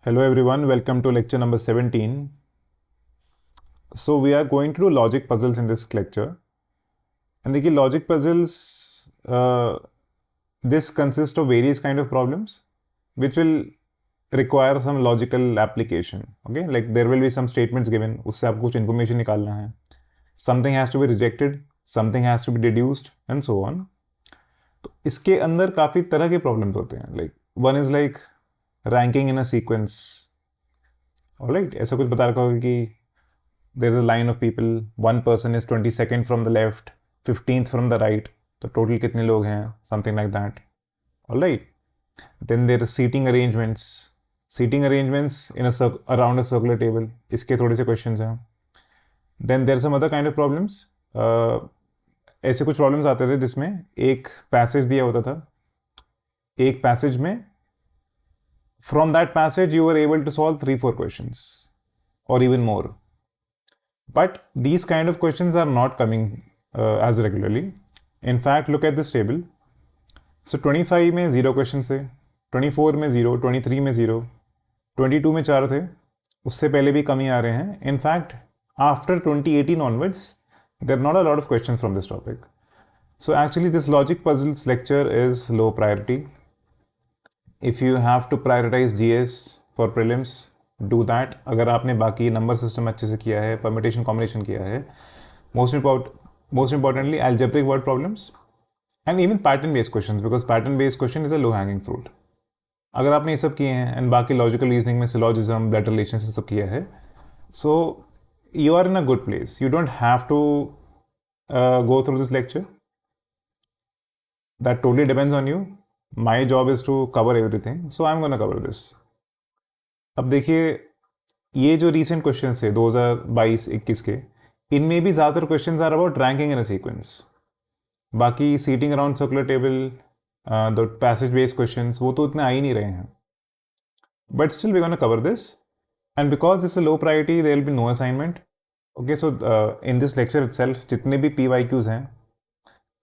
Hello everyone, welcome to lecture number 17. So we are going to do logic puzzles in this lecture. And देखिए logic puzzles, this consists of various kind of problems which will require some logical application. Okay, like there will be some statements given, उससे आपको कुछ information निकालना है. Something has to be rejected, something has to be deduced and so on. तो इसके अंदर काफ़ी तरह के problems होते हैं. Like one is like ranking in a sequence. Alright, ऐसा कुछ बता रखा होगा कि there is a line of people, one person is 22nd from the left, 15th from the right, तो total कितने लोग हैं, something like that. Alright, then there is seating arrangements in around a circular table. इसके थोड़े से questions हैं. Then there are some other kind of problems. ऐसे कुछ problems आते थे जिसमें एक passage दिया होता था. एक passage में from that passage you were able to solve 3-4 questions or even more. But these kind of questions are not coming as regularly. In fact, look at this table. So 25 में 0 questions थे, 24 में 0, 23 में 0, 22 में 4 थे, उससे पहले भी कम ही आ रहे हैं. In fact, after 2018 onwards, there are not a lot of questions from this topic. So actually this logic puzzles lecture is low priority. If you have to prioritize GS for prelims, do that. अगर आपने बाकी number system अच्छे से किया है, permutation combination किया है, most importantly algebraic word problems and even pattern based questions, because pattern based question is a low hanging fruit. अगर आपने ये सब किए हैं and बाकी logical reasoning में syllogism, blood relations सब किया है, so you are in a good place. You don't have to go through this lecture. That totally depends on you. My job is to cover everything, so I'm gonna cover this. अब देखिए ये जो recent questions थे 2022-21 के, इनमें भी ज़्यादातर questions are about ranking in a sequence. बाकी seating around circular table, the passage based questions वो तो इतने आ ही नहीं रहे हैं. But still we're gonna cover this, and because this is a low priority, there will be no assignment. Okay, so in this lecture itself जितने भी PYQs हैं,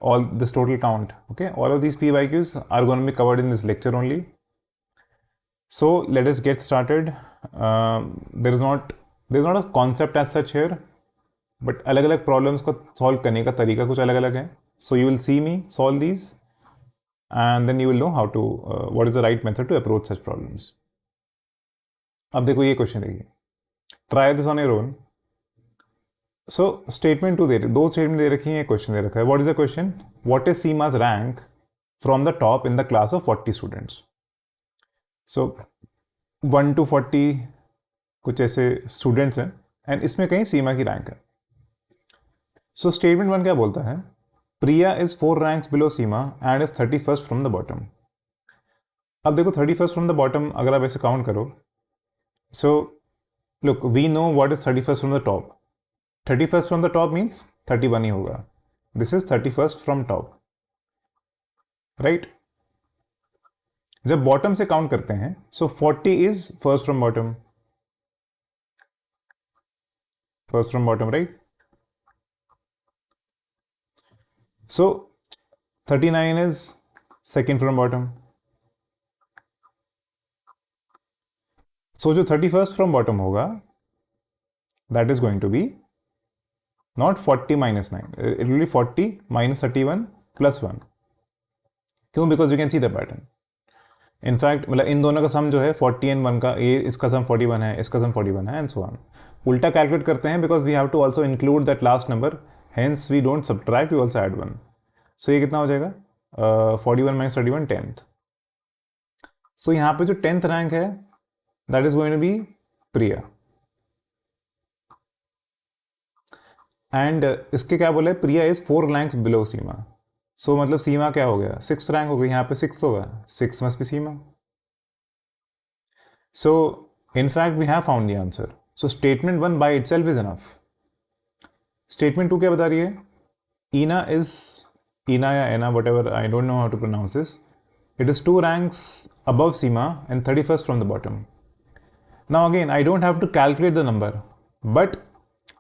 all this total count, okay, all of these PYQs are going to be covered in this lecture only. So let us get started. There is not a concept as such here, but अलग-अलग problems को solve करने का तरीका कुछ अलग-अलग है. So you will see me solve these, and then you will know how to what is the right method to approach such problems. अब देखो ये question देखिए. Try this on your own. So statement 2 दो statement दे रखी हैं, question दे रखा है. What is the question? What is Seema's rank from the top in the class of 40 students? So 1 to 40 कुछ ऐसे students हैं and इसमें कहीं सीमा की रैंक है. So statement 1 क्या बोलता है? Priya is 4 ranks below Seema and is 31st from the bottom. अब देखो 31st from the bottom अगर आप ऐसे काउंट करो, so look, we know what is 31st from the top. 31st from the top means 31 ही होगा. This is 31st from top, right? जब bottom से count करते हैं, so 40 is first from bottom, right? So 39 is second from bottom. So जो 31st from bottom होगा, that is going to be not 40 minus 9. It will be 40 minus 31 plus 1. क्यों? Because you can see the pattern. In fact, मतलब इन दोनों का सम जो है 40 and 1 का, ये इसका सम 41 है, इसका सम 41 है, and so on. उल्टा कैलकुलेट करते हैं because we have to also include that last number. Hence we don't subtract, we also add 1. So ये कितना हो जाएगा? 41 minus 31, 10th. So यहाँ पे जो 10th rank है, that is going to be Priya. And इसके क्या बोले? प्रिया इज 4 रैंक्स बिलो सीमा. सो मतलब सीमा क्या हो गया? 6th रैंक हो गई. यहाँ पे 6th होगा, 6 must be Seema. So in fact we have found the answer. So statement 1 by itself is enough. Statement 2 क्या बता रही है? ईना या Ena, whatever, I don't know how to pronounce this. It is 2 ranks above Seema and 31st from the bottom. Now again I don't have to calculate the number, but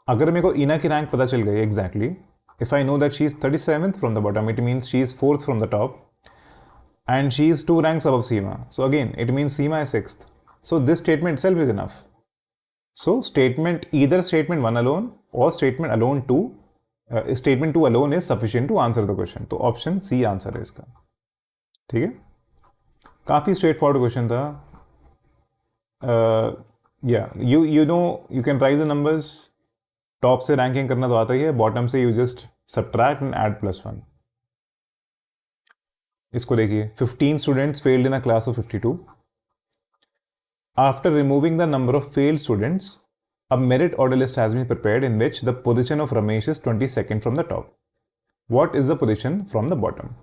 अगर मेरे को Ina की rank पता चल गई exactly, if I know that she is 37th from the bottom, it means she is 4th from the top and she is 2 ranks above Seema. So again it means Seema is 6th. So this statement itself is enough. So either statement 1 alone or statement alone 2, statement 2 alone is sufficient to answer the question. तो option C answer है इसका. ठीक है, काफ़ी straight forward question था. You know you can rise the numbers. Top से ranking करना तो आता ही है, बॉटम से you just subtract and add +1. इसको देखिए, 15 students failed in a class of 52. After removing the number of failed students, a merit order list has been prepared in which the position of Ramesh is 22nd from the top. What is the position from the bottom?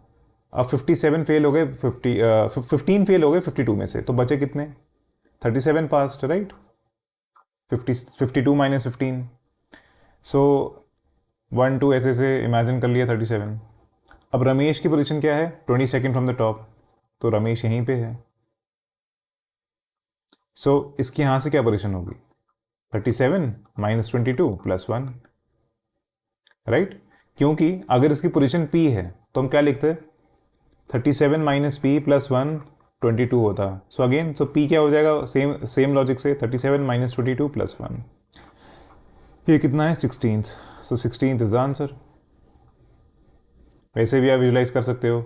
अब 57 fail हो गए, 15 fail हो गए 52 में से, तो बचे कितने? 37 पास्ट, राइट? 52 माइनस 15. सो 1 2 ऐसे से इमेजिन कर लिया 37. अब रमेश की पोजीशन क्या है? 22nd फ्रॉम द टॉप, तो रमेश यहीं पे है. सो इसकी यहाँ से क्या पोजीशन होगी? 37 माइनस 22 प्लस 1, राइट? क्योंकि अगर इसकी पोजीशन P है तो हम क्या लिखते हैं? 37 माइनस P प्लस 1 22 होता. सो अगेन, सो P क्या हो जाएगा? सेम लॉजिक से 37 माइनस 22 प्लस 1. ये कितना है? 16th. So 16th is the answer. वैसे भी आप विजुलाइज कर सकते हो.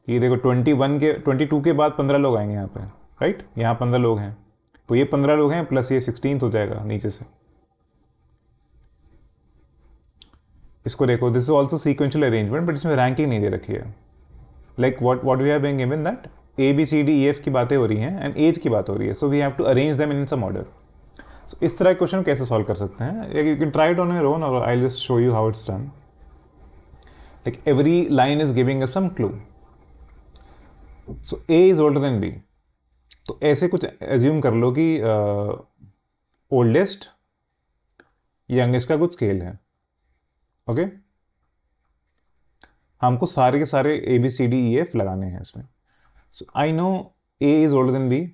ये देखो 22 के बाद 15 लोग आएंगे यहाँ पे, राइट? यहाँ 15 लोग हैं, तो ये 15 लोग हैं प्लस ये 16th हो जाएगा नीचे से. इसको देखो, this is also sequential arrangement, but इसमें रैंकिंग नहीं दे रखी है. Like what we have been given that ABCDEF की बातें हो रही हैं एंड एज की बात हो रही है, so we have to arrange them in some order. So इस तरह के क्वेश्चन कैसे सॉल्व कर सकते हैं? You can try it on your own और I will just show you how it's done. Like every line is giving us some clue. So A is older than B. तो ऐसे कुछ assume कर लो कि oldest youngest का कुछ scale है. Okay, हमको सारे के सारे ABCDEF लगाने हैं इसमें. So I know A is older than B,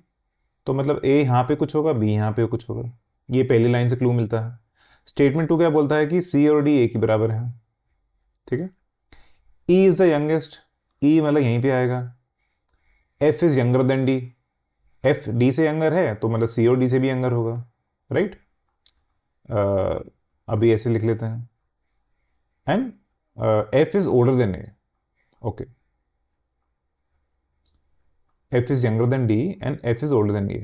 तो मतलब A यहाँ पे कुछ होगा, B यहाँ पे कुछ होगा. ये पहली लाइन से क्लू मिलता है. स्टेटमेंट 2 क्या बोलता है कि C और D A के बराबर है. ठीक है, E is the youngest, E मतलब यहीं पे आएगा. F is younger than D, F D से यंगर है तो मतलब C और D से भी यंगर होगा, राइट? अभी ऐसे लिख लेते हैं. And F is older than A. Okay, F is younger than D and F is older than A.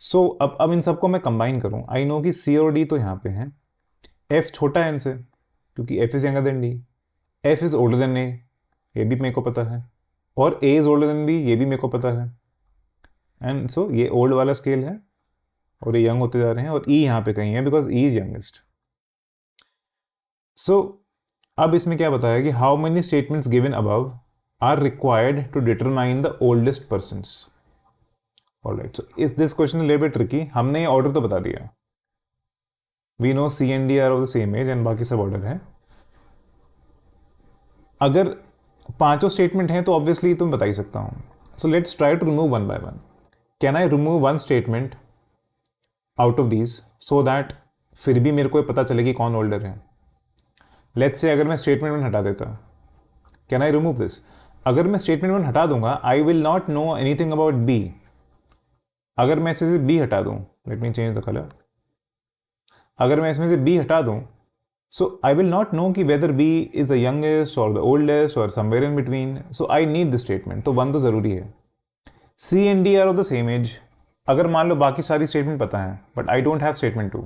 सो अब इन सबको मैं कंबाइन करूं. आई नो कि C और D तो यहाँ पे हैं, F छोटा है इनसे क्योंकि F is younger than D, F is older than A, ये भी मेरे को पता है, और A is older than B, ये भी मेरे को पता है. एंड सो ये ओल्ड वाला स्केल है और ये यंग होते जा रहे हैं, और E यहाँ पे कहीं है because E is youngest. So अब इसमें क्या बताया कि how many statements given above are required to determine the oldest persons. Alright, so is this question little bit tricky. हमने ये ऑर्डर तो बता दिया. We know C and D are of the same age and बाकी सब order है. अगर पांचों स्टेटमेंट हैं तो ऑब्वियसली तुम बता ही सकता हूं. So let's try to remove one by one. Can I remove one statement out of these so that फिर भी मेरे को पता चले कि कौन ओल्डर है? लेट्स से अगर मैं स्टेटमेंट 1 हटा देता, कैन आई रिमूव दिस? अगर मैं स्टेटमेंट 1 हटा दूंगा, I will not know anything about B. अगर मैं इसमें से B हटा दूं, let me change the colour. अगर मैं इसमें से B हटा दूं, so I will not know कि whether B is the youngest और द ओल्डेस्ट और somewhere in between. So I need the statement, तो 1 तो जरूरी है. C and D are of the same age. अगर मान लो बाकी सारी स्टेटमेंट पता है but I don't have statement 2,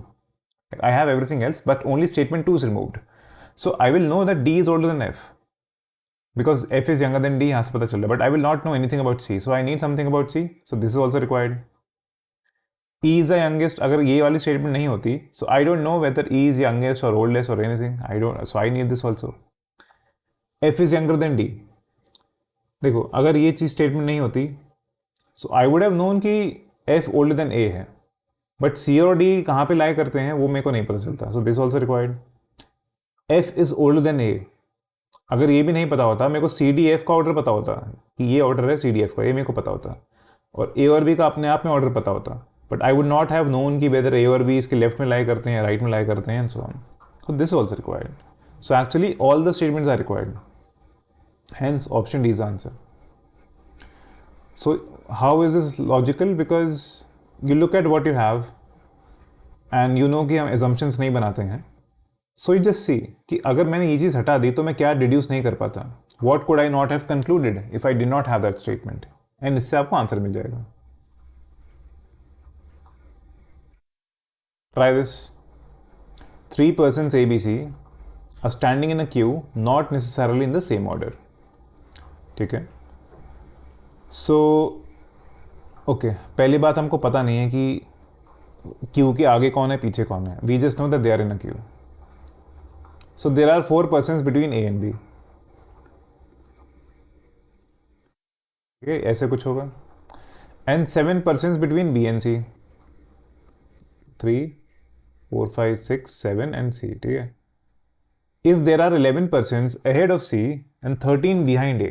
I have everything else but only statement 2 is removed. So I will know that D is older then F because F is younger than D. यहाँ से पता चल रहा है, but I will not know anything about C. So I need something about C. So this is also required. E is the youngest. अगर ये वाली statement नहीं होती, so I don't know whether E is youngest और oldest और anything. I don't, so I need this also. F is younger than D. देखो, अगर ये चीज स्टेटमेंट नहीं होती, so I would have known कि F ओल्डर देन A है, बट C और D कहाँ पे लाई करते हैं वो मेरे को नहीं पता चलता. सो this also required. F is older than A. अगर ये भी नहीं पता होता, मेरे को CDF का ऑर्डर पता होता कि ये ऑर्डर है CDF का, ये मेरे को पता होता, और A और B का अपने आप में ऑर्डर पता होता, but I would not have known कि वेदर A और B इसके लेफ्ट में लाई करते हैं, राइट में लाई करते हैं, and so on. So this also required. So actually all the statements are required. Hence option D is the answer. So how is this logical? Because you look at what you have and you know कि हम assumptions नहीं बनाते हैं. So you just see कि अगर मैंने ये चीज़ हटा दी तो मैं क्या डिड्यूस नहीं कर पाता. What could I not have concluded if I did not have that statement? And इससे आपको आंसर मिल जाएगा. Try this. 3 persons ABC are standing in a queue, not necessarily in the same order. ठीक है. So okay पहली बात हमको पता नहीं है कि क्यू के आगे कौन है पीछे कौन है. We just know that they are in a queue. So there are 4 persons between A and B. ऐसे कुछ होगा. And 7 persons between B and C. 3 4 5 6 7 and C. ठीक है. If there are 11 persons ahead of C and 13 behind A.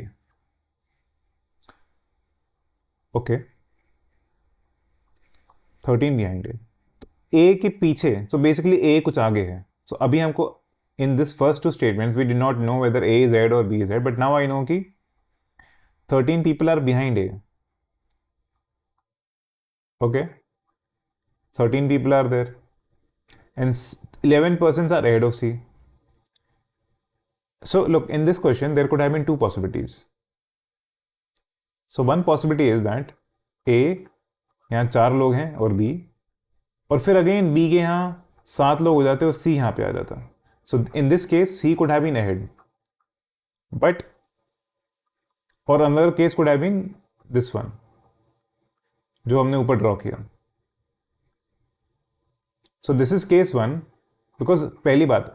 Okay 13 behind A. A के पीछे so basically ए कुछ आगे है. सो अभी हमको in this first two statements we did not know whether A is ahead और B is ahead, but now I know कि 13 people are behind A. Okay, 13 people are there and 11 persons are ahead of C. So look, in this question there could have been two possibilities. So one possibility is that A यहाँ 4 लोग हैं और B, और फिर again B के यहाँ 7 लोग हो जाते और C यहाँ पे आ जाता. So in this case C could have been ahead, but or another case could have been this one जो हमने ऊपर ड्रॉ किया. So this is case 1 because पहली बात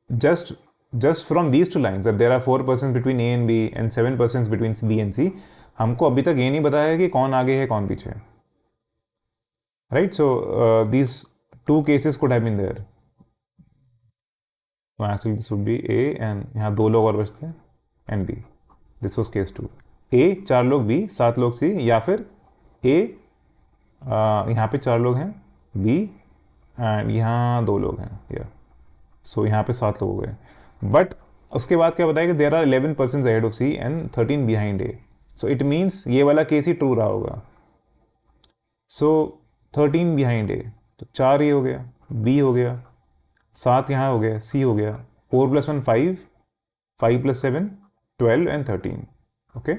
just from these two lines that there are 4 persons between A and B and 7 persons between B and C, हमको अभी तक ये नहीं बताया कि कौन आगे है कौन पीछे. Right, so these two cases could have been there. So actually this would be A and यहाँ 2 लोग और बचते हैं and B. This was case 2. A 4 लोग, B 7 लोग, C, या फिर A यहाँ पे 4 लोग हैं, B एंड यहाँ 2 लोग हैं. या सो यहाँ पे 7 लोग हो गए. बट उसके बाद क्या बताया कि there are 11 persons ahead of C and 13 behind A. So it means ये वाला केस ही ट्रू रहा होगा. सो 13 behind A, तो 4 ये हो गया, B हो गया, 7 यहाँ हो गया, C हो गया, 4 + 1 5, 5 + 7 12 and 13. Okay,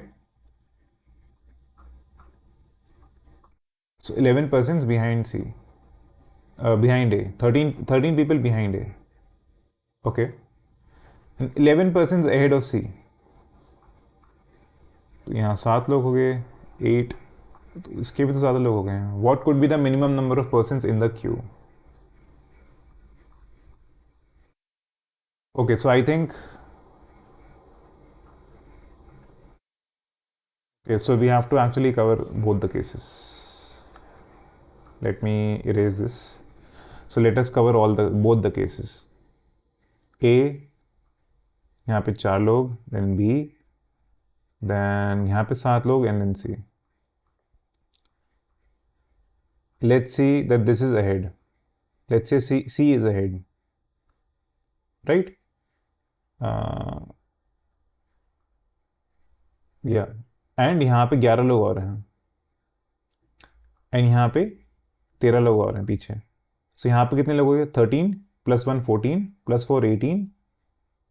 so 11 persons behind C, behind A, 13 people behind A. Okay, and 11 persons ahead of C. तो यहाँ 7 लोग हो गए, 8, तो इसके भी तो ज़्यादा लोग हो गए हैं. What could be the minimum number of persons in the queue? Okay, so I think okay, so we have to actually cover both the cases. Let me erase this. So let us cover both the cases. A यहाँ पे 4 लोग, then B, then यहाँ पे 7 लोग and then C. Let's see that this is ahead. Let's say C is ahead, right? Yeah, and यहाँ पे 11 लोग और हैं and यहाँ पे 13 लोग और हैं पीछे. So यहाँ पे कितने लोग हो गए? 13 + 1 14 + 4 18,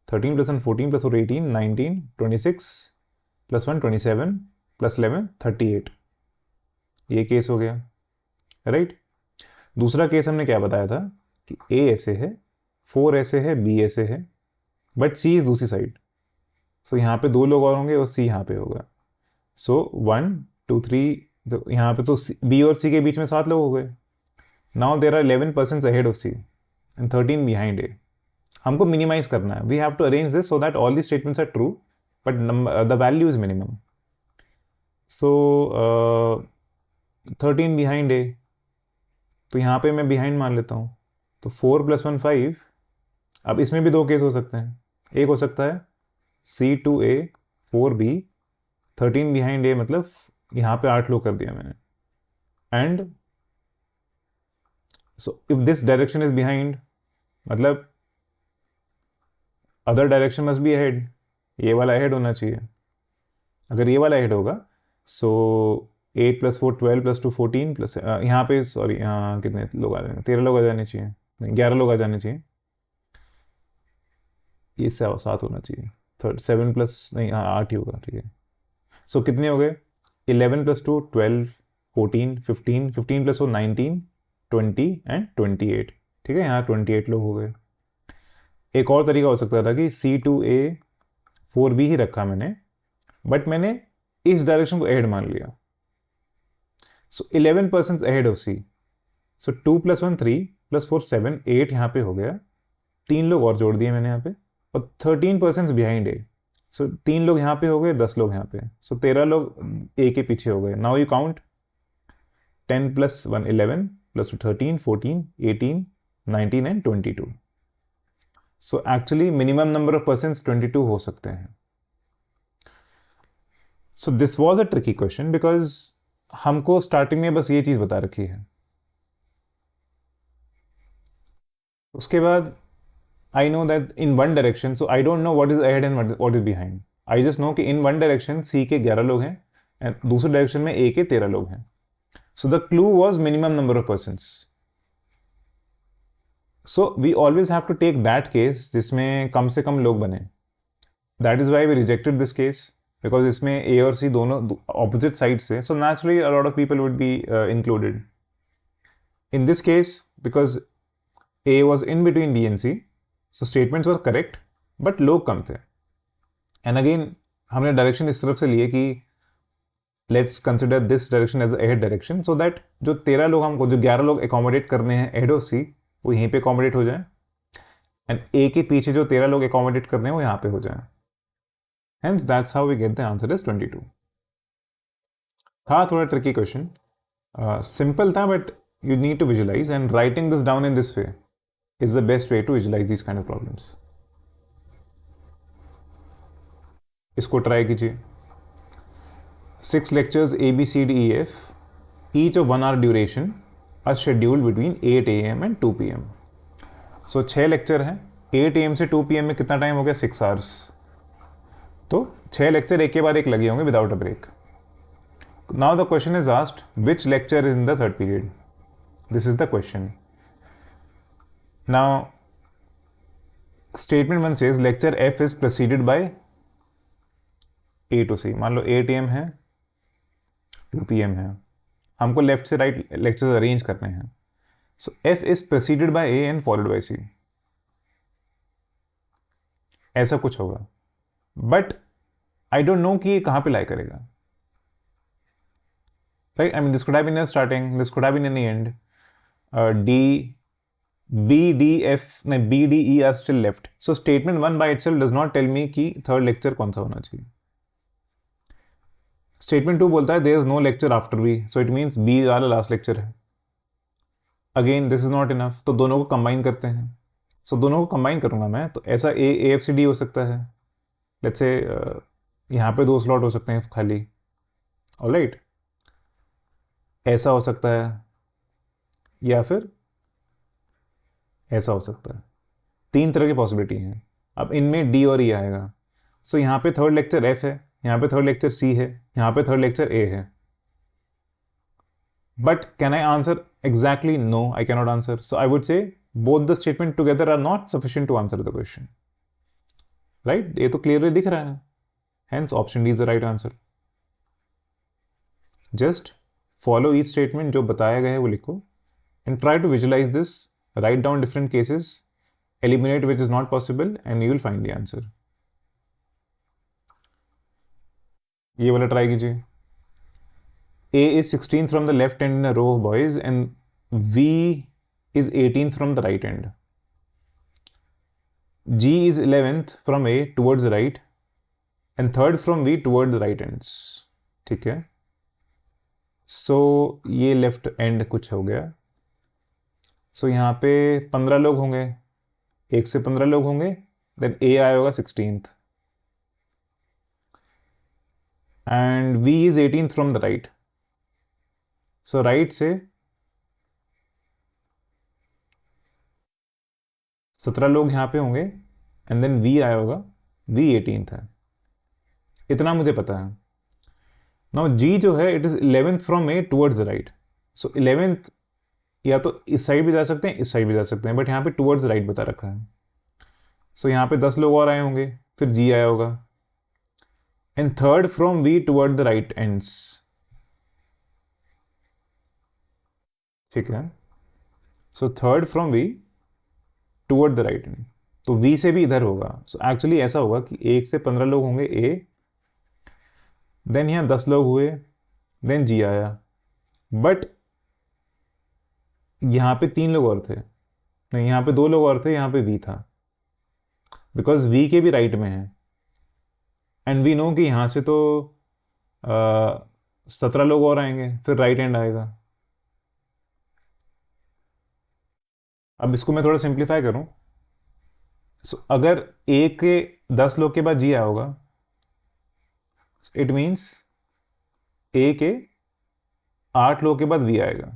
13 + 1 14 + 4 18 19 26 + 1 27 + 11 38. ये केस हो गया, राइट. दूसरा केस हमने क्या बताया था कि A ऐसे है, 4 ऐसे है, B ऐसे है, बट C इज दूसरी साइड. सो यहाँ पे 2 लोग और होंगे और C यहाँ पे होगा. सो 1 2 3, तो यहाँ पे तो B और C के बीच में 7 लोग हो गए. Now there are 11 persons ahead of C and 13 behind A. हमको मिनिमाइज करना है. We have to arrange this so that all the statements are true but the value is minimum. So 13 behind A, तो यहाँ पे मैं behind मान लेता हूँ. तो 4 + 1 5. अब इसमें भी 2 केस हो सकते हैं. एक हो सकता है C2A 4B 13 behind A, मतलब यहाँ पे 8 लोग कर दिया मैंने. And so if this direction is behind, मतलब other direction must be ahead. ये वाला अहेड होना चाहिए. अगर ये वाला अहेड होगा सो 8 + 4 12 + 2 14 प्लस यहाँ पे सॉरी कितने लोग आ जाएंगे, 13 लोग आ जाने चाहिए, नहीं 11 लोग आ जाने चाहिए, ये 7 होना चाहिए, 7 प्लस नहीं, हाँ 8 ही होगा, ठीक है। सो कितने हो गए, 11 + 2 12 14 15 15 + 4 19 20 एंड 28, ठीक है, यहाँ 28 लोग हो गए। एक और तरीका हो सकता था कि C2A 4B ही रखा मैंने, बट मैंने इस डायरेक्शन को ऐड मान लिया, सो 11 पर्सन अहेड ऑफ C, सो 2 + 1 3 + 4 7 8 यहाँ पे हो गया, 3 लोग और जोड़ दिए मैंने यहाँ पे, और 13 पर्सन बिहाइंड ए, सो 3 लोग यहाँ पे हो गए, 10 लोग यहाँ पे, सो 13 लोग ए के पीछे हो गए। Now you count 10 + 1 11 + 2 13 14 18 19 and 22, so actually minimum number of person 22 हो सकते हैं। So this was a tricky question because हमको स्टार्टिंग में बस ये चीज बता रखी है। उसके बाद I know that in one direction, so I don't know what is ahead and what is behind. I just know कि in one direction C के 11 लोग हैं and दूसरे डायरेक्शन में A के 13 लोग हैं. So the clue was minimum number of persons. So we always have to take that case जिसमें कम से कम लोग बने. That is why we rejected this case because इसमें A और C दोनों opposite sides से, so naturally a lot of people would be included. In this case, because A was in between B and C, so statements were correct, but लोग कम थे. And again हमने direction इस तरफ से लिए कि let's consider this direction as ahead direction, so that जो 13 लोग हमको, जो 11 लोग एकोमोडेट करने हैं अहेड ऑफ सी, वो यहीं पे एकोमोडेट हो जाए, एंड ए के पीछे जो 13 लोग एकोमोडेट करने हैं वो यहाँ पे हो जाए। Hence that's how we get the answer is 22। था थोड़ा ट्रिकी क्वेश्चन, सिंपल था, but you need to visualise, and writing this down in this way is the best way to visualise this kind of problems. इसको try कीजिए। 6 lectures A, B, C, D, E, F, each of 1 hour duration, are scheduled between 8 AM and 2 PM. So 6 lecture हैं, 8 AM से 2 PM में कितना time हो गया, 6 hours. तो 6 lecture एक के बाद एक लगे होंगे without a break. Now the question is asked which lecture is in the third period, this is the question. Now statement 1 says lecture F is preceded by A to C। मान लो 8 AM है, 2 PM है, हमको left से right lectures arrange करने हैं। So F is preceded by A and followed by C, ऐसा कुछ होगा, बट आई डोंट नो कि ये कहां पे लाई करेगा, right. I mean this could have been in starting, this could have been in the end. D, B, D, F, नहीं B, D, E are still left, so statement 1 by itself does not tell me कि third lecture कौन सा होना चाहिए। Statement 2 बोलता है there is no lecture after B, so it means B वाला last lecture है। Again this is not enough, तो दोनों को कंबाइन करते हैं। सो दोनों को कंबाइन करूंगा मैं, तो ऐसा ए एफ सी डी हो सकता है, लेट्स से यहाँ पे 2 स्लॉट हो सकते हैं खाली, ऑलराइट, ऐसा हो सकता है, या फिर ऐसा हो सकता है। 3 तरह की पॉसिबिलिटी हैं। अब इनमें डी और ई आएगा, सो यहाँ पे थर्ड लेक्चर एफ है, यहाँ पे थर्ड लेक्चर सी है, यहाँ पे थर्ड लेक्चर ए है, but can I answer exactly? No, I cannot answer. So I would say both the statement together are not sufficient to answer the question, right? ये तो clearly दिख रहा है, hence option D is the right answer. Just follow each statement जो बताया गया है वो लिखो, and try to visualize this, write down different cases, eliminate which is not possible, and you will find the answer. ये वाला try कीजिए। A is 16th from the left end in a row of boys and V is 18th from the right end. G is 11th from A towards the right and third from V toward the right ends. ठीक है, सो ये left and कुछ हो गया। सो यहाँ पे 15 लोग होंगे, 1 से 15 लोग होंगे, देन A आया होगा 16th and V is 18th from the right. So right से 17 लोग यहाँ पे होंगे एंड देन V आया होगा, V 18th है, इतना मुझे पता है। नाउ जी जो है it is 11th from A towards the right. So 11th या तो इस साइड भी जा सकते हैं, इस साइड भी जा सकते हैं, बट यहाँ पे टुवर्ड्स राइट बता रखा है. सो यहाँ पे 10 लोग और आए होंगे, फिर जी आया होगा. And third from V toward the right ends. ठीक है. So third from V toward the right end, तो वी से भी इधर होगा. सो एक्चुअली ऐसा होगा कि 1 से 15 लोग होंगे ए, देन यहाँ 10 लोग हुए, देन जी आया. बट यहाँ पे 3 लोग और थे, नहीं यहाँ पे 2 लोग और थे, यहाँ पे वी था, बिकॉज वी के भी राइट में है. एंड वी नो कि यहाँ से तो 17 लोग और आएंगे, फिर राइट एंड आएगा. अब इसको मैं थोड़ा सिंप्लीफाई करूं. अगर ए के 10 लोग के बाद जी आया होगा, इट मीन्स ए के 8 लोग के बाद वी आएगा,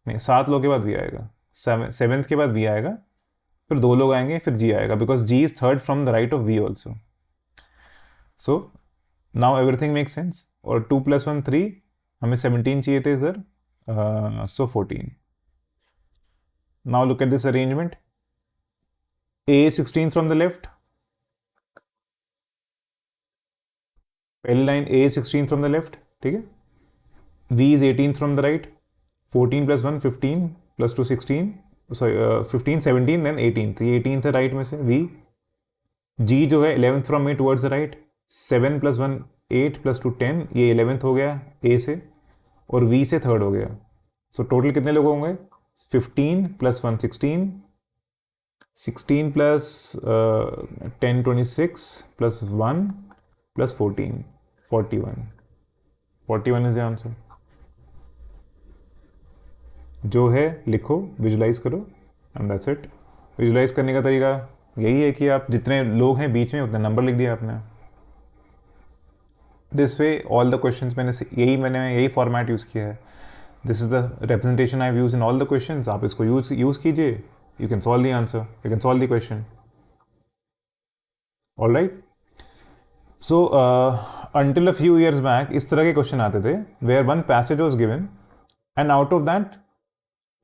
नहीं 7 लोग के बाद वी आएगा, 7th के बाद वी आएगा, फिर 2 लोग आएंगे, फिर जी आएगा, because G is third from the right of V also. So now everything make sense. और 2 + 1 3, हमें 17 चाहिए थे sir, so 14. Now look at this arrangement. A 16 from the left, पहली line A 16 from the left, ठीक है. V is 18 from the right, 14 + 1 15 + 2 16, sorry 15 17 then 18, तो ये 18 है राइट में से वी. जी जो है 11th from A towards the right, 7 + 1 8 + 2 10, ये 11th हो गया ए से, और वी से थर्ड हो गया. सो टोटल कितने लोग होंगे? 15 + 1 16, 16 + 10 26 + 1 + 14 41. 41 इज द आंसर. जो है लिखो, विजुलाइज करो, एंड दैट्स इट. विजुलाइज करने का तरीका यही है कि आप जितने लोग हैं बीच में उतने नंबर लिख दिया आपने. This way all the questions मैंने यही फॉर्मेट यूज़ किया है. This is the representation I use in all the questions. आप इसको यूज़ कीजिए, you can solve the answer, you can solve the question. All right. So until a few years back इस तरह के question आते थे, where one passage was given and out of that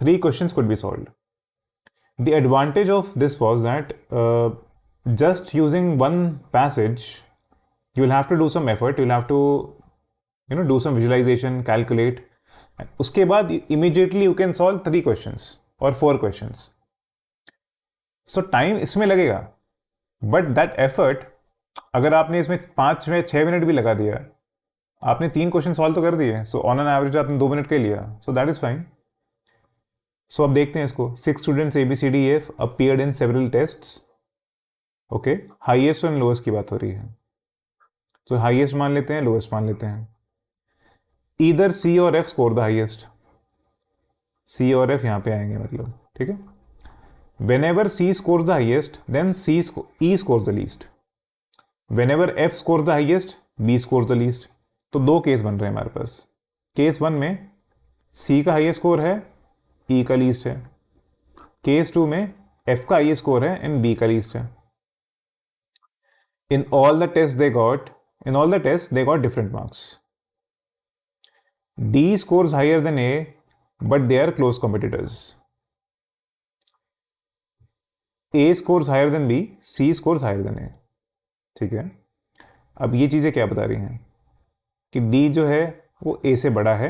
3 questions could be solved. The advantage of this was that just using one passage, you will have to do some effort, you will have to do some visualization, calculate. उसके बाद immediately you can solve 3 questions or 4 questions. So time इसमें लगेगा, but that effort, अगर आपने इसमें 5 में 6 minute भी लगा दिया, आपने 3 क्वेश्चन सॉल्व तो कर दिए. सो ऑन एन एवरेज आपने 2 मिनट के लिया, सो दैट इज फाइन. सो अब देखते हैं इसको. 6 students ABCDEF appeared in several tests. Okay, highest और लोएस्ट की बात हो रही है, तो हाईएस्ट मान लेते हैं, लोएस्ट मान लेते हैं. ईदर C और F score the highest. C और F यहां पे आएंगे मतलब, ठीक है. whenever C scores the highest, then E scores the least. whenever F scores the highest, B scores the least. तो 2 केस बन रहे हैं हमारे पास. केस 1 में C का हाईएस्ट स्कोर है, E का लीस्ट है. केस 2 में F का हाईएस्ट स्कोर है एंड B का लीस्ट है. In all the tests they got different marks. D scores higher than A, but they are close competitors. A scores higher than B, C scores higher than A. ठीक है. अब ये चीज़ें क्या बता रही हैं कि D जो है वो A से बड़ा है,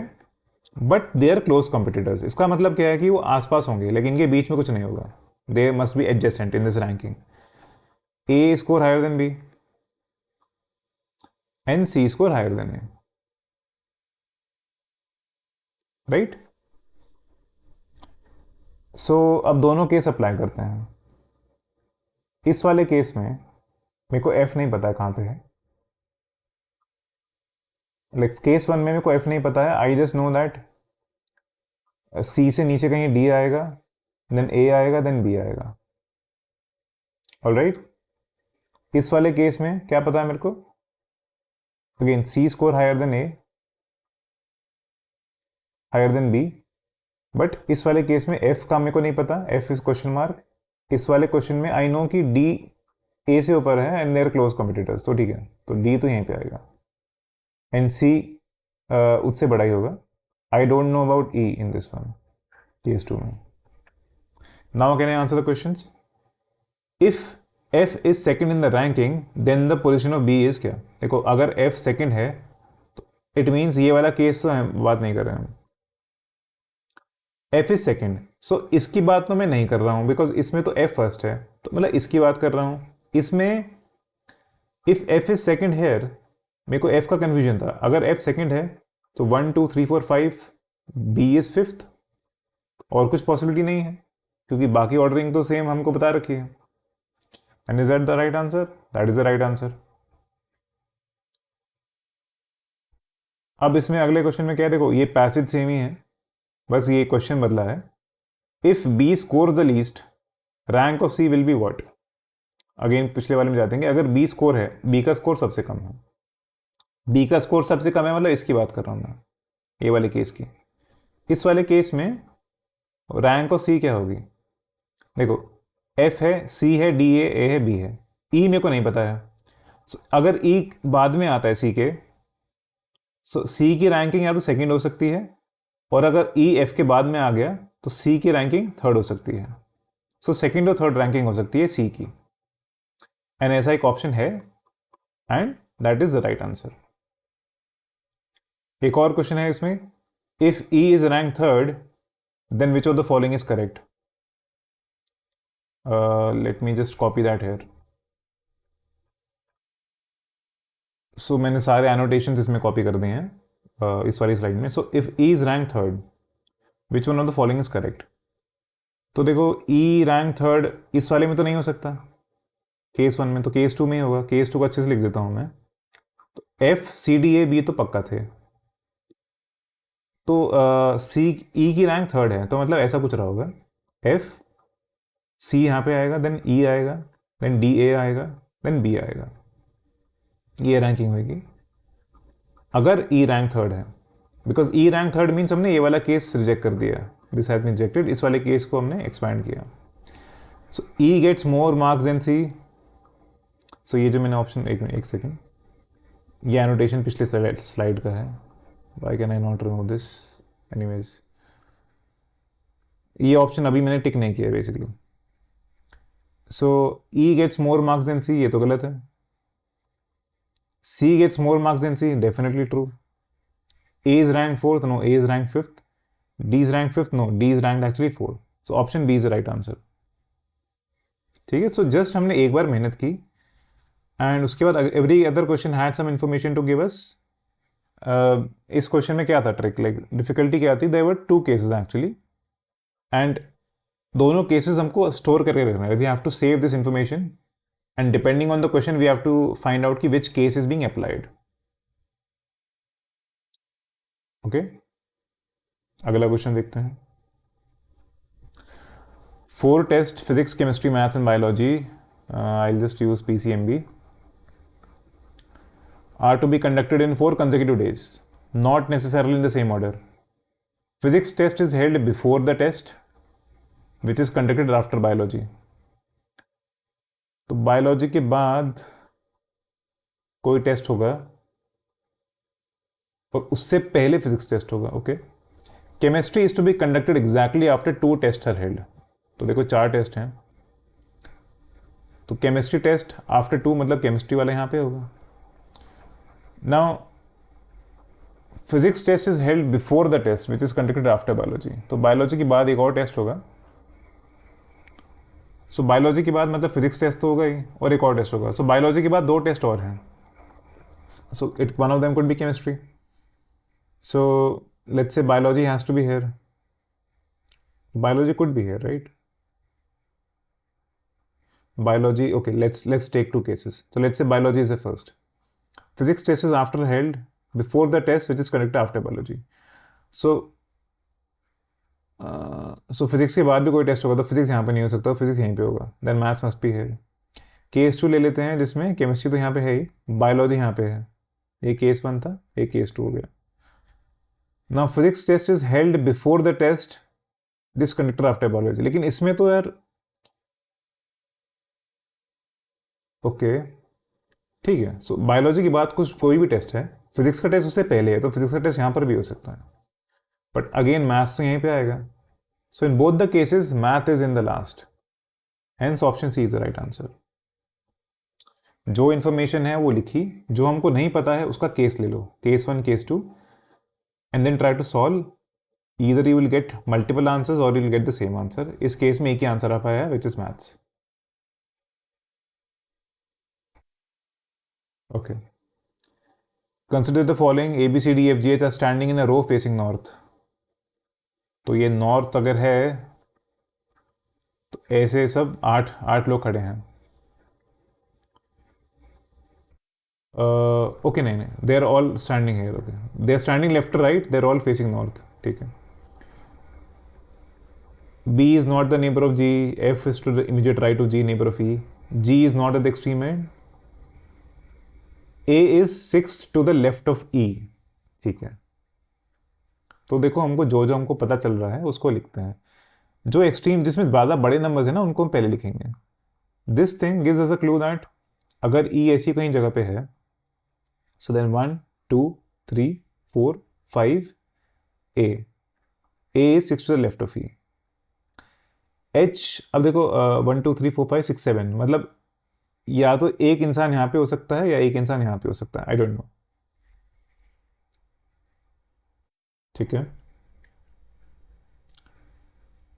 but they are close competitors. इसका मतलब क्या है कि वो आसपास होंगे, लेकिन इनके बीच में कुछ नहीं होगा. They must be adjacent in this ranking. A score higher than B and C score higher than A. Right. So अब दोनों केस अप्लाई करते हैं. इस वाले केस में मेरे को F नहीं पता है कहाँ पे है. लाइक केस 1 में मेरे को F नहीं पता है. I just know that C से नीचे कहीं D आएगा, देन A आएगा, देन B आएगा. All right. इस वाले केस में क्या पता है मेरे को? Again C score higher than A, higher than B. But इस वाले केस में F का मेरे को नहीं पता, F इज क्वेश्चन मार्क. इस वाले क्वेश्चन में आई नो कि D A से ऊपर है एंड देयर क्लोज कॉम्पिटिटर्स. तो ठीक है, तो D तो यहीं पे आएगा. एंड सी उससे बड़ा ही होगा. I don't know about E in this one, case 2 में. Now can I answer the questions. If F is second in the ranking then the position of B is क्या. देखो अगर एफ सेकंड है तो इट मीन्स ये वाला case तो हम बात नहीं कर रहे हैं. एफ इज सेकंड, सो इसकी बात तो मैं नहीं कर रहा हूं बिकॉज इसमें तो एफ फर्स्ट है, तो मतलब इसकी बात कर रहा हूं. इसमें if F is second here, मेरे को एफ का कंफ्यूजन था. अगर एफ सेकंड है तो 1 2 3 4 5 बी इज फिफ्थ, और कुछ पॉसिबिलिटी नहीं है क्योंकि बाकी ऑर्डरिंग तो सेम हमको बता रखी है. And is that the right answer? That is the right answer. अब इसमें अगले क्वेश्चन में क्या है, देखो ये पैसेज सेम ही है, बस ये क्वेश्चन बदला है. If B score the least, rank of C will be what. अगेन पिछले वाले में जाते हैं. अगर बी स्कोर है, बी का स्कोर सबसे कम है, बी का स्कोर सबसे कम है मतलब इसकी बात कर रहा हूं मैं, ये वाले केस की. इस वाले केस में रैंक ऑफ सी क्या होगी. देखो एफ है, सी है, डी ए है, बी है, ई मेरे को नहीं पता है. अगर ई बाद में आता है सी के, सो सी की रैंकिंग या तो सेकंड हो सकती है, और अगर ई एफ के बाद में आ गया तो सी की रैंकिंग थर्ड हो सकती है. सो सेकंड और थर्ड रैंकिंग हो सकती है सी की, एंड ऐसा एक ऑप्शन है, and that is the right answer. एक और क्वेश्चन है इसमें. If E is rank third then which of the following is correct. Let me just copy that here. So मैंने सारे एनोटेशन इसमें कॉपी कर दिए हैं इस वाली स्लाइड में. So if E is rank third which one of the following is correct. तो देखो ई रैंक थर्ड इस वाले में तो नहीं हो सकता केस 1 में, तो केस 2 में ही होगा. केस 2 को अच्छे से लिख देता हूं मैं. तो F C D A B तो पक्का थे, तो सी ई की रैंक थर्ड है, तो मतलब ऐसा कुछ रहा होगा. एफ सी यहाँ पे आएगा, देन ई आएगा, देन डी ए आएगा, देन बी आएगा. ये रैंकिंग होगी अगर ई रैंक थर्ड है, because E rank third means हमने ये वाला केस रिजेक्ट कर दिया, दिस हैज बीन रिजेक्टेड. इस वाले केस को हमने एक्सपैंड किया. सो E gets more marks than सी. सो ये जो मैंने ऑप्शन, एक सेकेंड, ये एनोटेशन पिछले स्लाइड का है. Why can I not remove this. Anyways ये ऑप्शन अभी मैंने टिक नहीं किया basically. So E gets more marks than C, ये तो गलत है. C gets more marks than C, definitely true. A is ranked fourth, no, A is ranked fifth. D is ranked fifth, no, D is ranked actually fourth. So option B is the right answer. ठीक है. So just हमने एक बार मेहनत की, and उसके बाद every other question had some information to give us. इस question में क्या था ट्रिक, लाइक डिफिकल्टी क्या थी. There were 2 cases actually, and दोनों केसेस हमको स्टोर करके रखना है. We have to save this information, and depending on the question we have to find out कि which case is being applied. Okay, अगला question देखते हैं. 4 test physics, chemistry, maths and biology, I'll just use PCMB, are to be conducted in 4 consecutive days, not necessarily in the same order. Physics test is held before the test, which is conducted after biology. तो biology के बाद कोई test होगा और उससे पहले physics test होगा. Okay. Chemistry is to be conducted exactly after 2 test are held. तो देखो 4 टेस्ट हैं, तो केमिस्ट्री टेस्ट आफ्टर 2 मतलब केमिस्ट्री वाला यहाँ पे होगा. Now physics test is held before the test which is conducted after biology. तो बायोलॉजी के बाद एक और टेस्ट होगा. सो बायोलॉजी के बाद मतलब फिजिक्स टेस्ट तो होगा ही, और एक और टेस्ट होगा. सो बायोलॉजी के बाद 2 टेस्ट और हैं. So it one of them could be chemistry. So let's say biology has to be here. Biology could be here, right? Biology, okay, let's take 2 cases. So let's say biology is the first. Physics test is after held before the test which is conducted after biology. So physics के बाद भी कोई test होगा तो physics यहाँ पे नहीं हो सकता, फिजिक्स यहीं पे होगा. Then maths must be here. Case 2 ले लेते हैं जिसमें केमिस्ट्री तो यहाँ पे है ही, बायोलॉजी यहाँ पे है. ये केस 1 था, ये केस 2 हो गया. Now physics test is held before the test, this conducted after biology. लेकिन इसमें तो यार ओके ठीक है. सो बायोलॉजी के बाद कुछ कोई भी टेस्ट है, फिजिक्स का टेस्ट उससे पहले है, तो फिजिक्स का टेस्ट यहाँ पर भी हो सकता है, बट अगेन मैथ्स तो यहीं पे आएगा. So in both the cases math is in the last, hence option C is the right answer. जो इन्फॉर्मेशन है वो लिखी, जो हमको नहीं पता है उसका केस ले लो, case 1 case 2, and then try to solve. Either you will get multiple answers और you will get the same answer. इस केस में एक ही आंसर आ पाया है, which is maths. Okay, consider the following, A B C D F G H are standing in a row facing north. तो ये नॉर्थ अगर है तो ऐसे सब आठ आठ लोग खड़े हैं. ओके नहीं नहीं, they are all standing here. Okay, they are standing left to right, they are all facing north. ठीक है. B is not the neighbor of G. F is to the immediate right of G, neighbor of E. G is not at the extreme end. A is 6 to the left of E. ठीक है. तो देखो हमको जो जो हमको पता चल रहा है उसको लिखते हैं. जो एक्सट्रीम जिसमें ज़्यादा बड़े नंबर्स हैं ना उनको हम पहले लिखेंगे. This thing gives us a clue that अगर E ऐसी कहीं जगह पे है, so then 1 2 3 4 5 A. A is 6 to the left of E. H, अब देखो 1 2 3 4 5 6 7, मतलब या तो एक इंसान यहां पे हो सकता है या एक इंसान यहां पे हो सकता है. I don't know. ठीक है.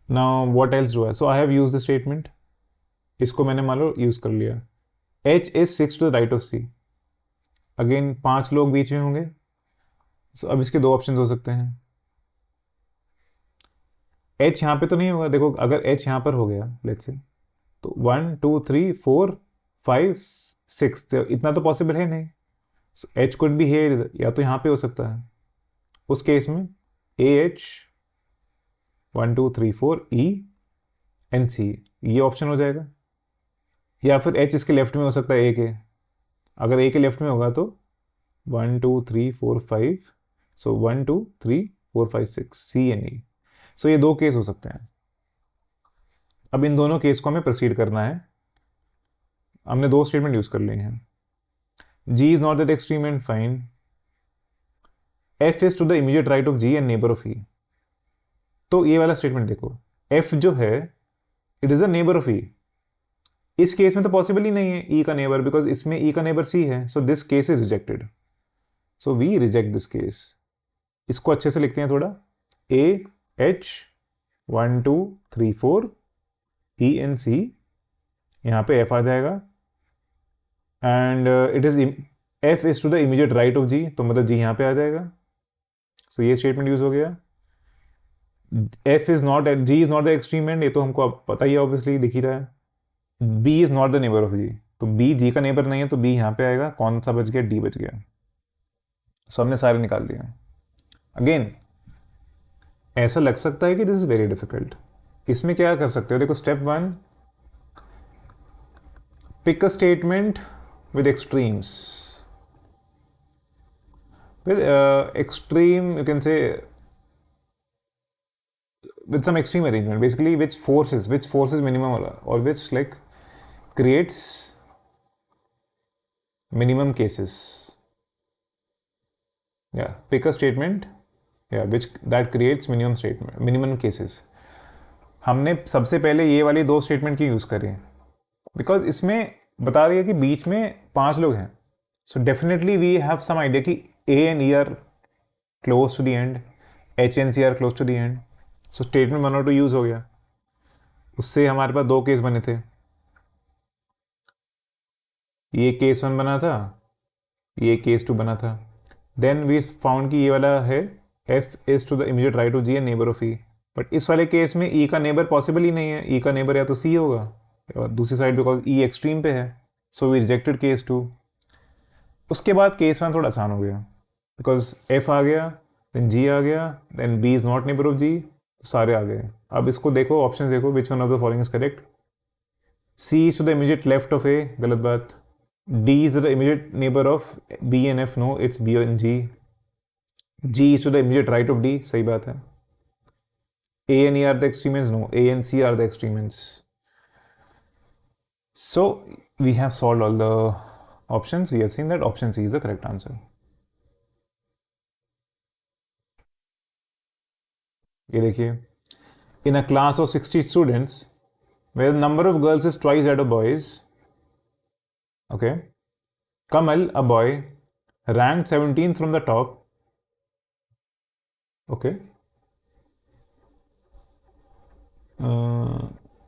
Now what else do I, so I have use the statement. इसको मैंने मान लो यूज कर लिया. H is 6 to the right of C. Again 5 लोग बीच में होंगे, so अब इसके दो ऑप्शन हो सकते हैं. H यहां पे तो नहीं होगा. देखो अगर H यहां पर हो गया लेट्स से, तो 1 2 3 4 5 6, तो इतना तो पॉसिबल है नहीं. सो H कुड बी हेयर, या तो यहां पे हो सकता है. उस केस में AH 1 2 3 4 E एंड C, ये ऑप्शन हो जाएगा. या फिर H इसके लेफ्ट में हो सकता है A के. अगर A के लेफ्ट में होगा तो 1 2 3 4 5, सो 1 2 3 4 5 6 C एंड E. सो ये दो केस हो सकते हैं. अब इन दोनों केस को हमें प्रोसीड करना है. हमने दो स्टेटमेंट यूज कर लिए हैं. G is not at extreme and fine. F is to the immediate right of G and neighbor of E. तो ये वाला स्टेटमेंट देखो, F जो है it is a neighbour of E. इस केस में तो पॉसिबल ही नहीं है E का नेबर, बिकॉज इसमें E का नेबर C है. So this case is rejected. So we reject this case. इसको अच्छे से लिखते हैं थोड़ा. A H 1 2 3 4 E and C, यहाँ पे F आ जाएगा. And it is F is to the immediate right of G, तो मतलब G यहाँ पे आ जाएगा. सो ये स्टेटमेंट यूज हो गया. F is not at G is not the extreme and, ये तो हमको अब पता ही है, ऑब्वियसली दिख ही रहा है. B is not the neighbour of G, तो B G का नेबर नहीं है, तो B यहाँ पे आएगा. कौन सा बच गया? D बच गया. सो हमने सारे निकाल दिए. अगेन ऐसा लग सकता है कि दिस इज वेरी डिफिकल्ट. इसमें क्या कर सकते हो? देखो step 1, pick a statement with extremes. With extreme, you can say with some extreme arrangement. Basically, which forces minimum or which like creates minimum cases. Yeah, pick a statement. Yeah, which that creates minimum cases. हमने सबसे पहले ये वाली दो statement की use करी, because इसमें बता रही है कि बीच में 5 लोग हैं. So definitely we have some idea कि A and E are close to the end, H and C are close to the end. So statement 1 और 2 यूज हो गया. उससे हमारे पास दो केस बने थे. ये केस 1 बना था, ये केस 2 बना था. देन वी फाउंड कि ये वाला है F is to the immediate right of G and neighbour of E. But इस वाले केस में E का नेबर पॉसिबल ही नहीं है. E का नेबर या तो C होगा, और दूसरी साइड बिकॉज E एक्सट्रीम पे है. So we rejected case 2. उसके बाद केस 1 थोड़ा आसान हो गया, बिकॉज F आ गया, देन G आ गया, then B is not neighbour of G, सारे आ गए. अब इसको देखो, ऑप्शन देखो, which one of the following is correct. C is to the immediate left of A, गलत बात. D is the immediate neighbor of B and F, no, it's B and G. G is to the immediate right of D, सही बात है. A and E are the extreme ends, no, A and C are the extreme ends. So we have solved all the options. We have seen that option C is the correct answer. ये देखिए, in a class of 60 students where the number of girls is twice that of boys, okay, Kamal, a boy, ranked 17th from the top, okay.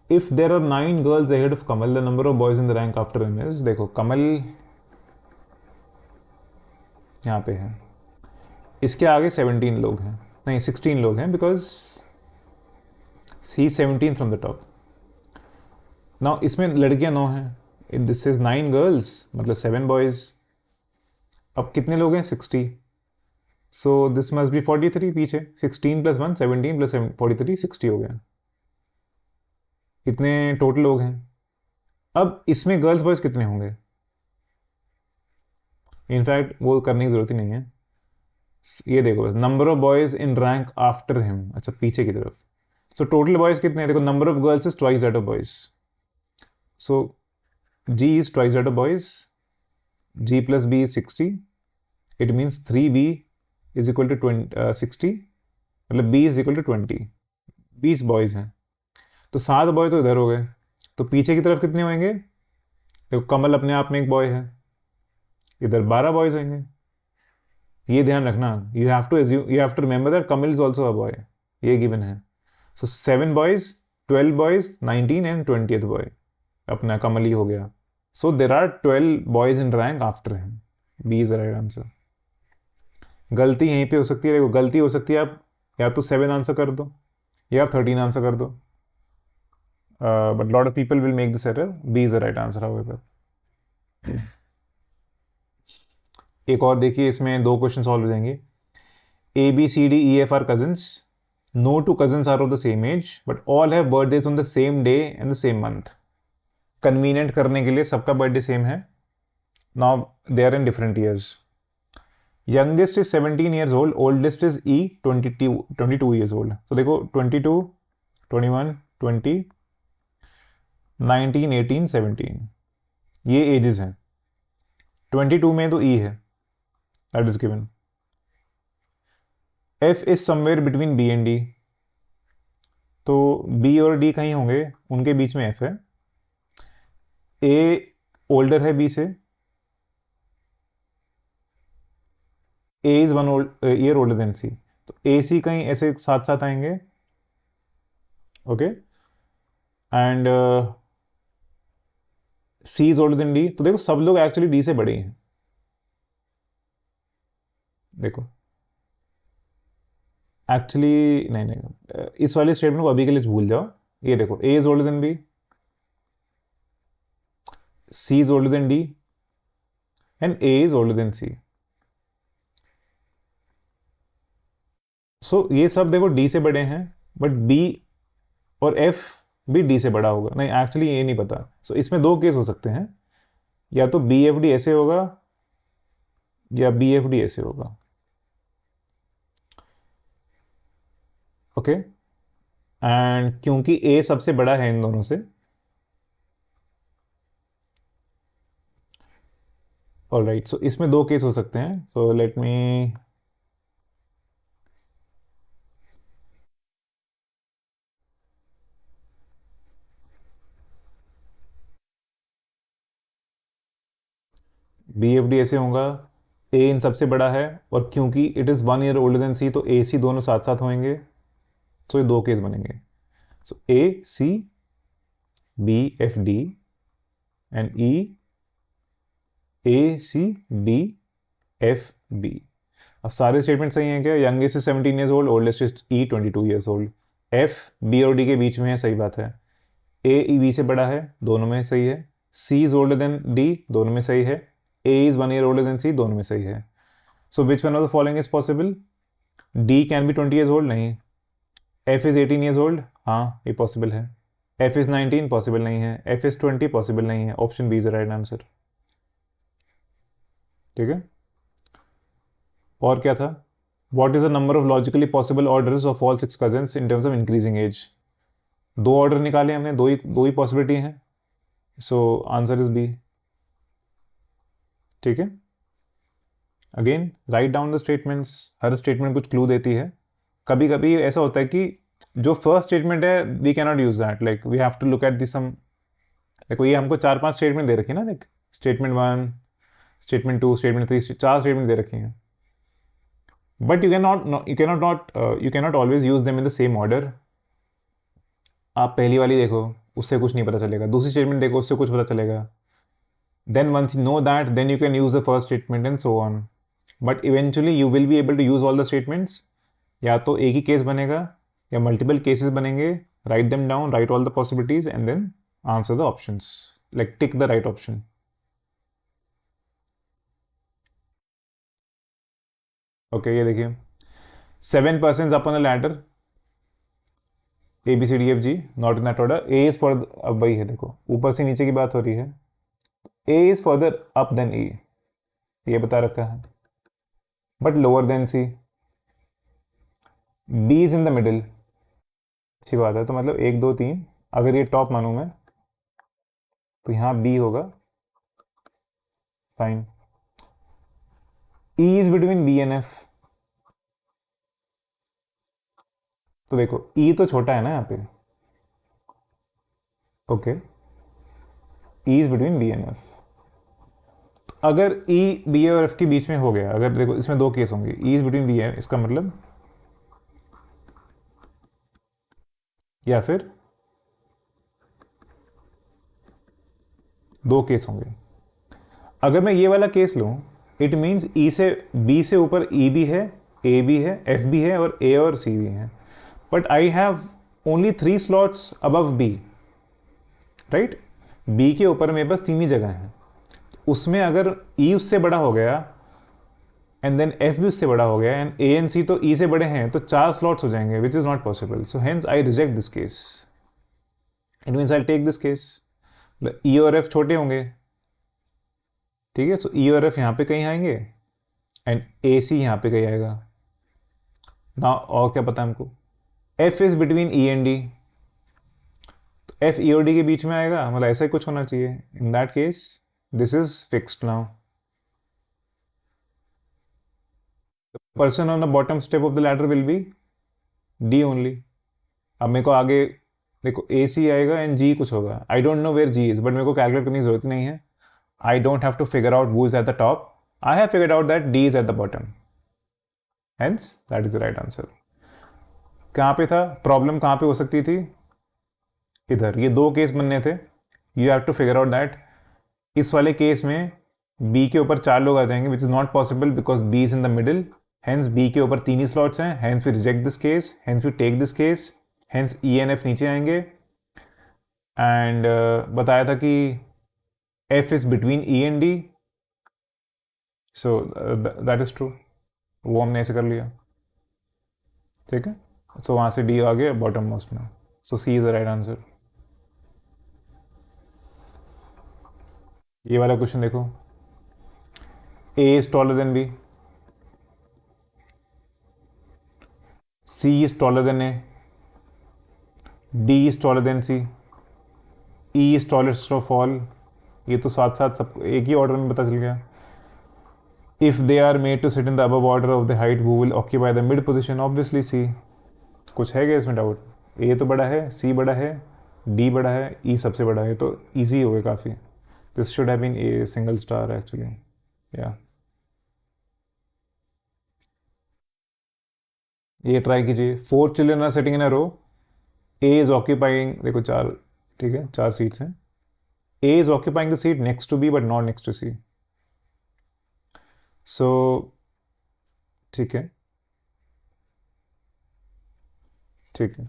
If there are 9 girls ahead of Kamal, the number of boys in the rank after him is, देखो कमल यहाँ पे है, इसके आगे 17 लोग हैं, नहीं 16 लोग हैं, because he 17 from the top. Now इसमें लड़कियां 9 हैं, दिस इज 9 गर्ल्स मतलब 7 बॉयज. अब कितने लोग हैं? 60. सो दिस मस्ट बी 43 पीछे. 16 + 1 17 + 43 60 हो गया. कितने टोटल लोग हैं? अब इसमें गर्ल्स बॉयज कितने होंगे? इनफैक्ट वो करने की जरूरत ही नहीं है. ये देखो बस, number of boys in rank after him. अच्छा पीछे की तरफ. सो टोटल बॉयज कितने हैं? देखो number of girls is twice that of boys. So G is twice that of boys. G plus B is 60. It means 3B is equal to 60. मतलब B is equal to 20. 20 boys हैं. तो 7 boy तो इधर हो गए. तो पीछे की तरफ कितने होंगे? देखो कमल अपने आप में एक बॉय है, इधर 12 बॉयज होंगे. ये ध्यान रखना. You have to remember that Kamal is also a boy. ये गिवन है. So 7 boys, 12 boys, 19 and 20th boy अपना कमल ही हो गया. So there are 12 boys in rank after him. B is the right answer. गलती यहीं पे हो सकती है. देखो गलती हो सकती है, आप या तो 7 आंसर कर दो या आप 13 आंसर कर दो. But lot of people will make this error. B is the right answer however. एक और देखिए, इसमें 2 क्वेश्चन सॉल्व हो जाएंगे. A, B, C, D, E, F are cousins. No 2 cousins are of the same age, but all have birthdays on the same day and the same month. Convenient करने के लिए सबका बर्थडे सेम है. Now they are in different years. Youngest is 17 years old, oldest is E 22 years old. तो देखो 22, 21, 20, 19, 18, 17 ये edges हैं. 22 में तो ई है, that is given. F is somewhere between B and D. तो बी और डी कहीं होंगे, उनके बीच में एफ है. ए ओल्डर है बी से. A is 1 year older than C. तो ए सी कहीं ऐसे साथ साथ आएंगे. Okay. And C is older than D. तो देखो सब लोग एक्चुअली डी से बड़े हैं. देखो एक्चुअली नहीं नहीं, इस वाले स्टेटमेंट को अभी के लिए भूल जाओ. ये देखो A is older than B, C is older than D, and A is older than C. So ये सब देखो D से बड़े हैं, बट B और F भी D से बड़ा होगा. नहीं एक्चुअली ये नहीं पता. सो इसमें 2 केस हो सकते हैं, या तो BFD ऐसे होगा या BFD ऐसे होगा. ओके. एंड क्योंकि A सबसे बड़ा है इन दोनों से, ऑलराइट, सो इसमें 2 केस हो सकते हैं. सो लेट मी BFD ऐसे होगा. A इन सबसे बड़ा है, और क्योंकि it is 1 year older than C, तो A C दोनों साथ साथ होंगे. सो ये 2 केस बनेंगे. सो A C B F D and E A C D F B. अब सारे स्टेटमेंट सही हैं क्या? Youngest is 17 years old, oldest is E 22 years old. F B और D के बीच में है, सही बात है. A E B से बड़ा है, दोनों में सही है. C is older than D, दोनों में सही है. A is 1 year older than C, दोनों में सही है. So which one of the following is possible? D can be 20 years old, नहीं. F इज 18 ईयर्स ओल्ड, हाँ ये पॉसिबल है. F इज 19, पॉसिबल नहीं है. F इज 20, पॉसिबल नहीं है. Option B is the right answer. ठीक है. और क्या था? What is the number of logically possible orders of all 6 cousins in terms of increasing age? 2 order निकाले हमने, दो ही पॉसिबिलिटी हैं. So answer is B. ठीक है. Again write down the statements. हर स्टेटमेंट कुछ क्लू देती है. कभी कभी ऐसा होता है कि जो फर्स्ट स्टेटमेंट है we can not use that, like we have to look at this sum. देखो ये हमको 4-5 स्टेटमेंट दे रखी है ना, like statement 1, statement 2, statement 3, 4 statement दे रखी हैं। But you can not always use them in the same order. आप पहली वाली देखो, उससे कुछ नहीं पता चलेगा, दूसरी स्टेटमेंट देखो, उससे कुछ पता चलेगा। Then once you know that, then you can use the first statement and so on. But eventually you will be able to use all the statements. या तो एक ही केस बनेगा या मल्टीपल केसेस बनेंगे। Write them down, write all the possibilities and then answer the options, like tick the right option. Okay, ये देखिए 7 persons up on a ladder, A B C D F ji, not in that order. A is for, अब वही है, देखो ऊपर से नीचे की बात हो रही है। A is further up than E, ये बता रखा है, but lower than C. B is in the middle, अच्छी बात है। तो मतलब 1 2 3, अगर ये टॉप मानूं मैं तो यहाँ बी होगा, fine. E is between B and F, तो देखो ई तो छोटा है ना यहाँ पे, okay. E is between B and F. अगर ई बी और एफ के बीच में हो गया, अगर देखो इसमें 2 केस होंगे, E is between B F, इसका मतलब या फिर 2 केस होंगे। अगर मैं ये वाला केस लूँ, इट मीन्स ई से बी से ऊपर ई भी है, ए भी है, एफ भी है और ए और सी भी है। But I have only 3 slots above B, right. B के ऊपर मेरे पास 3 ही जगह हैं। उसमें अगर ई उससे बड़ा हो गया एंड देन एफ भी उससे बड़ा हो गया एंड ए एंड सी तो ई से बड़े हैं, तो 4 स्लॉट्स हो जाएंगे, which is not possible. So hence I reject this case. It means I take this case. E और एफ छोटे होंगे, ठीक है। सो ई और एफ यहाँ पे कहीं आएंगे एंड ए सी यहाँ पे कहीं आएगा ना। और क्या पता हमको, F is between E and D, तो एफ ई और डी के बीच में आएगा, मतलब ऐसा ही कुछ होना चाहिए। In that case this is fixed now. Person on the bottom step of the ladder will be D only. अब मेरे को आगे देखो ए सी आएगा एंड जी कुछ होगा, I don't know where G is, but मेरे को कैलकुलेट करने की जरूरत नहीं है। I don't have to figure out who is at the top. I have figured out that D is at the bottom. Hence, that is the right answer. कहाँ पे था प्रॉब्लम, कहाँ पे हो सकती थी, इधर। ये 2 केस बनने थे, you have to figure out that इस वाले केस में B के ऊपर 4 लोग आ जाएंगे, which is not possible because B is in the middle. Hence B के ऊपर 3 ही स्लॉट्स हैं, hence we reject this case, hence we take this case, hence E and F नीचे आएंगे। एंड बताया था कि F is between E and D, so that is true, वो हमने ऐसे कर लिया, ठीक है। सो वहाँ से D आ गया बॉटम मोस्ट में, सो C is the right answer. ये वाला क्वेश्चन देखो, A is taller than B, C is taller than A, D is taller than C, E is tallest of all। ये तो साथ साथ सब एक ही ऑर्डर में पता चल गया। If they are made to sit in the above order of the height, वो will occupy the mid position, obviously C. कुछ है क्या इसमें डाउट, ए तो बड़ा है, सी बड़ा है, डी बड़ा है, ई सबसे बड़ा है, तो ईजी हो गया काफ़ी। This should have been a single star actually, या ये ट्राई कीजिए। 4 children are sitting in a row, A is occupying, देखो 4, ठीक है 4 सीट्स हैं। A is occupying the seat next to B but not next to C. So ठीक है, ठीक है,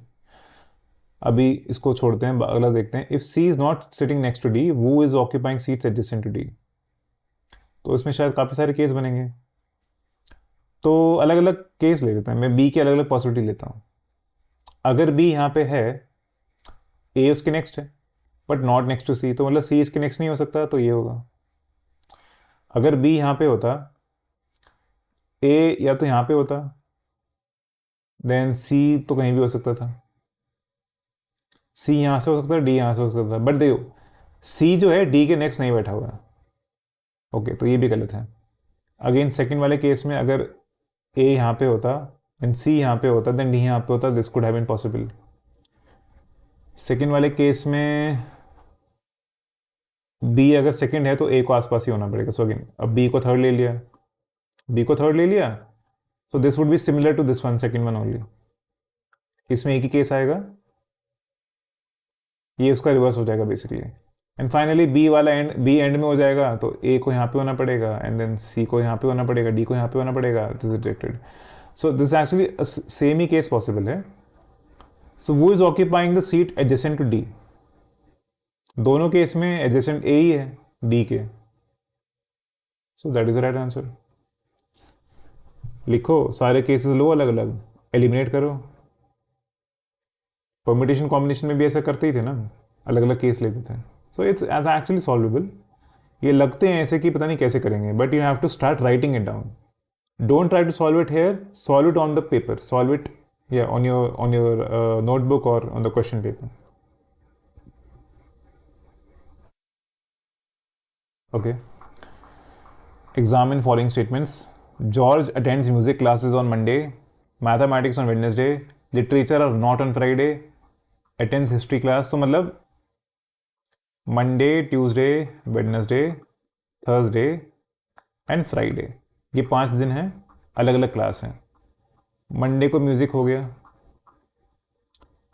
अभी इसको छोड़ते हैं, अगला देखते हैं। If C is not sitting next to D, वो is occupying seats adjacent to D, तो इसमें शायद काफ़ी सारे केस बनेंगे। तो अलग अलग केस ले लेते हैं, मैं बी की अलग अलग पॉसिबिलिटी लेता हूँ। अगर बी यहाँ पे है, ए उसके नेक्स्ट है but not next to C, तो मतलब सी इसके नेक्स्ट नहीं हो सकता, तो ये होगा। अगर बी यहाँ पे होता, ए या तो यहाँ पे होता, देन सी तो कहीं भी हो सकता था, सी यहाँ से हो सकता था, डी यहाँ से हो सकता था, बट देखो सी जो है डी के नेक्स्ट नहीं बैठा हुआ है, ओके, तो ये भी गलत है। अगेन सेकंड वाले केस में अगर ए यहाँ पे होता एंड सी यहाँ पे होता, देन डी यहाँ पे होता, this could have been possible. Second वाले केस में बी अगर सेकेंड है तो ए को आसपास ही होना पड़ेगा। सो अगेन अब बी को थर्ड ले लिया, बी को थर्ड ले लिया, तो this would be similar to this one, second one only. इसमें एक ही केस आएगा, ये उसका रिवर्स हो जाएगा बेसिकली। एंड फाइनली बी वाला एंड, बी एंड में हो जाएगा, तो ए को यहाँ पे होना पड़ेगा, एंड देन सी को यहाँ पे होना पड़ेगा, डी को यहाँ पे होना पड़ेगा, this is rejected. So this actually same ही केस पॉसिबल है। सो वो is occupying the seat adjacent to D. दोनों केस में एडजेसेंट ए ही है डी के। So that is the right answer. लिखो सारे केसेस लो अलग अलग, एलिमिनेट करो। परमिटेशन कॉम्बिनेशन में भी ऐसा करते ही थे ना, अलग अलग केस लेते थे। So it's as actually solvable. ये लगते हैं ऐसे कि पता नहीं कैसे करेंगे, but you have to start writing it down. Don't try to solve it here, solve it on the paper, solve it या ऑन योर नोटबुक और on the question paper. Okay. Examine following statements. George attends music classes on Monday, mathematics on Wednesday, literature or not on Friday, attends history class. तो मतलब Monday, Tuesday, Wednesday, Thursday and Friday, ये 5 दिन हैं, अलग अलग class हैं। Monday को music हो गया,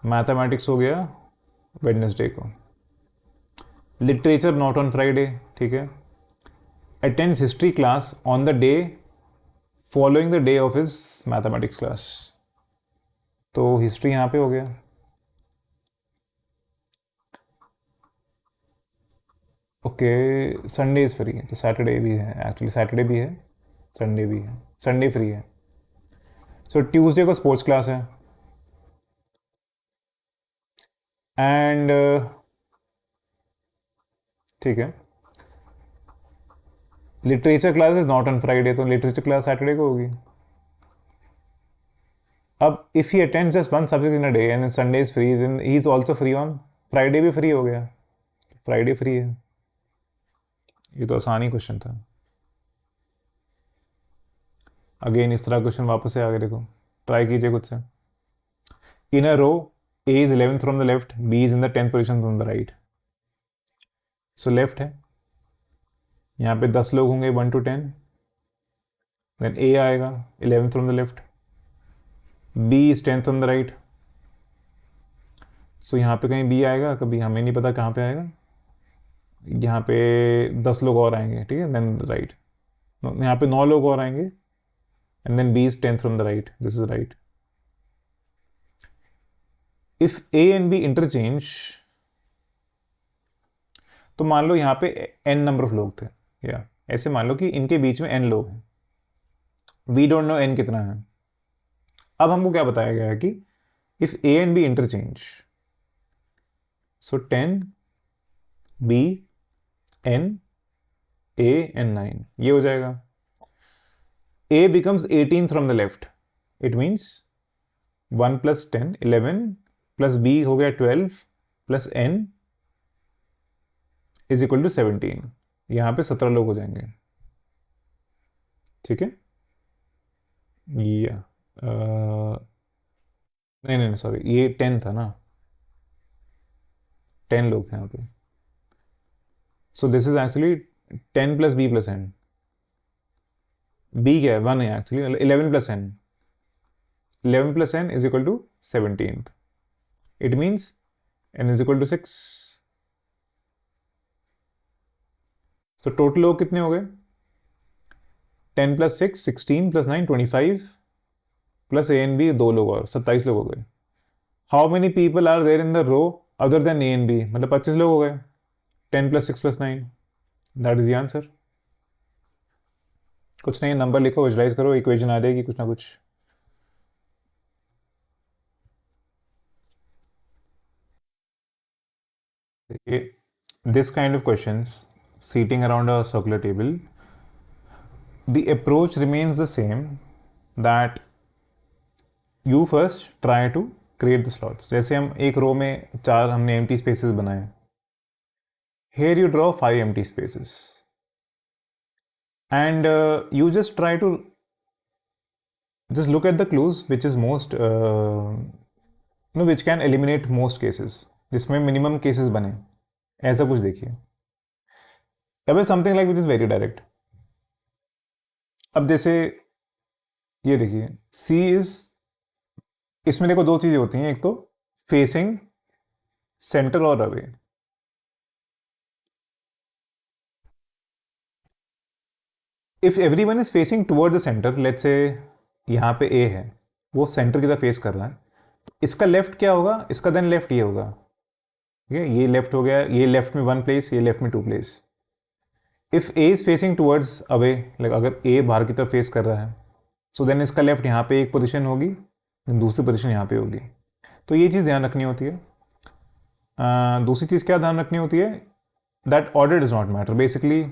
मैथमेटिक्स हो गया वेडनेसडे को, लिटरेचर नॉट ऑन फ्राइडे, ठीक है। Attends history class on the day following the day of his mathematics class, तो हिस्ट्री यहाँ पे हो गया। ओके, संडे इज फ्री, तो सैटरडे भी है, एक्चुअली सैटरडे भी है, संडे भी है, संडे फ्री है। सो ट्यूसडे को स्पोर्ट्स क्लास है, एंड ठीक है, literature class is not on Friday, तो लिटरेचर क्लास सैटरडे को होगी। अब if he attends just one subject in a day and Sunday is free, then he is also free on Friday, भी free हो गया, Friday free है। ये तो आसान ही क्वेश्चन था। अगेन इस तरह क्वेश्चन वापस से आगे देखो, ट्राई कीजिए खुद से। In a row A is 11th from the left, B is in the 10th position from the right. So left है, यहाँ पे 10 लोग होंगे 1 to 10, देन ए आएगा 11th from the left, B is 10th from the right. So यहाँ पे कहीं B आएगा, कभी हमें नहीं पता कहाँ पे आएगा, यहाँ पे 10 लोग और आएंगे, ठीक है, देन राइट। यहाँ पे 9 लोग और आएंगे, and then B is 10th from the right, this is right. If A and B interchange, तो मान लो यहाँ पे n नंबर ऑफ लोग थे, या ऐसे मान लो कि इनके बीच में n लोग हैं, वी डोंट नो n कितना है। अब हमको क्या बताया गया है कि if A and B interchange, so 10 b n a and 9, ये हो जाएगा। a becomes 18 from the left, it means 1 plus 10 11 plus b हो गया 12 plus n is equal to 17, यहां पे 17 लोग हो जाएंगे, ठीक है। या नहीं नहीं सॉरी, ये 10 था ना, 10 लोग थे यहाँ पे। So this is actually 10 plus B plus N, B क्या है 1 है actually, 11 plus N, 11 plus N is equal to 17, it means N is equal to 6। तो टोटल लोग कितने हो गए, 10 plus 6 16 plus 9 25 plus A and B 2 लोग और 27 लोग हो गए। How many people are there in the row other then A and B, मतलब 25 लोग हो गए, 10 plus 6 plus 9, that is the answer. कुछ नहीं, नंबर लिखो, विजुलाइज करो, इक्वेशन आ जाएगी कुछ ना कुछ। This kind of questions seating around a circular table, the approach remains the same, that you first try to create the slots। जैसे हम एक रो में 4 हमने empty spaces बनाए, here you draw 5 empty spaces and you just try to just look at the clues which is most no which can eliminate most cases, जिसमें minimum cases बने, ऐसा कुछ देखिए. अब something like which is very direct. अब जैसे ये देखिए सी इज, इसमें देखो दो चीजें होती हैं, एक तो फेसिंग सेंटर और away. If everyone is facing toward the centre, let's say यहाँ पे ए है, वो सेंटर की तरफ फेस कर रहा है, तो इसका लेफ्ट क्या होगा, इसका देन लेफ्ट ये होगा. ठीक है, ये लेफ्ट हो गया, ये लेफ्ट में वन प्लेस, ये लेफ्ट में two place. If A is facing towards away, like अगर ए बाहर की तरफ फेस कर रहा है, सो देन इसका लेफ्ट यहाँ पे एक पोजीशन होगी, दूसरी पोजीशन यहाँ पे होगी. तो ये चीज़ ध्यान रखनी होती है. दूसरी चीज़ क्या ध्यान रखनी होती है, that order does not matter. Basically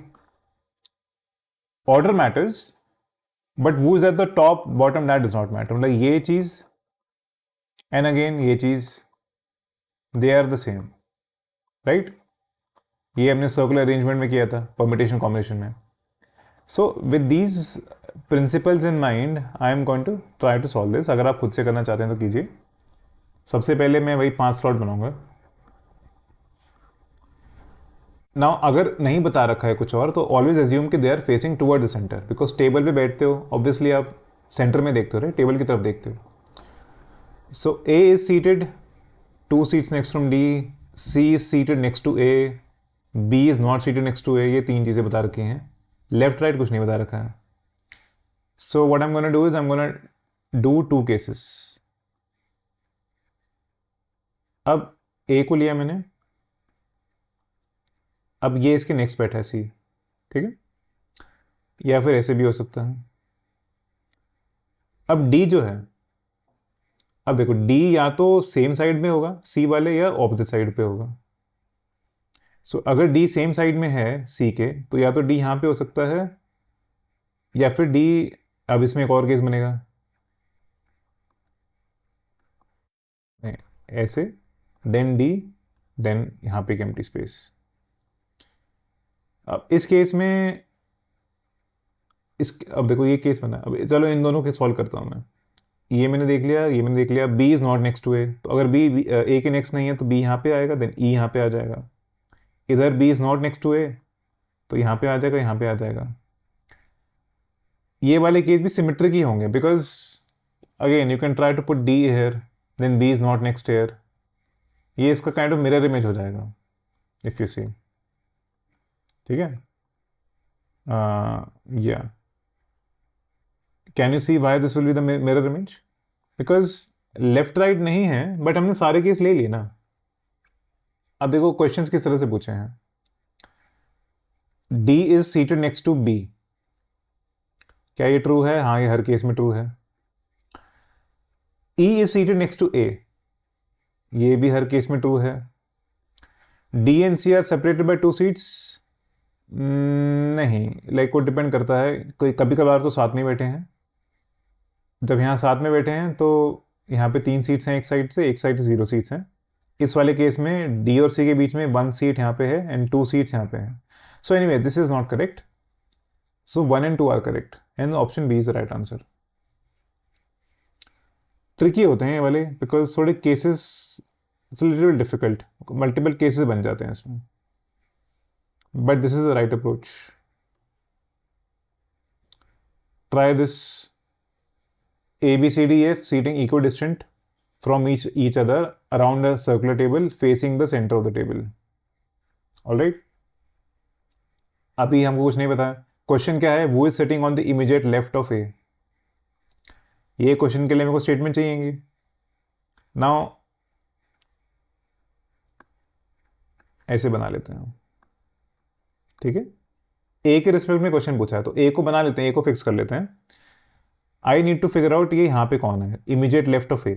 order matters, but वो is at the top bottom that does not matter. मतलब ये चीज़ एंड अगेन ये चीज़, they are the same, right. ये हमने सर्कुलर अरेंजमेंट में किया था, परमिटेशन कॉम्बिनेशन में. So with these principles in mind I am going to try to solve this. अगर आप खुद से करना चाहते हैं तो कीजिए. सबसे पहले मैं वही 5 स्लॉट बनाऊंगा. नाउ अगर नहीं बता रखा है कुछ और, तो ऑलवेज एज्यूम कि they are facing toward the centre, because table पे बैठते हो, ऑब्वियसली आप सेंटर में देखते हो, राइट, टेबल की तरफ देखते हो. So A is seated 2 seats next from D, C is seated next to A, B is not seated next to A. ये 3 चीज़ें बता रखी हैं, लेफ्ट राइट कुछ नहीं बता रखा है. सो what I am gonna do is I am gonna do 2 cases. अब ए को लिया मैंने, अब ये इसके नेक्स्ट बैठा है सी, ठीक है, या फिर ऐसे भी हो सकता है. अब डी जो है, अब देखो डी या तो सेम साइड में होगा सी वाले, या ऑपोजिट साइड पे होगा. सो अगर डी सेम साइड में है सी के, तो या तो डी यहां पे हो सकता है, या फिर डी, अब इसमें एक और केस बनेगा, ऐसे, देन डी, देन यहां पे एक एम्प्टी स्पेस. अब इस केस में अब देखो ये केस बना. अब चलो इन दोनों के सॉल्व करता हूँ मैं. ये मैंने देख लिया, ये मैंने देख लिया, B is not next to A, तो अगर बी ए के नेक्स्ट नहीं है तो बी यहाँ पे आएगा, देन ई यहाँ पे आ जाएगा. इधर B is not next to A, तो यहाँ पे आ जाएगा, यहाँ पे आ जाएगा. ये वाले केस भी सिमेट्रिक ही होंगे, because again you can try to put D here, then B is not next here. ये इसका काइंड ऑफ मिरर इमेज हो जाएगा इफ यू सी. ठीक है, या can you see why this will be the mirror image, because left right नहीं है, but हमने सारे केस ले लिए ना. अब देखो क्वेश्चंस किस तरह से पूछे हैं. D is seated next to B, क्या ये ट्रू है? हाँ, ये हर केस में ट्रू है. E is seated next to A, ये भी हर केस में ट्रू है. D and C are separated by 2 seats, नहीं, लाइक वो डिपेंड करता है, कोई कभी कभार तो साथ में बैठे हैं. जब यहाँ साथ में बैठे हैं तो यहाँ पे 3 सीट्स हैं एक साइड से, एक साइड से 0 सीट्स हैं. इस वाले केस में डी और सी के बीच में 1 सीट यहाँ पे है एंड 2 सीट्स यहाँ पे हैं. So anyway this is not correct. So 1 and 2 are correct and option B is the right answer. Tricky होते हैं ये वाले, बिकॉज थोड़े cases it's little difficult, multiple cases बन जाते हैं इसमें, but this is the right approach. Try this. A, B, C, D, F seating equidistant from each other around a circular table facing the center of the table. All right. अभी हमको कुछ नहीं बताया. Question क्या है? Who is sitting on the immediate left of A? ये question के लिए मेरे को स्टेटमेंट चाहिएगी. नाउ ऐसे बना लेते हैं, ठीक है. ए के रिस्पेक्ट में क्वेश्चन पूछा है, तो ए को बना लेते हैं, ए को फिक्स कर लेते हैं. I need to figure out ये यहाँ पे कौन है, immediate left of A.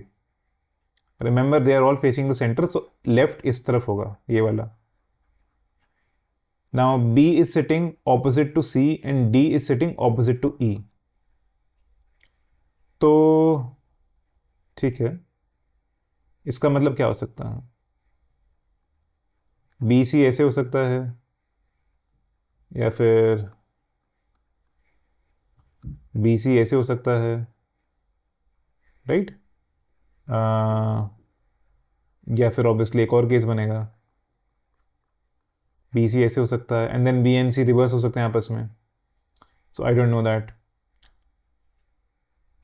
Remember they are all facing the center, so left इस तरफ होगा ये वाला. Now B is sitting opposite to C and D is sitting opposite to E. तो ठीक है, इसका मतलब क्या हो सकता है? बी सी ऐसे हो सकता है, या फिर बी सी ऐसे हो सकता है, राइट। या फिर ऑब्वियसली एक और केस बनेगा, बी सी ऐसे हो सकता है and then B and C reverse हो सकते हैं आपस में। So I don't know that.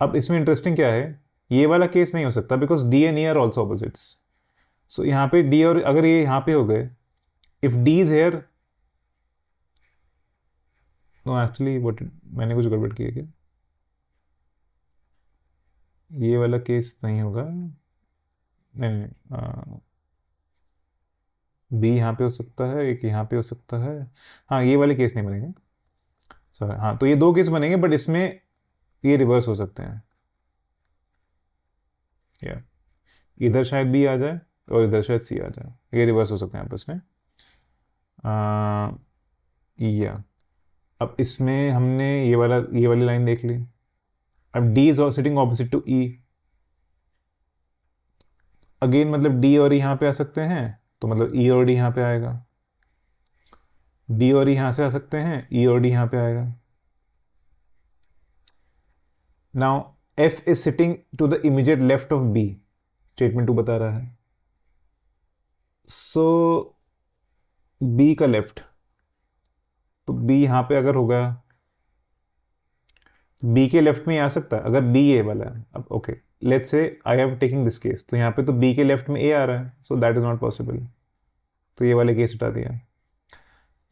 अब इसमें इंटरेस्टिंग क्या है, ये वाला केस नहीं हो सकता because D and E are also opposites. So यहाँ पे डी और अगर ये यहाँ पे हो गए, if D is here, no actually what, मैंने कुछ गड़बड़ की है क्या, ये वाला केस नहीं होगा, नहीं नहीं, बी यहाँ पे हो सकता है, एक यहाँ पे हो सकता है, हाँ ये वाले केस नहीं बनेंगे। सॉरी, हाँ तो ये दो केस बनेंगे बट इसमें ये रिवर्स हो सकते हैं, या इधर शायद बी आ जाए और इधर शायद सी आ जाए, ये रिवर्स हो सकते हैं आपस में। या अब इसमें हमने ये वाली लाइन देख ली। अब D is sitting opposite to E, again मतलब डी और ई यहाँ पे आ सकते हैं, तो मतलब ई और डी यहाँ पे आएगा, डी और ई यहाँ से आ सकते हैं, ई और डी यहाँ पे आएगा। Now F is sitting to the immediate left of B, statement two बता रहा है। सो बी का लेफ्ट, तो बी यहाँ पे अगर होगा, बी के लेफ्ट में ही आ सकता है अगर बी ए वाला है। अब okay, let's say I am taking this case, तो यहाँ पे तो बी के लेफ्ट में ए आ रहा है, सो दैट इज नॉट पॉसिबल, तो ये वाले केस हटा दिया।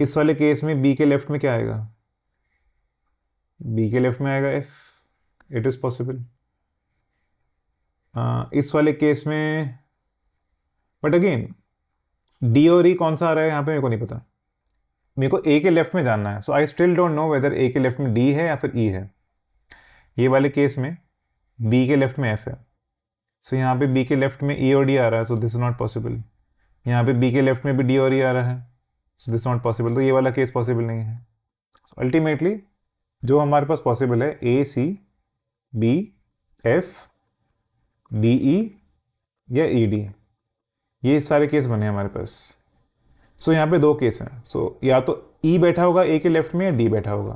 इस वाले केस में बी के लेफ्ट में क्या आएगा, बी के लेफ्ट में आएगा एफ, इट इज पॉसिबल। इस वाले केस में, बट अगेन डी और ई कौन सा आ रहा है यहाँ पे मेरे को नहीं पता, मेरे को ए के लेफ्ट में जानना है, so I still don't know whether A के लेफ्ट में डी है या फिर ई है। ये वाले केस में बी के लेफ्ट में एफ है, सो यहाँ पे बी के लेफ्ट में ई और डी आ रहा है, so this is not possible. यहाँ पे बी के लेफ्ट में भी डी और ई आ रहा है, सो दिस नॉट पॉसिबल, तो ये वाला केस पॉसिबल नहीं है। अल्टीमेटली जो हमारे पास पॉसिबल है A C B F D E या ई डी, ये सारे केस बने हमारे पास। सो यहाँ पे दो केस हैं, सो या तो ई बैठा होगा ए के लेफ्ट में या डी बैठा होगा,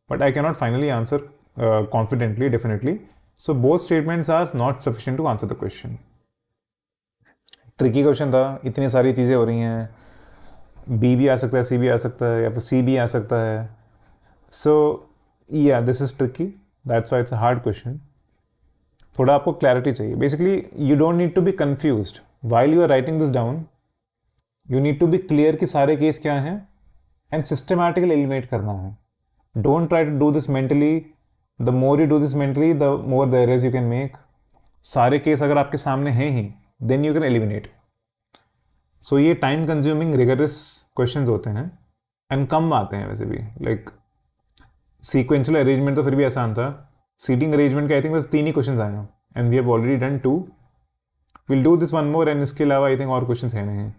but I cannot finally answer confidently definitely. So both statements are not sufficient to answer the question. Tricky question था, इतनी सारी चीज़ें हो रही हैं, बी भी आ सकता है, सी भी आ सकता है, या फिर सी भी आ सकता है। सो या this is tricky, that's why it's a hard question. थोड़ा आपको क्लैरिटी चाहिए, basically you don't need to be confused while you are writing this down, you need to be clear कि सारे केस क्या हैं एंड सिस्टमैटिकली एलिमिनेट करना है। Don't try to do this mentally, the more you do this mentally the more the errors you can make. सारे केस अगर आपके सामने हैं ही, then you can eliminate. So ये टाइम कंज्यूमिंग रिगरस क्वेश्चन होते हैं एंड कम आते हैं वैसे भी, लाइक सीक्वेंशियल अरेंजमेंट तो फिर भी आसान था, सीटिंग अरेंजमेंट के आई थिंक बस 3 ही क्वेश्चन आए हैं and we have already done 2, will do this one more and इसके अलावा आई थिंक और क्वेश्चन है नहीं।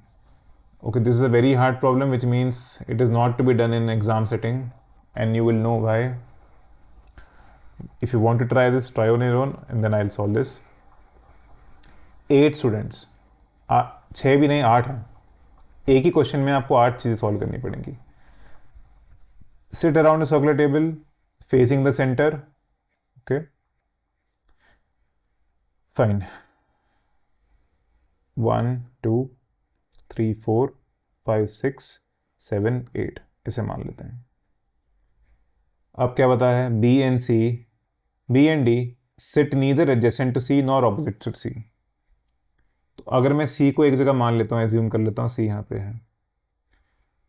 Okay, this is a very hard problem, which means it is not to be done in exam setting, and you will know why. If you want to try this, try on your own, and then I'll solve this. 8 students, 6 भी नहीं 8 हैं, एक ही question में आपको 8 चीज़ें solve करनी पड़ेंगी। Sit around a circular table, facing the center. Okay, fine. 1 2 3 4 5 6 7 8 इसे मान लेते हैं। अब क्या बता है, B and C, B and D sit neither adjacent to C nor opposite to C. तो अगर मैं सी को एक जगह मान लेता हूँ, एज्यूम कर लेता हूँ सी यहाँ पे है,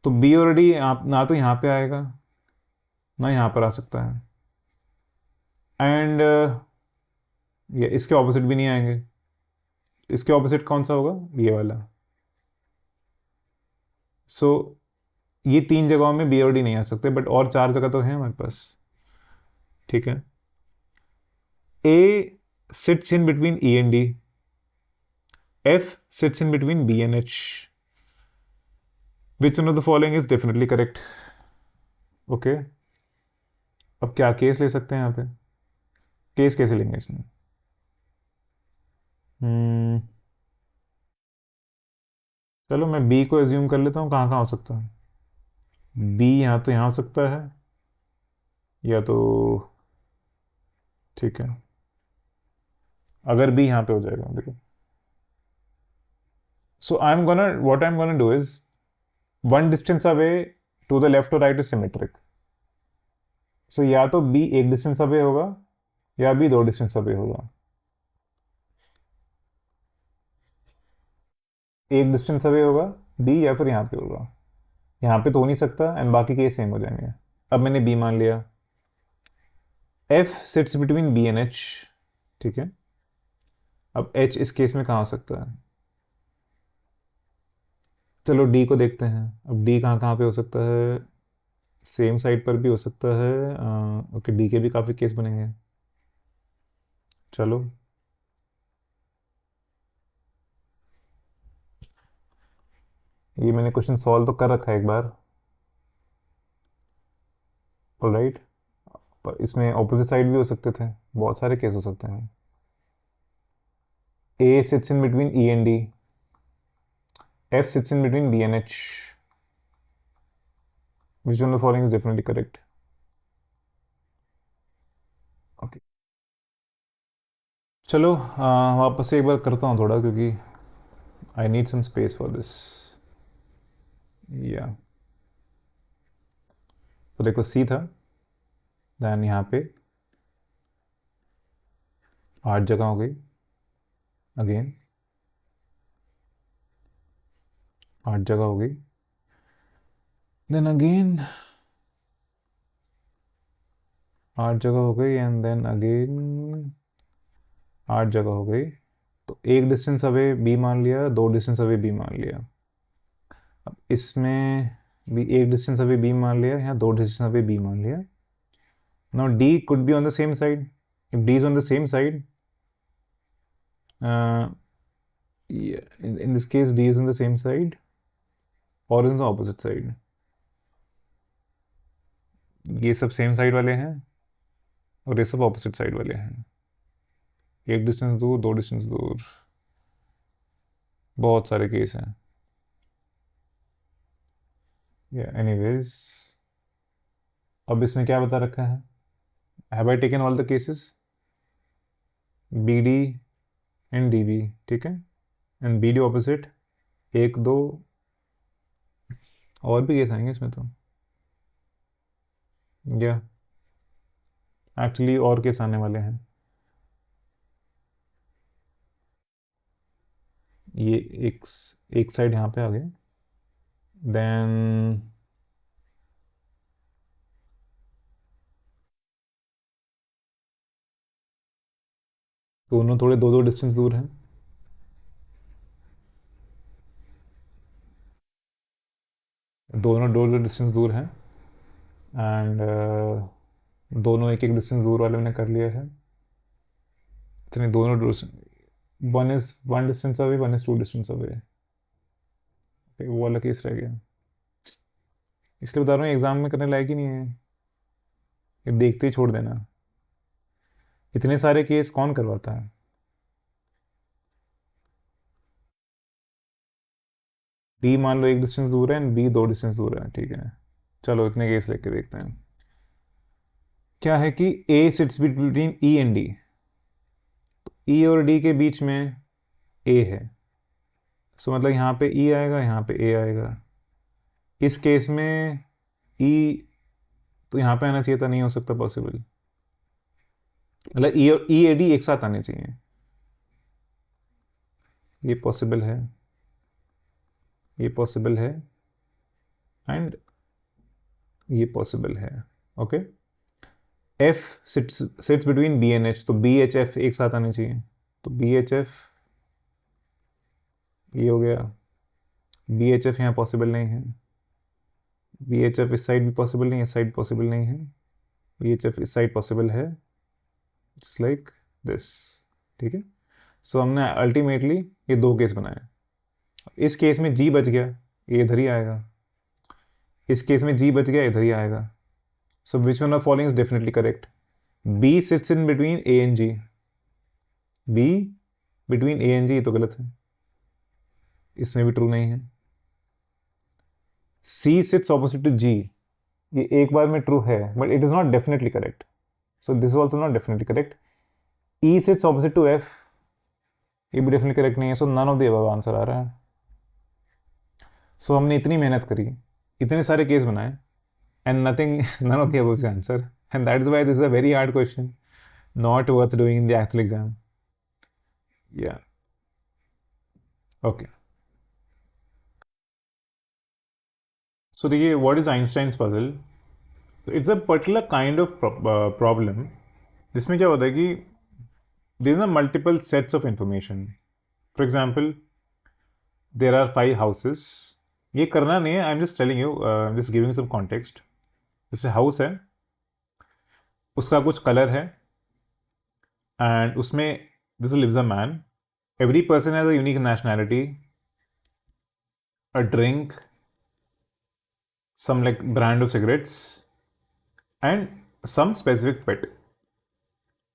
तो बी और डी ना तो यहाँ पे आएगा ना यहाँ पर आ सकता है, एंड ये इसके ऑपोजिट भी नहीं आएंगे। इसके ऑपोजिट कौन सा होगा, ये वाला। सो ये 3 जगहों में बी और डी नहीं आ सकते, बट और 4 जगह तो है हमारे पास, ठीक है। A sits in between E and D, F sits in between B and H, which one of the following is definitely correct. Okay, अब क्या केस ले सकते हैं यहाँ पे, केस कैसे लेंगे इसमें, चलो मैं बी को एज्यूम कर लेता हूँ, कहाँ कहाँ हो सकता है बी, यहाँ तो यहाँ हो सकता है, या तो ठीक है अगर बी यहाँ पे हो जाएगा, देखो। So what I am gonna do is one distance away to the left और राइट इज सिमेट्रिक। सो या तो बी एक डिस्टेंस अवे होगा या बी दो डिस्टेंस अवे होगा। एक डिस्टेंस अवे होगा बी, या फिर यहाँ पे होगा। यहाँ पे तो हो नहीं सकता, एंड बाकी के सेम हो जाएंगे। अब मैंने बी मान लिया। F sits between B and H, ठीक है। अब एच इस केस में कहाँ हो सकता है? चलो डी को देखते हैं। अब डी कहाँ कहाँ पे हो सकता है? सेम साइड पर भी हो सकता है। ओके, डी के भी काफ़ी केस बनेंगे। चलो, ये मैंने क्वेश्चन सॉल्व तो कर रखा है एक बार, ऑलराइट। पर इसमें ऑपोजिट साइड भी हो सकते थे, बहुत सारे केस हो सकते हैं। A sits in between E and D, F sits in between B and H. Which one of the following is definitely correct? Okay, चलो वापस से एक बार करता हूँ थोड़ा, क्योंकि I need some space for this. या तो देखो, सी था, देन यहाँ पे 8 जगह हो गई, अगेन 8 जगह हो गई, देन अगेन 8 जगह हो गई, एंड देन अगेन 8 जगह हो गई। तो एक डिस्टेंस अवे बी मान लिया, दो डिस्टेंस अवे बी मान लिया। अब इसमें भी एक डिस्टेंस अवे बी मान लिया, यहाँ दो डिस्टेंस अवे बी मान लिया। Now D could be on the same side. If D is on the same side, in this case d is on the same side और in the opposite side। ये सब same side वाले हैं और ये सब ऑपोजिट साइड वाले हैं। एक डिस्टेंस दूर, दो डिस्टेंस दूर, बहुत सारे केस हैं। एनीवेज, अब इसमें क्या बता रखा है? Have I taken all the cases? B D and D B, ठीक है, एंड बी डी ऑपोजिट। एक दो और भी केस आएंगे इसमें तो, या एक्चुअली और केस आने वाले हैं। ये एक साइड यहाँ पे आ गए, देन दोनों थोड़े दो दो डिस्टेंस दूर हैं। दोनों दो दो डिस्टेंस दूर हैं, एंड दोनों एक एक डिस्टेंस दूर वाले मैंने कर लिया है। इतने दोनों, one is one distance away, one is two distance away. वो वाला केस रह गया, इसलिए बता रहा हूँ एग्जाम में करने लायक ही नहीं है, ये देखते ही छोड़ देना। इतने सारे केस कौन करवाता है? बी मान लो एक डिस्टेंस दूर है एंड बी दो डिस्टेंस दूर है, ठीक है। चलो इतने केस लेके देखते हैं। क्या है कि A sits between E and D, E और डी के बीच में ए है। सो मतलब यहाँ पे ई आएगा, यहाँ पे ए आएगा। इस केस में ई तो यहाँ पे आना चाहिए था, नहीं हो सकता पॉसिबल। मतलब ई और ई ए डी एक साथ आने चाहिए, ये पॉसिबल है, ये पॉसिबल है, एंड ये पॉसिबल है। Okay, F sits between B and H, तो बी एच एफ एक साथ आने चाहिए। तो बी एच एफ ये हो गया, बी एच एफ यहाँ पॉसिबल नहीं है। बी एच एफ इस साइड भी पॉसिबल नहीं है, इस साइड पॉसिबल नहीं है। बी एच एफ इस साइड पॉसिबल है, इट्स लाइक दिस, ठीक है। सो हमने अल्टीमेटली ये दो केस बनाए। इस केस में जी बच गया, ये इधर ही आएगा। इस केस में जी बच गया, इधर ही आएगा। So which one of following is definitely correct? B sits in between A and G. B between A and G तो गलत है, इसमें भी ट्रू नहीं है। C sits opposite to G, ये एक बार में ट्रू है, but it is not definitely correct. So this is also not definitely correct. E sits opposite to F, ये भी डेफिनेटली करेक्ट नहीं है, so none of the above answer आ रहा है। सो हमने इतनी मेहनत करी, इतने सारे केस बनाए, and nothing, none of the above is answer, and that is why this is a very hard question, not worth doing in the actual exam. या ओके, सो देखिए, what is Einstein's puzzle? So it's a particular kind of problem जिसमें क्या होता है कि there are multiple sets of information. For example, there are 5 houses. ये करना नहीं है, I am just telling you, I am just giving some context. जैसे हाउस है, उसका कुछ कलर है, एंड उसमें this lives a man, every person has a unique nationality, a drink, some like brand of cigarettes, and some specific pet.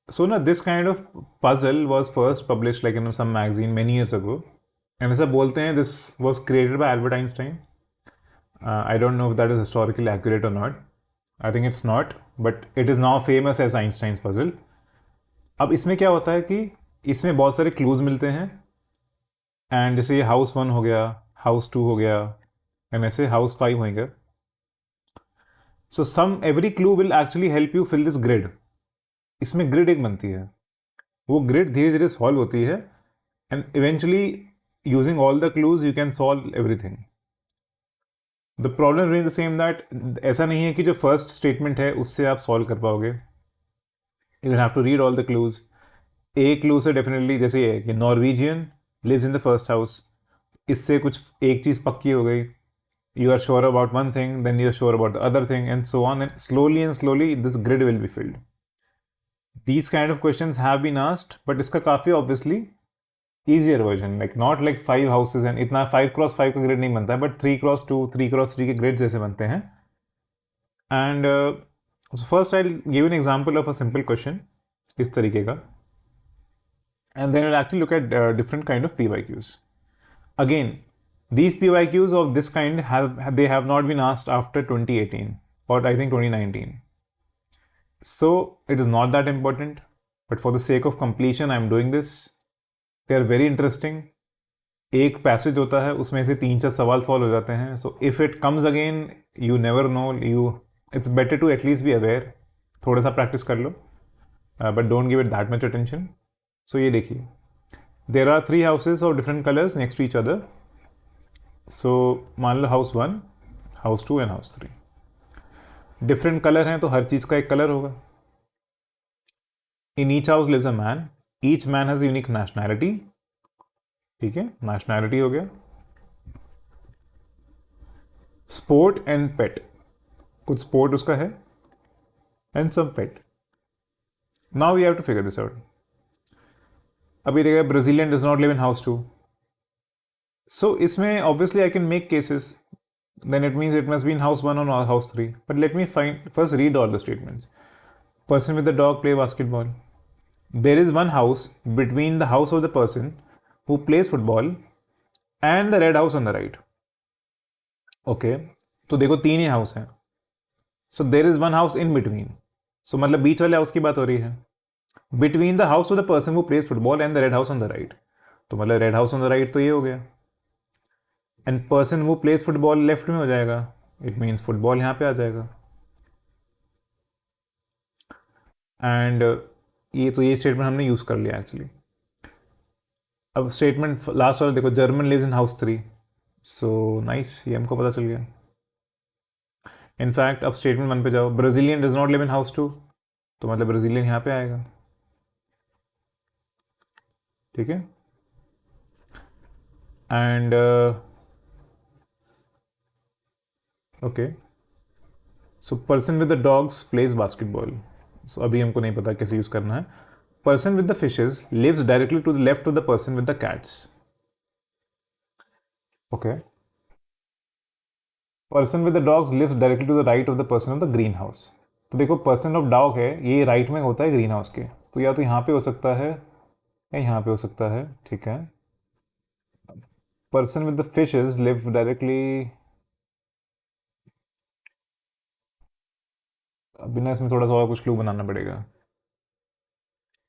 So now this kind of puzzle was first published like in some magazine many years ago, and ऐसा बोलते हैं this was created by Albert Einstein. I don't know if that is historically accurate or not. I think it's not, but it is now famous as Einstein's puzzle. अब इसमें क्या होता है कि इसमें बहुत सारे क्लूज मिलते हैं, एंड जैसे ये हाउस 1 हो गया, हाउस 2 हो गया, एंड ऐसे हाउस 5 होंगे। So some every clue will actually help you fill this grid. इसमें ग्रिड एक बनती है, वो ग्रिड धीरे धीरे सॉल्व होती है, and eventually using all the clues you can solve everything. The problem remain the same, that ऐसा नहीं है कि जो फर्स्ट स्टेटमेंट है उससे आप सॉल्व कर पाओगे, you have to read all the clues. A clue से डेफिनेटली जैसे ये है कि Norwegian lives in the first house, इससे कुछ एक चीज़ पक्की हो गई। You are sure about one thing, then you are sure about the other thing, and so on, and slowly this grid will be filled. These kind of questions have been asked, but इसका काफ़ी obviously easier version, like not like 5 houses, and इतना 5x5 का grid नहीं बनता है, but 3x2, 3x3 के grids जैसे बनते हैं। And so first I'll give you an example of a simple question इस तरीके का, and then we'll actually look at different kind of PYQs. Again, these PYQs of this kind have not been asked after 2018 or I think 2019. So it is not that important, but for the sake of completion I am doing this. They are very interesting. एक passage होता है, उसमें से 3-4 सवाल solve हो जाते हैं। So if it comes again, you never know, it's better to at least be aware. थोड़ा सा प्रैक्टिस कर लो, but don't give it that much attention. So ये देखिए, there are 3 houses of different colours next to each other. So मान लो house 1, house 2 and house 3 different colour हैं, तो हर चीज़ का एक कलर होगा। In each house lives a man, each man has unique nationality. ठीक है, नेशनैलिटी हो गया। स्पोर्ट एंड पेट, कुछ स्पोर्ट उसका है, and some pet. Now we have to figure this out. अभी देखिए, Brazilian does not live in house 2, so इसमें obviously I can make cases, then it means it must be in house 1 or house 3. But let me first read all the statements. Person with the dog play basketball. There is one house between the house of the person who plays football and the red house on the right. Okay, तो देखो 3 ही house हैं, so there is one house in between. So मतलब बीच वाले house की बात हो रही है। Between the house of the person who plays football and the red house on the right, तो मतलब red house on the right तो ये हो गया, एंड पर्सन वो प्लेस फुटबॉल लेफ्ट में हो जाएगा, इट मीन्स फुटबॉल यहाँ पे आ जाएगा। एंड ये स्टेटमेंट हमने यूज़ कर लिया एक्चुअली। अब स्टेटमेंट लास्ट वाला देखो, German lives in house 3, so nice, ये हमको पता चल गया। इनफैक्ट अब स्टेटमेंट 1 पे जाओ, Brazilian does not live in house 2, तो मतलब ब्राजीलियन यहाँ पे आएगा। ठीक है, and okay, so person with the dogs plays basketball. So अभी हमको नहीं पता कैसे यूज़ करना है। Person with the fishes lives directly to the left of the person with the cats. Okay, person with the dogs lives directly to the right of the person of the green house. तो देखो, person of dog है, ये right में होता है green house के, तो या तो यहाँ पे हो सकता है या यहाँ पे हो सकता है। ठीक है, person with the fishes live directly, बिना इसमें थोड़ा सा और कुछ क्लू बनाना पड़ेगा।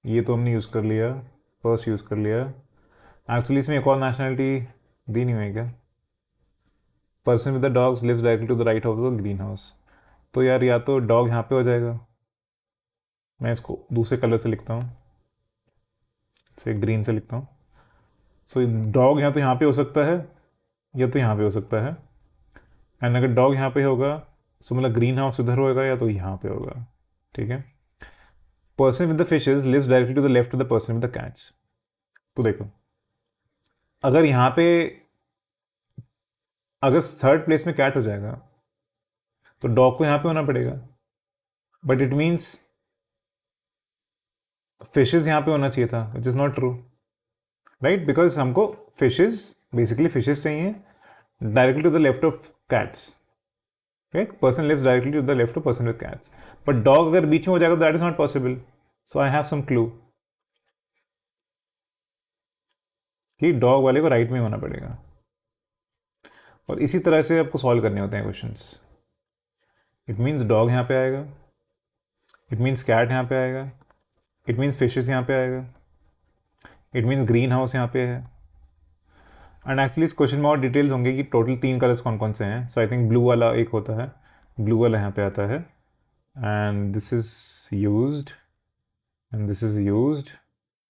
ये तो हमने यूज़ कर लिया, फर्स्ट यूज़ कर लिया। एक्चुअली इसमें एक और नेशनलिटी दी नहीं हुई है क्या? Person with the dogs lives directly to the right of the green house. तो यार या तो डॉग यहाँ पे हो जाएगा, मैं इसको दूसरे कलर से लिखता हूँ, से ग्रीन से लिखता हूँ। सो डॉग या तो यहाँ पे हो सकता है या तो यहाँ पे हो सकता है। एंड अगर डॉग यहाँ पे होगा तो मतलब ग्रीन हाउस उधर होगा या तो यहाँ पे होगा, ठीक है। Person with the fishes lives directly to the left of the person with the cats. तो देखो, अगर यहाँ पे अगर थर्ड प्लेस में कैट हो जाएगा तो डॉग को यहाँ पे होना पड़ेगा, बट इट मीन्स फिशेज यहाँ पे होना चाहिए था, which is not true, right? Because हमको फिशेज, बेसिकली फिशेज चाहिए directly to the left of cats, right? Person lives directly to the left of person with cats, but dog अगर बीच में हो जाएगा तो that is not possible. So I have some clue कि dog वाले को राइट में होना पड़ेगा। और इसी तरह से आपको सॉल्व करने होते हैं क्वेश्चंस। इट मीन्स डॉग यहाँ पे आएगा, इट मीन्स कैट यहाँ पे आएगा, इट मीन्स फिशेस यहाँ पे आएगा, इट मीन्स ग्रीन हाउस यहाँ पे है। एंड एक्चुअली इस क्वेश्चन में और डिटेल्स होंगे कि टोटल 3 कलर्स कौन कौन से हैं। सो आई थिंक ब्लू वाला एक होता है, ब्लू वाला यहाँ पे आता है, and this is used and this is used,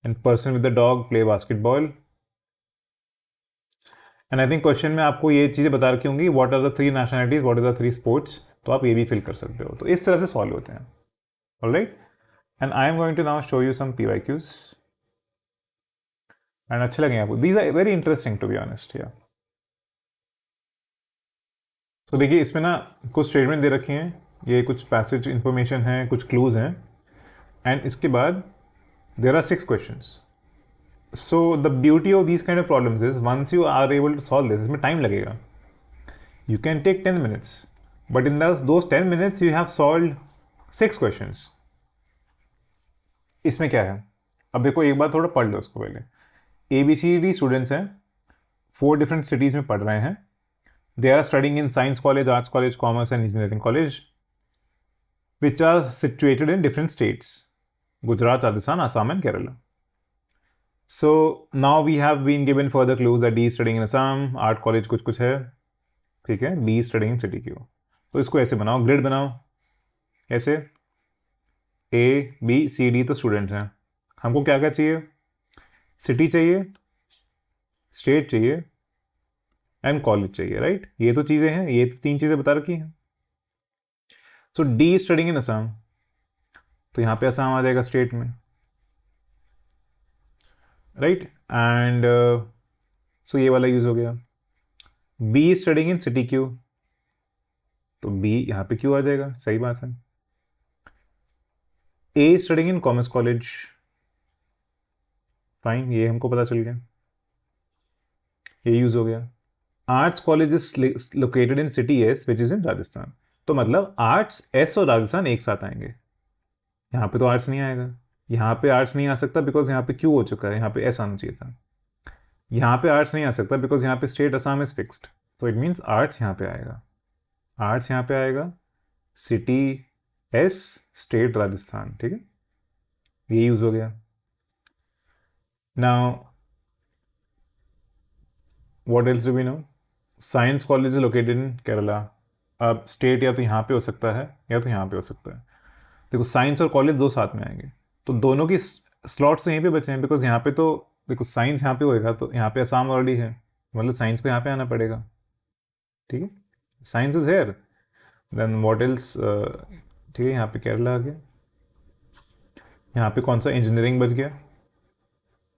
and person with the dog play basketball. And I think question में आपको ये चीज़ें बता रखी होंगी, what are the 3 nationalities, what are the 3 sports, तो आप ये भी फिल कर सकते हो। तो इस तरह से सॉल्व होते हैं, alright. And I am going to now show you some PYQs, and अच्छे लगेंगे आपको। These are very interesting to be honest या। तो देखिए इसमें ना कुछ स्टेटमेंट दे रखी हैं, ये कुछ पैसेज इंफॉर्मेशन है, कुछ क्लूज हैं, एंड इसके बाद there are 6 questions. So the beauty of these kind of problems is once you are able to solve this, इसमें टाइम लगेगा, you can take 10 minutes, but in those 10 minutes you have solved 6 questions. इसमें क्या है, अब देखो एक बार थोड़ा पढ़ लो उसको पहले। ABCD स्टूडेंट्स हैं, 4 डिफरेंट सिटीज़ में पढ़ रहे हैं। They are studying in science college, arts college, commerce and engineering college, which are situated in different states, Gujarat, Rajasthan, Assam and Kerala. So now we have been given further clues that D studying in Assam, art college कुछ कुछ है, ठीक है, B studying in city Q. तो इसको ऐसे बनाओ, grid बनाओ ऐसे, ABCD तो स्टूडेंट्स हैं, हमको क्या क्या चाहिए, सिटी चाहिए, स्टेट चाहिए एंड कॉलेज चाहिए, राइट? ये तो चीज़ें हैं, ये तो 3 चीज़ें बता रखी हैं। सो डी स्टडिंग इन असम, तो यहाँ पे असम आ जाएगा स्टेट में, राइट? एंड सो ये वाला यूज हो गया। B studying in city Q, तो बी यहाँ पे क्यू आ जाएगा, सही बात है। A studying in commerce college, fine, ये हमको पता चल गया, ये यूज हो गया। Arts college is located in city S which is in Rajasthan, तो मतलब आर्ट्स एस और राजस्थान एक साथ आएंगे। यहाँ पे तो आर्ट्स नहीं आएगा, यहाँ पे आर्ट्स नहीं आ सकता बिकॉज यहाँ पे क्यू हो चुका है, यहाँ पे एस आना चाहिए था। यहाँ पे आर्ट्स नहीं आ सकता बिकॉज यहाँ पे स्टेट असम इज फिक्स्ड, तो इट मीन्स आर्ट्स यहाँ पे आएगा, आर्ट्स यहाँ पे आएगा, सिटी एस, स्टेट राजस्थान, ठीक है, ये यूज हो गया। Now what else do we know, science college is located in Kerala. अब स्टेट या तो यहाँ पे हो सकता है या तो यहाँ पे हो सकता है। देखो साइंस और कॉलेज दो साथ में आएंगे, तो दोनों की स्लॉट्स तो यहीं पे बचे हैं, बिकॉज यहाँ पे तो देखो साइंस यहाँ पे होएगा तो यहाँ पे असम ऑलरेडी है, मतलब साइंस को यहाँ पे आना पड़ेगा, ठीक है, science is here, then what else, ठीक है, यहाँ पे केरला आ गया, यहाँ पे कौन सा इंजीनियरिंग बच गया,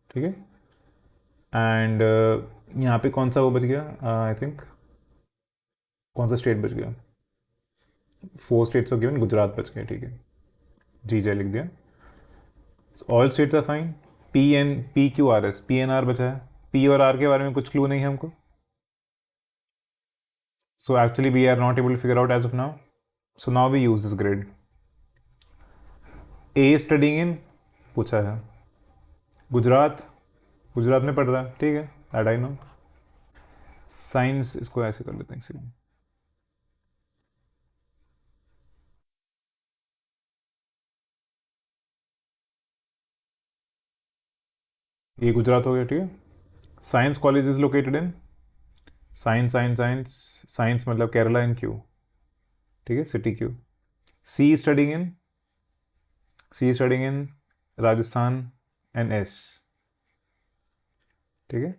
ठीक है, एंड यहाँ पे कौन सा वो बच गया, आई थिंक कौन सा स्टेट बच गया, 4 स्टेट्स ऑफ गिवन, गुजरात बच गया, ठीक है, जी लिख दिया। All states are fine, PQRS, PNR बचा है, P और R के बारे में कुछ क्लू नहीं है हमको, so actually we are not able to figure out as of now, so now we use this grid. A studying in पूछा है, गुजरात, गुजरात में पढ़ रहा है, ठीक है, दैट आई नो। साइंस इसको ऐसे कर लेते हैं इसीलिए, ये गुजरात हो गया, ठीक है। Science college is located in science मतलब केरला इन क्यू, ठीक है, city Q. C studying in Rajasthan and S, ठीक है.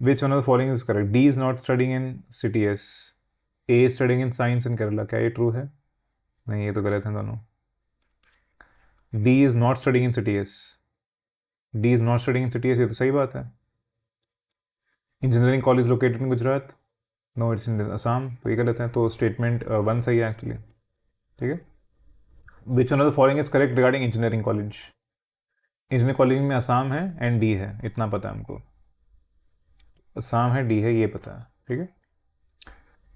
Which one of the following is correct? D is not studying in city S. A studying in science in Kerala. क्या ये true है? नहीं, ये तो गलत है दोनों. D is not studying in city S. D is not studying in city S, ये तो सही बात है. Engineering college located in Gujarat. No, it's in Assam, तो ये गलत है. तो स्टेटमेंट वन सही है एक्चुअली, ठीक है. Which one of the following is correct regarding engineering college? Engineering college में असम है एंड डी है, इतना पता है हमको. असम है, डी है, ये पता है, ठीक है.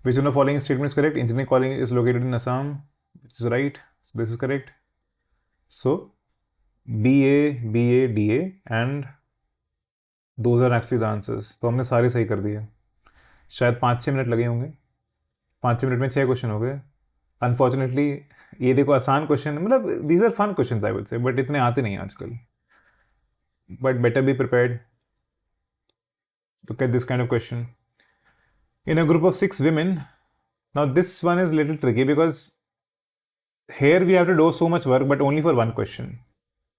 Which one of following statement is correct? Engineering college is located in Assam, which is right, so this is correct. So B A D A and those are actually the answers. तो हमने सारे सही कर दिए. शायद 5-6 मिनट लगे होंगे. 5-6 minute में 6 क्वेश्चन हो गए. अनफॉर्चुनेटली ये देखो आसान क्वेश्चन, मतलब these are fun question I would say, but इतने आते नहीं आजकल. But better be prepared. Look at this kind of question. In a group of 6 women, now this one is little tricky because here we have to do so much work but only for one question.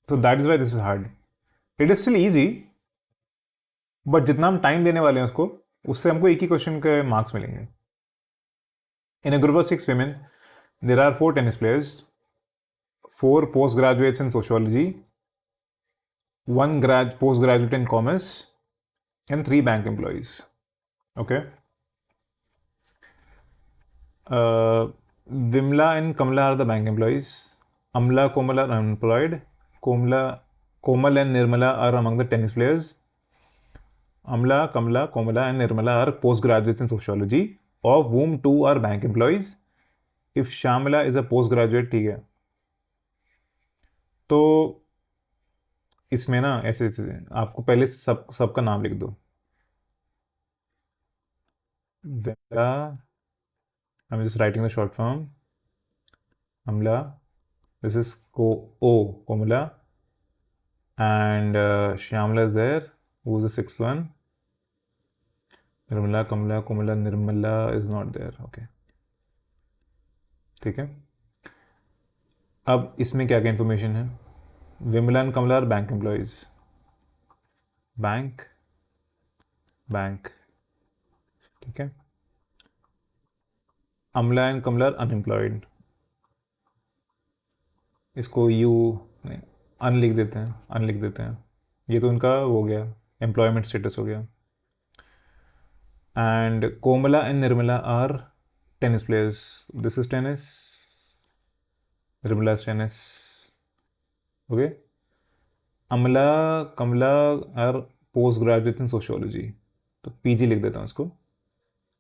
So that is why this is hard. It is still easy, but जितना हम time देने वाले हैं उसको, उससे हमको एक ही question के मार्क्स मिलेंगे. In a group of 6 women, there are 4 tennis players, 4 postgraduates in sociology, 1 postgraduate in commerce, and 3 bank employees. Okay. Vimla and Kamala are the bank employees. Amla, Komal are unemployed. Komal and Nirmala are among the tennis players. Amla, Kamala, Komala and Nirmala are postgraduates in sociology, of whom 2 are bank employees. If Shamala is a postgraduate, ठीक है. तो इसमें ना ऐसे आपको पहले सबका नाम लिख दो. Vimla, I'm just writing the short form. Amla, this is Komala, and Shyamala is there, who's the 6th one. Nirmala, Kamala, Komala, Nirmala is not there. Okay, ठीक है. अब इसमें क्या क्या इन्फॉर्मेशन है? Vimla and Kamla are bank employees. Bank, ठीक है. Amla and Kamla are unemployed. इसको यू नहीं, अन लिख देते हैं. ये तो उनका हो गया, एम्प्लॉयमेंट स्टेटस हो गया. And Komala and Nirmala are tennis players. This is tennis, Nirmala is tennis. Okay. Amala, Kamala are post graduate in sociology, तो पीजी लिख देता हूँ इसको.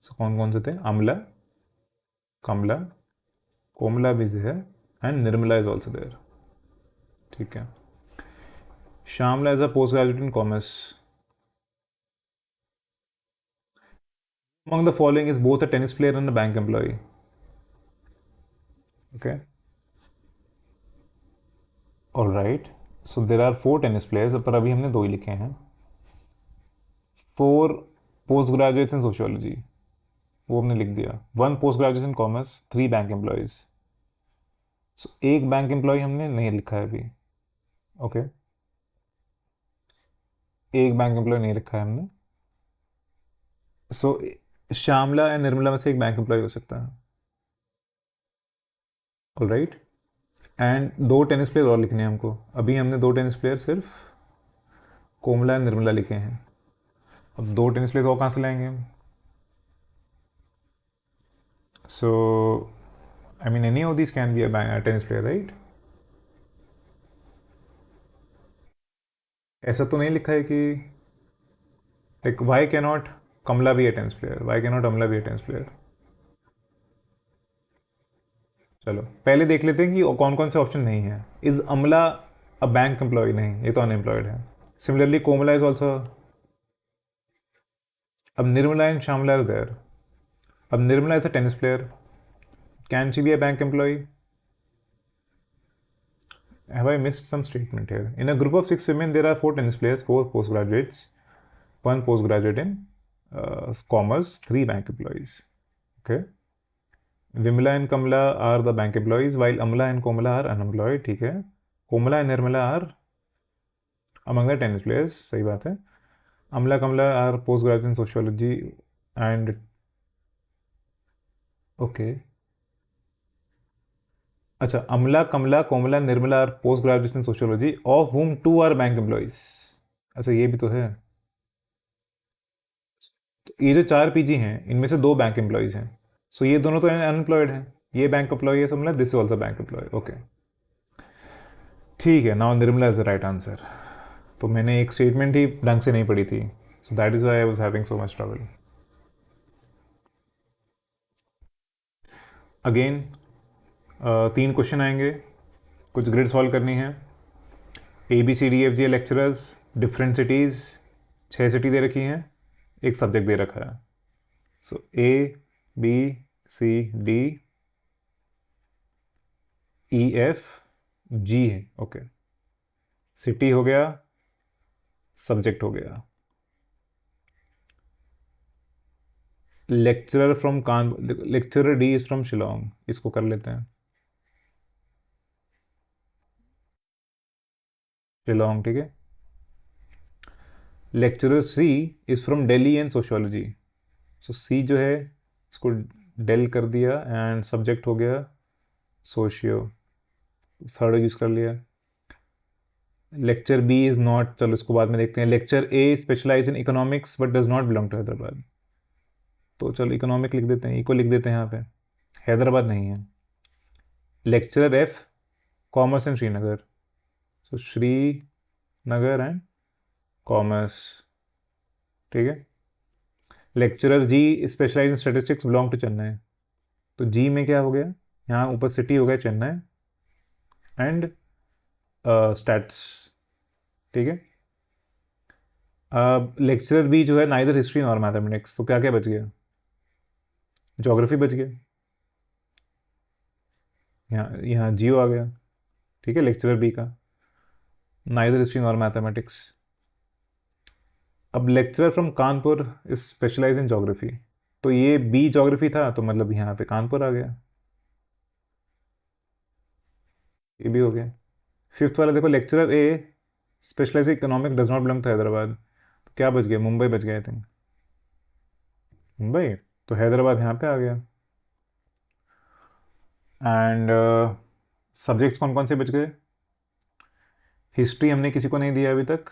सो कौन कौन से थे? अमला, कमला, कोमला भी है and Nirmala is also there, ठीक है. Shyamala is a post graduate in commerce. Among the following is both a tennis player and a bank employee. Okay. All right. So there are 4 tennis players, पर अभी हमने 2 ही लिखे हैं. 4 post graduates in sociology, वो हमने लिख दिया. 1 post graduate in commerce, 3 bank employees. So एक बैंक एम्प्लॉय हमने नहीं लिखा है अभी. ओके. एक बैंक एम्प्लॉय नहीं लिखा है हमने. सो श्यामला एंड निर्मला में से एक बैंक एम्प्लॉय हो सकता है. All right. And 2 tennis player और लिखने हैं हमको. अभी हमने 2 टेनिस प्लेयर सिर्फ कोमला एंड निर्मला लिखे हैं. अब 2 टेनिस प्लेयर और कहाँ से लाएंगे हम? So I mean any of this can be a tennis player, right? ऐसा तो नहीं लिखा है कि like why can not Kamala be a tennis player, why can not Amala be a tennis player? चलो पहले देख लेते हैं कि कौन कौन से ऑप्शन नहीं है. इज अमला अ बैंक एम्प्लॉय? नहीं, ये तो अनएम्प्लॉयड है. Similarly Komala is also. अब Nirmala and Shyamala are there. अब Nirmala is a tennis player, can she be a bank employ? Have I missed some statement here? In a group of 6 women, there are 4 tennis players, 4 postgraduates, 1 postgraduate in commerce, 3 bank employees. Okay. Vimla and Kamala are the bank employees, while Amla and Komala are unemployed. ठीक है. Komala and Nirmala are among the tennis players. सही बात है. Amla Kamala are postgraduates in sociology and okay. अच्छा, Amala Kamala Komala Nirmala are post graduation sociology of whom 2 are bank employees. अच्छा, ये भी तो है. तो ये जो 4 पीजी हैं इनमें से 2 बैंक एम्प्लॉइज हैं. सो ये दोनों तो अनएम्प्लॉयड हैं. ये बैंक एम्प्लॉय है, समझ this is also bank employ. Okay, ठीक है. Now Nirmala is the right answer. तो मैंने एक स्टेटमेंट ही ढंग से नहीं पढ़ी थी, so that is why I was having so much trouble. Again 3 question आएंगे, कुछ ग्रिड सॉल्व करनी है. ABCDFG lecturers, different cities, 6 city दे रखी हैं, एक सब्जेक्ट दे रखा है. सो ABCDEFG है. ओके, सिटी हो गया, सब्जेक्ट हो गया. Lecturer from lecturer D is from Shillong, इसको कर लेते हैं. शिलोंग, ठीक है. Lecturer C is from Delhi and sociology. So सी जो है इसको डेल कर दिया एंड सब्जेक्ट हो गया सोशियो, थर्ड यूज कर लिया. लेक्चर बी इज नॉट, चलो इसको बाद में देखते हैं. Lecture A specialize in economics but does not belong to Hyderabad. तो चलो इकोनॉमिक लिख देते हैं, इको लिख देते हैं यहाँ पे, हैदराबाद नहीं है. Lecturer F commerce and Srinagar. So Srinagar and commerce, ठीक है. Lecturer G specialize in statistics belong to Chennai. तो जी में क्या हो गया, यहाँ ऊपर सिटी हो गया चेन्नई एंड स्टैट्स, ठीक है. लेक्चरर बी जो है नाइदर हिस्ट्री नॉर मैथमेटिक्स. तो क्या क्या बच गया, ज्योग्राफी बच गया, यहाँ जियो आ गया, ठीक है. लेक्चरर बी का नाइदर हिस्ट्री नॉर मैथमेटिक्स. अब lecturer from Kanpur is specialize in geography. तो ये बी ज्योग्राफी था, तो मतलब यहाँ पे कानपुर आ गया, ये भी हो गया. फिफ्थ वाला देखो, lecturer A specialize economic does not belong to Hyderabad. तो क्या बच गया, मुंबई बच गया आई थिंक, मुंबई. तो हैदराबाद यहाँ पे आ गया. एंड सब्जेक्ट्स कौन कौन से बच गए, हिस्ट्री हमने किसी को नहीं दिया अभी तक,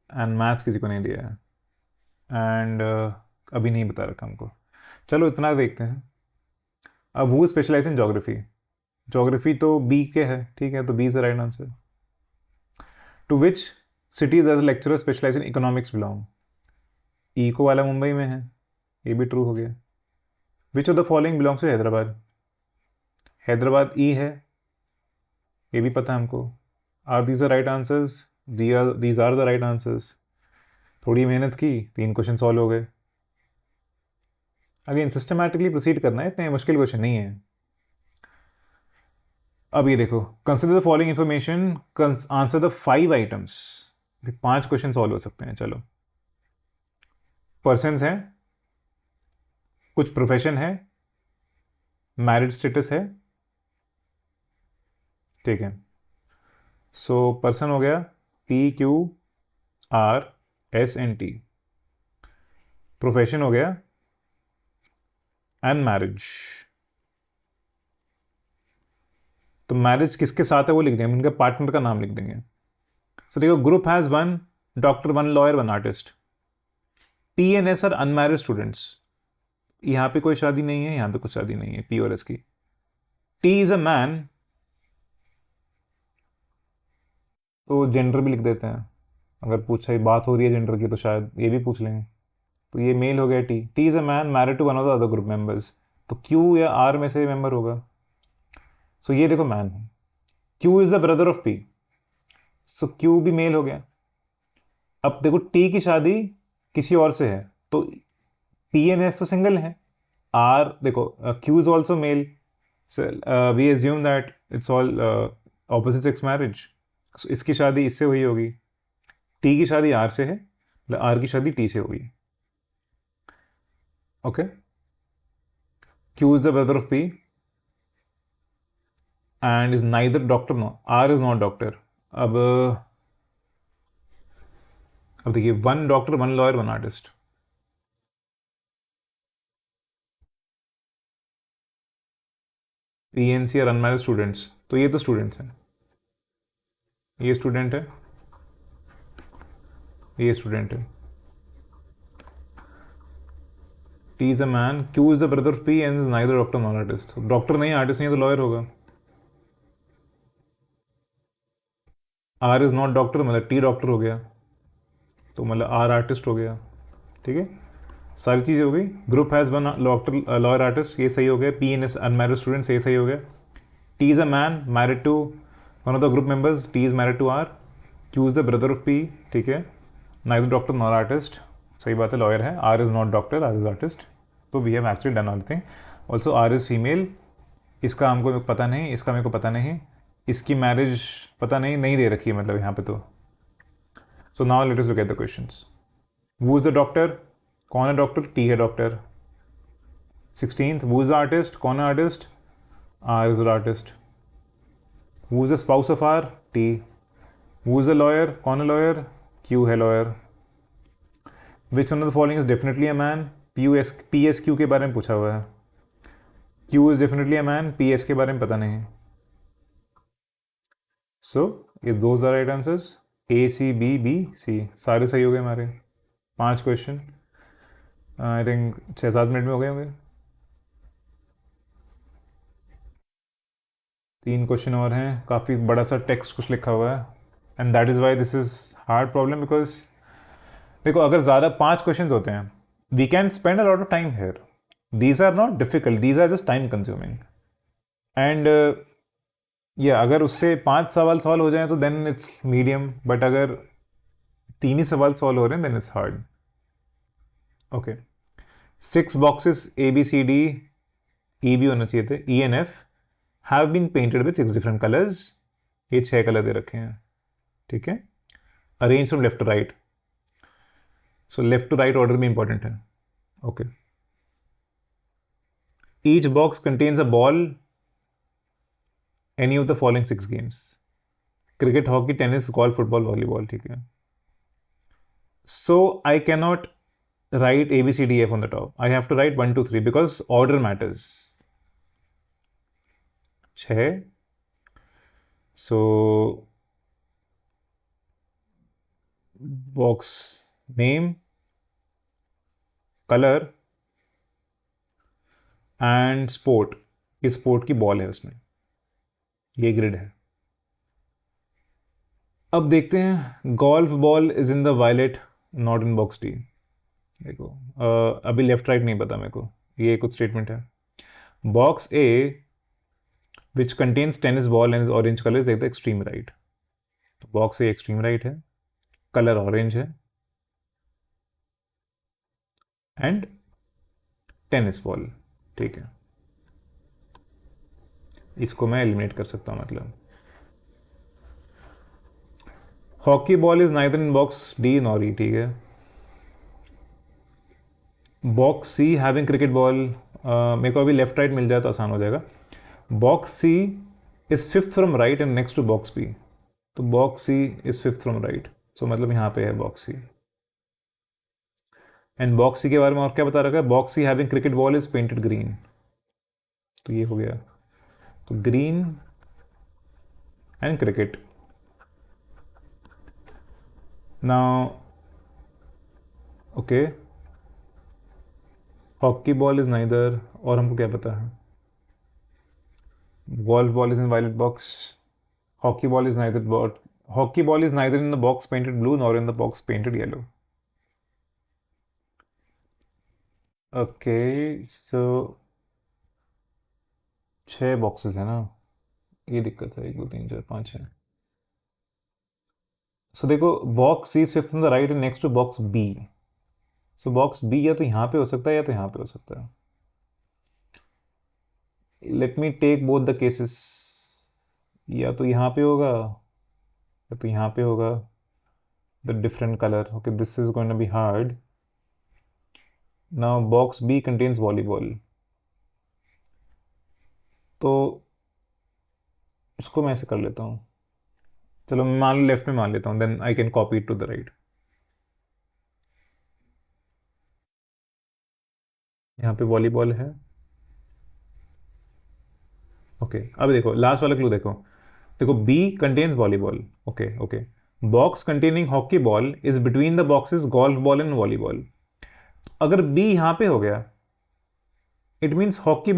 एंड मैथ्स किसी को नहीं दिया है, एंड अभी नहीं बता रखा हमको. चलो इतना देखते हैं. अब वो स्पेशलाइज इन ज्योग्राफी, ज्योग्राफी तो बी के है, ठीक है. तो B is the right answer. To which cities as lecturer specialize in economics belong. Eco वाला मुंबई में है, ये भी ट्रू हो गया. Which of the following belongs to Hyderabad. Hyderabad E है, ये भी पता है हमको. Are these the right answers, these are the right answers. थोड़ी मेहनत की, 3 क्वेश्चन सॉल्व हो गए. अगेन सिस्टमैटिकली प्रोसीड करना है, इतने मुश्किल क्वेश्चन नहीं है. अब ये देखो, consider the following information, answer the 5 items. 5 question solve हो सकते हैं. चलो, पर्सन्स हैं, कुछ प्रोफेशन है, मैरिड स्टेटस है, ठीक है. सो पर्सन हो गया PQRSNT, प्रोफेशन हो गया एंड मैरिज. तो मैरिज किसके साथ है वो लिख देंगे, उनके पार्टनर का नाम लिख देंगे. सो देखो, group has 1 doctor, 1 lawyer, 1 artist. P and S are unmarried students. यहाँ पे कोई शादी नहीं है, यहाँ पे कुछ शादी नहीं है P और S की. T इज अ मैन, तो जेंडर भी लिख देते हैं. अगर पूछा बात हो रही है जेंडर की तो शायद ये भी पूछ लेंगे. तो ये मेल हो गया T. T is a man married to one of the other group members. तो Q या R में से मेंबर होगा. सो ये देखो मैन है. Q is the brother of P. So Q भी मेल हो गया. अब देखो T की शादी किसी और से है, तो P एंड S तो सिंगल है. R देखो, Q is also male, so we assume that it's all opposite sex marriage. इसकी शादी इससे हुई होगी. T की शादी R से है, आर की शादी टी से होगी. Okay. Q is the brother of P and is neither doctor. No, R is not doctor. अब देखिए, one doctor, one lawyer, one artist. PNC और अनमैरिड स्टूडेंट्स, तो ये तो स्टूडेंट्स हैं. ये स्टूडेंट है, ये स्टूडेंट है. T is a man, Q is the brother of P and is neither doctor not artist. Doctor नहीं, आर्टिस्ट नहीं है, तो लॉयर होगा. आर इज नॉट डॉक्टर, मतलब टी डॉक्टर हो गया, तो मतलब आर आर्टिस्ट हो गया. ठीक है, सारी चीज़ें हो गई. Group has one doctor lawyer artist, ये सही हो गया. P N S unmarried students, ये सही हो गया. T is a man married to one of the group members, T is married to R. Q is the brother of P. ठीक है, नाइदर डॉक्टर नॉट आर्टिस्ट, सही बात है, lawyer है. R is not doctor, R is artist. तो we have actually done all thing. Also R is female, इसका हमको पता नहीं, इसका मेरे को पता नहीं, इसकी मैरिज पता नहीं, नहीं दे रखी है मतलब यहाँ पे. तो so now let us look at the questions. वो इज द डॉक्टर, कौन है डॉक्टर? टी है डॉक्टर. 16th, वो इज द आर्टिस्ट, कौन है artist? R is the artist. Who is the spouse of R? T. Who is the lawyer, कौन है लॉयर? क्यू है lawyer. Which one of the following is definitely a man? P S Q के बारे में पूछा हुआ है. Q is definitely a man, P S के बारे में पता नहीं. So is those are right answers. A C B B C सारे सही हो गए हमारे. 5 क्वेश्चन, आई थिंक 6-7 मिनट में हो गए होंगे. 3 क्वेश्चन और हैं. काफ़ी बड़ा सा टेक्स्ट कुछ लिखा हुआ है, and that is why this is hard problem. Because देखो, अगर ज़्यादा 5 क्वेश्चन होते हैं, we can spend a lot of time here. These are not difficult, these are just time consuming. And ये अगर उससे 5 सवाल हो जाए तो देन इट्स मीडियम. बट अगर 3 ही सवाल सॉल्व हो रहे हैं, then it's hard. Okay, 6 boxes A B C D, E भी होना चाहिए थे, E N F, have been painted with 6 different colours. ये 6 कलर दे रखे हैं. ठीक है, arrange from left to right. So left to right order भी इंपॉर्टेंट है. Okay. Each box contains a ball. Any of the following 6 games. Cricket, hockey, tennis, golf, football, volleyball. ठीक है. So I cannot write A B C D F on the top. I have to write 1 2 3 because order matters. 6. So box name, color and sport. इस sport की ball है उसमें, ये grid है. अब देखते हैं. Golf ball is in the violet, not in box D. देखो, अभी लेफ्ट राइट नहीं पता मेरे को, ये कुछ स्टेटमेंट है. Box A which contains tennis ball and is orange colour is the extreme right. तो बॉक्स ए एक्सट्रीम राइट है, कलर ऑरेंज है, एंड टेनिस बॉल. ठीक है, इसको मैं एलिमिनेट कर सकता हूं. मतलब hockey ball is neither in box D nor E. ठीक है. Box C having cricket ball, मेरे को अभी लेफ्ट राइट मिल जाए तो आसान हो जाएगा. Box C is 5th from right and next to box B. तो box C is 5th from right, so मतलब यहाँ पे है box C. And box C के बारे में और क्या बता रखा है? Box C having cricket ball is painted green. तो ये हो गया. तो green and cricket. Now okay, hockey ball is neither, और हमको क्या पता है? Golf ball is in violet box. Hockey ball is neither hockey ball is neither in the box painted blue nor in the box painted yellow. Okay, so 6 boxes है ना, ये दिक्कत है. 1 2 3 4 5 है. सो देखो, box C is 5th on the right and next to box B. So box B या तो यहाँ पे हो सकता है या तो यहाँ पे हो सकता है. Let me take both the cases. या तो यहाँ पे होगा या तो यहाँ पे होगा. the different color. Okay, this is going to be hard. Now box B contains volleyball. तो इसको मैं ऐसे कर लेता हूँ, चलो मैं मान लेफ्ट में मान लेता हूँ, then I can copy it to the right. यहाँ पे वॉलीबॉल है. ओके अब देखो लास्ट वाला क्लू देखो. देखो B contains volleyball. Okay okay. Box containing hockey ball is between the boxes golf ball and volleyball. अगर बी यहां पे हो गया, इट मीन्स हॉकी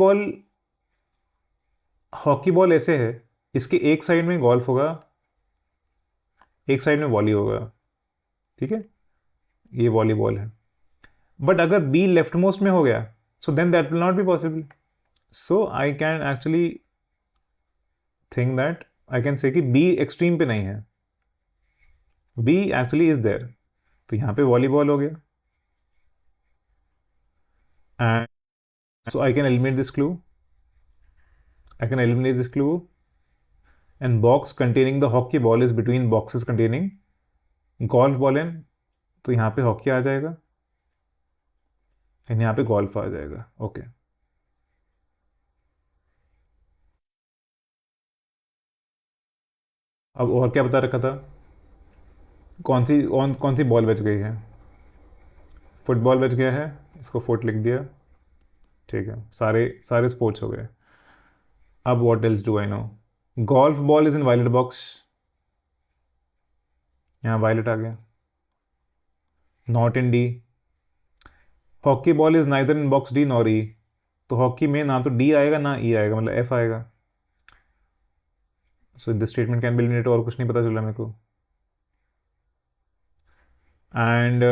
बॉल ऐसे है, इसके एक साइड में गोल्फ होगा, एक साइड में वॉली होगा. ठीक है, ये वॉलीबॉल है. बट अगर बी लेफ्ट मोस्ट में हो गया, so then that will not be possible. So I can actually think that I can say कि बी एक्सट्रीम पे नहीं है, बी एक्चुअली इज देयर. तो यहां पे वॉलीबॉल हो गया. And so I can eliminate this clue. I can eliminate this clue. And box containing the hockey ball is between boxes containing golf ball and, तो यहाँ पे हॉकी आ जाएगा and यहाँ पे गोल्फ आ जाएगा. ओके अब और क्या बता रखा था, कौन सी बॉल बच गई है. फुटबॉल बच गया है, इसको फुट लिख दिया. ठीक है, सारे सारे स्पोर्ट्स हो गए. अब what else do I know. Golf ball is in violet box, यहाँ वायलेट आ गया. Not in D. Hockey ball is neither in box D nor E. तो हॉकी में ना तो डी आएगा ना ई आएगा, मतलब एफ आएगा. So this statement can be eliminated. और कुछ नहीं पता चला मेरे को. And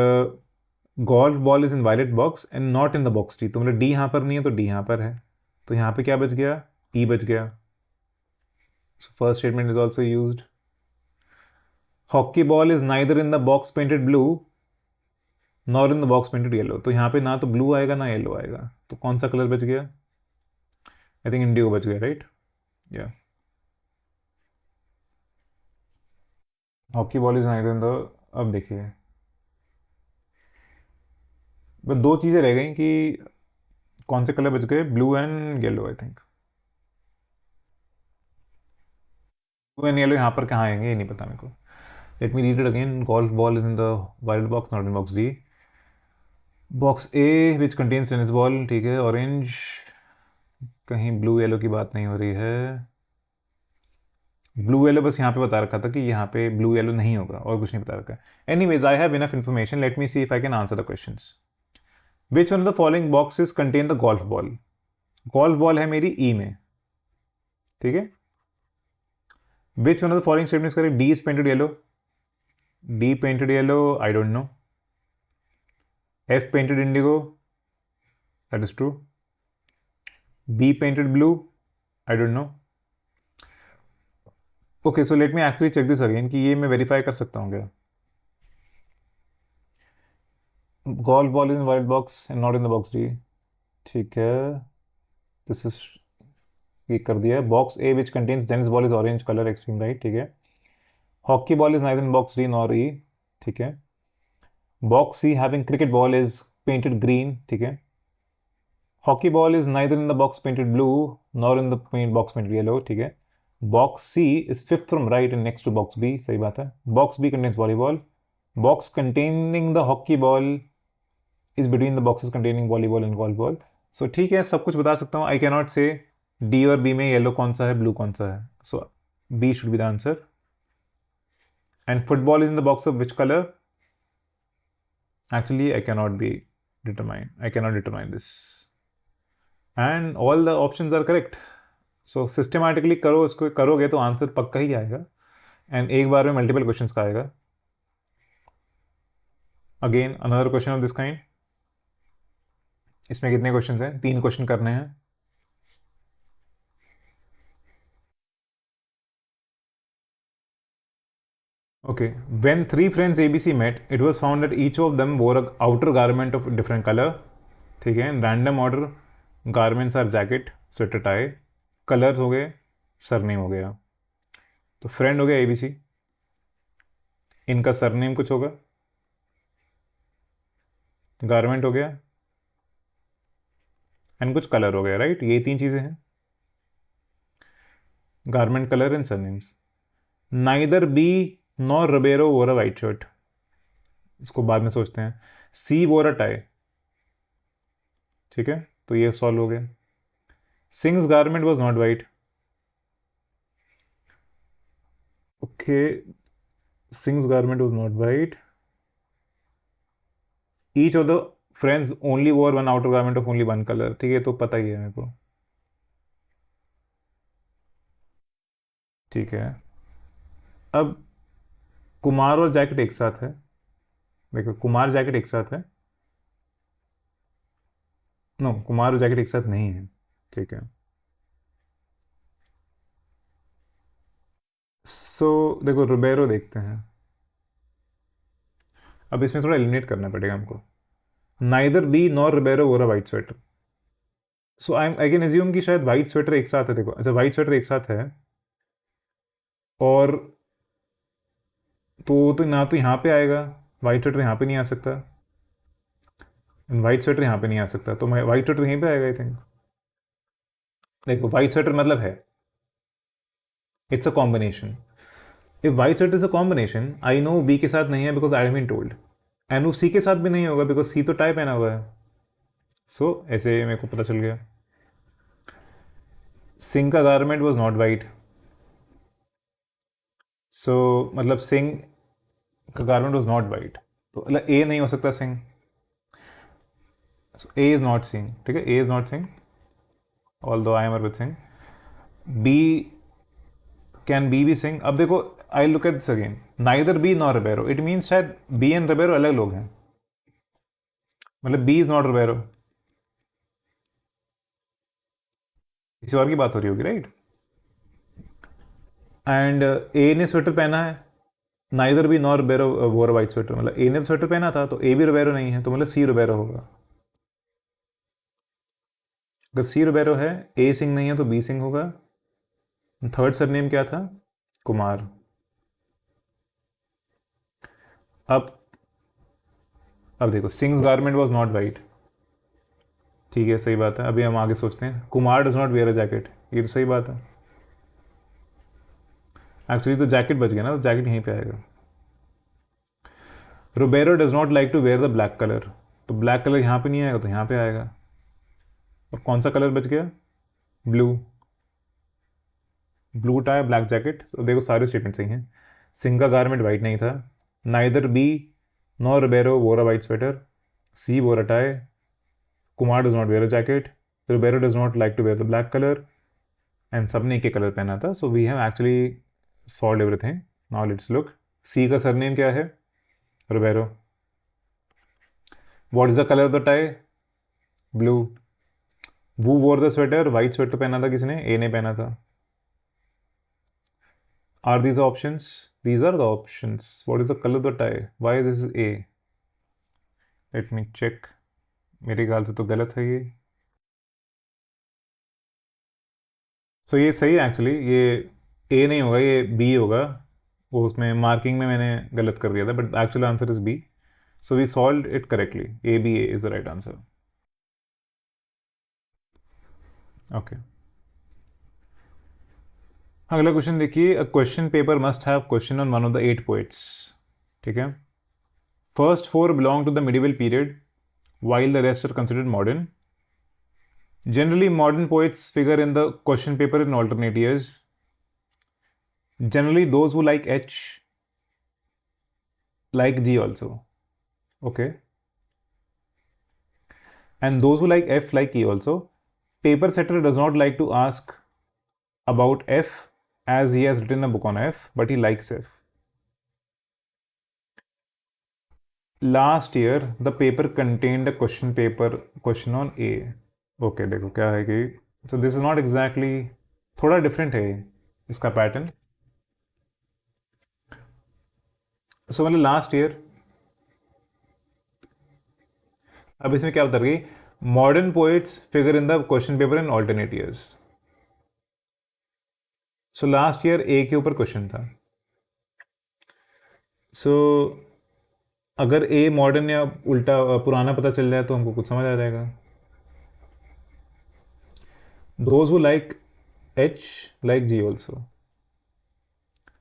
golf ball is in violet box and not in the box D. तो मतलब डी यहाँ पर नहीं है तो डी यहाँ पर है. तो यहाँ पे क्या बच गया, ई बच गया. So first statement is also used. Hockey ball is neither in the box painted blue nor in the box painted yellow. तो यहाँ पे ना तो ब्लू आएगा ना येलो आएगा. तो कौन सा कलर बच गया, आई थिंक इंडिगो बच गया, राइट. या hockey ball is neither in the, अब देखिए बस दो चीज़ें रह गई कि कौन से कलर बच गए, blue and yellow. I think blue and yellow यहाँ पर कहाँ आएंगे ये नहीं पता मेरे को. Late me read it again. Golf ball is in the wild box not in box D. Box A which contains tennis ball. ठीक है, ऑरेंज. कहीं ब्लू येलो की बात नहीं हो रही है. ब्लू येलो बस यहाँ पे बता रखा था कि यहाँ पे ब्लू येलो नहीं होगा, और कुछ नहीं बता रखा है. Anyways I have enough information. Let me see if I can answer the questions. Which one of the following boxes contain the golf ball. Golf ball है मेरी ई में. ठीक है. Which one of the following statements correct. D is painted yellow. D painted yellow, I don't no. F painted Indigo, that is true. Be painted blue, I don't no. Okay so let me actually check this again कि ये मैं verify कर सकता हूँ क्या. Golf ball in white box and not in the box D. ठीक है, this is, ये कर दिया है. Box A which contains tennis ball is orange colour extreme right. ठीक है. Hockey ball is neither in box D nor E. ठीक है. Box C having cricket ball is painted green. ठीक है. Hockey ball is neither in the box painted blue nor in the box painted yellow. ठीक है. Box C is fifth from right and next to box B. सही बात है. Box B contains volleyball. Box containing the hockey ball is between the boxes containing volleyball and golf ball. So ठीक है, सब कुछ बता सकता हूँ. I can not say D और बी में येलो कौन सा है ब्लू कौन सा है. So B should be the answer. And football is in the box of which colour. Actually, I cannot be determined. I cannot determine this. And all the options are correct. So systematically करो, इसको करोगे तो answer पक्का ही आएगा. And एक बार में multiple questions का आएगा. Again another question of this kind. इसमें कितने क्वेश्चंस हैं, 3 क्वेश्चन करने हैं. Okay, when 3 friends ABC met, it was found that each of them wore a outer garment of different color. ठीक है. In random order, garments are jacket, sweater, tie. Colors हो गए, surname हो गया. तो फ्रेंड हो गया ABC. इनका सरनेम कुछ होगा, गारमेंट हो गया, एंड कुछ कलर हो गया, राइट? ये 3 चीज़ें हैं, garment, colour and surnames. Neither B nor Ribeiro wore a white shirt, इसको बाद में सोचते हैं। सी वोर अ टाई, ठीक है, तो ये सॉल्व हो गया। Singh's garment was not white, okay, Singh's garment was not white. Each of the friends only wore one outer garment of only one colour, ठीक है, तो पता ही है मेरे को, ठीक है। अब कुमार और जैकेट एक साथ है, देखो कुमार जैकेट एक साथ है, नो कुमार और जैकेट एक साथ नहीं है, ठीक है। सो देखो रुबेरो देखते हैं, अब इसमें थोड़ा एलिमिनेट करना पड़ेगा हमको। नाइदर बी नॉर रुबेरो वोर a white sweater, so I can assume कि शायद वाइट स्वेटर एक साथ है, देखो अच्छा वाइट स्वेटर एक साथ है, और तो ना तो यहाँ पे आएगा, वाइट स्वेटर यहाँ पे नहीं आ सकता, वाइट स्वेटर यहाँ पे नहीं आ सकता, तो मैं वाइट स्वेटर यहीं पे आएगा आई थिंक। देखो वाइट स्वेटर मतलब है, it's a combination, if white sweater is a combination, I know B के साथ नहीं है because I have been told, and वो सी के साथ भी नहीं होगा बिकॉज सी तो टाई पहना हुआ है, सो ऐसे मेरे को पता चल गया। सिंह का गारमेंट वॉज नॉट वाइट, सो मतलब सिंह का गारमेंट वॉज नॉट वाइट, तो मतलब ए नहीं हो सकता Singh, so A is not Singh, ठीक है, A is not Singh although I am Arvind Singh. B can be Singh, अब देखो I look at this again, neither B nor Ribeiro, it means शायद बी एंड रिबेरो अलग लोग हैं, मतलब बी इज नॉट रिबेरो, किसी और की बात हो रही होगी, राइट? एंड ए ने स्वेटर पहना है, नाइदर बी नॉर रिबेरो वोर वाइट स्वेटर, मतलब ए ने स्वेटर पहना था तो ए भी रिबेरो नहीं है, तो मतलब सी रिबेरो होगा। अगर सी रिबेरो है, ए सिंह नहीं है, तो बी सिंह होगा। थर्ड सरनेम क्या था? कुमार। अब अब देखो sings garment was not white, ठीक है सही बात है, अभी हम आगे सोचते हैं। Kumar does not wear a jacket, ये तो सही बात है, एक्चुअली तो जैकेट बच गया ना, तो जैकेट यहीं पे आएगा। Ribeiro does not like to wear the black colour, तो ब्लैक कलर यहाँ पे नहीं आएगा, तो यहाँ पे आएगा। और कौन सा कलर बच गया? Blue, blue tie black jacket, तो देखो सारे स्टेटमेंट सही हैं। सिंह का गारमेंट वाइट नहीं था, नाइदर बी नॉर रोबेरो वोर a white sweater, C wore a tie, Kumar does not wear a jacket, Ribeiro does not like to wear the black colour, and सब ने एक ही कलर पहना था, so we have actually solve everything. Now let's look, C का surname क्या है? Ribeiro. What is the colour of the tie? Blue. Who wore the sweater, white sweater पहना था किसने? ए ने पहना था। Are these options? These are the options. What is the colour of the tie? Why is this A? Let me check, मेरे ख्याल से तो गलत है ये, सो ये सही है एक्चुअली, ये ए नहीं होगा, ये बी होगा, वो उसमें मार्किंग में मैंने गलत कर दिया था, but actual answer is B, so we solve it correctly, A B A is the right answer. Okay, अगला क्वेश्चन देखिए, a question paper must have question on one of the 8 poets, ठीक है। First 4 belong to the medieval period while the rest are considered modern. Generally, modern poets figure in the question paper in alternate years. Generally, those who like H like G also. Okay. And those who like F like E also. Paper setter does not like to ask about F as he has written a book on F, but he likes F. Last year, the paper contained a question on A. Okay, देखो क्या है कि so this is not exactly, थोड़ा different है इसका pattern. सो मतलब last year, अब इसमें क्या बता रही, modern poets figure in the question paper in alternate years. So last year A के ऊपर क्वेश्चन था, सो अगर ए मॉडर्न या उल्टा पुराना पता चल जाए तो हमको कुछ समझ आ जाएगा. Those who like H like G also.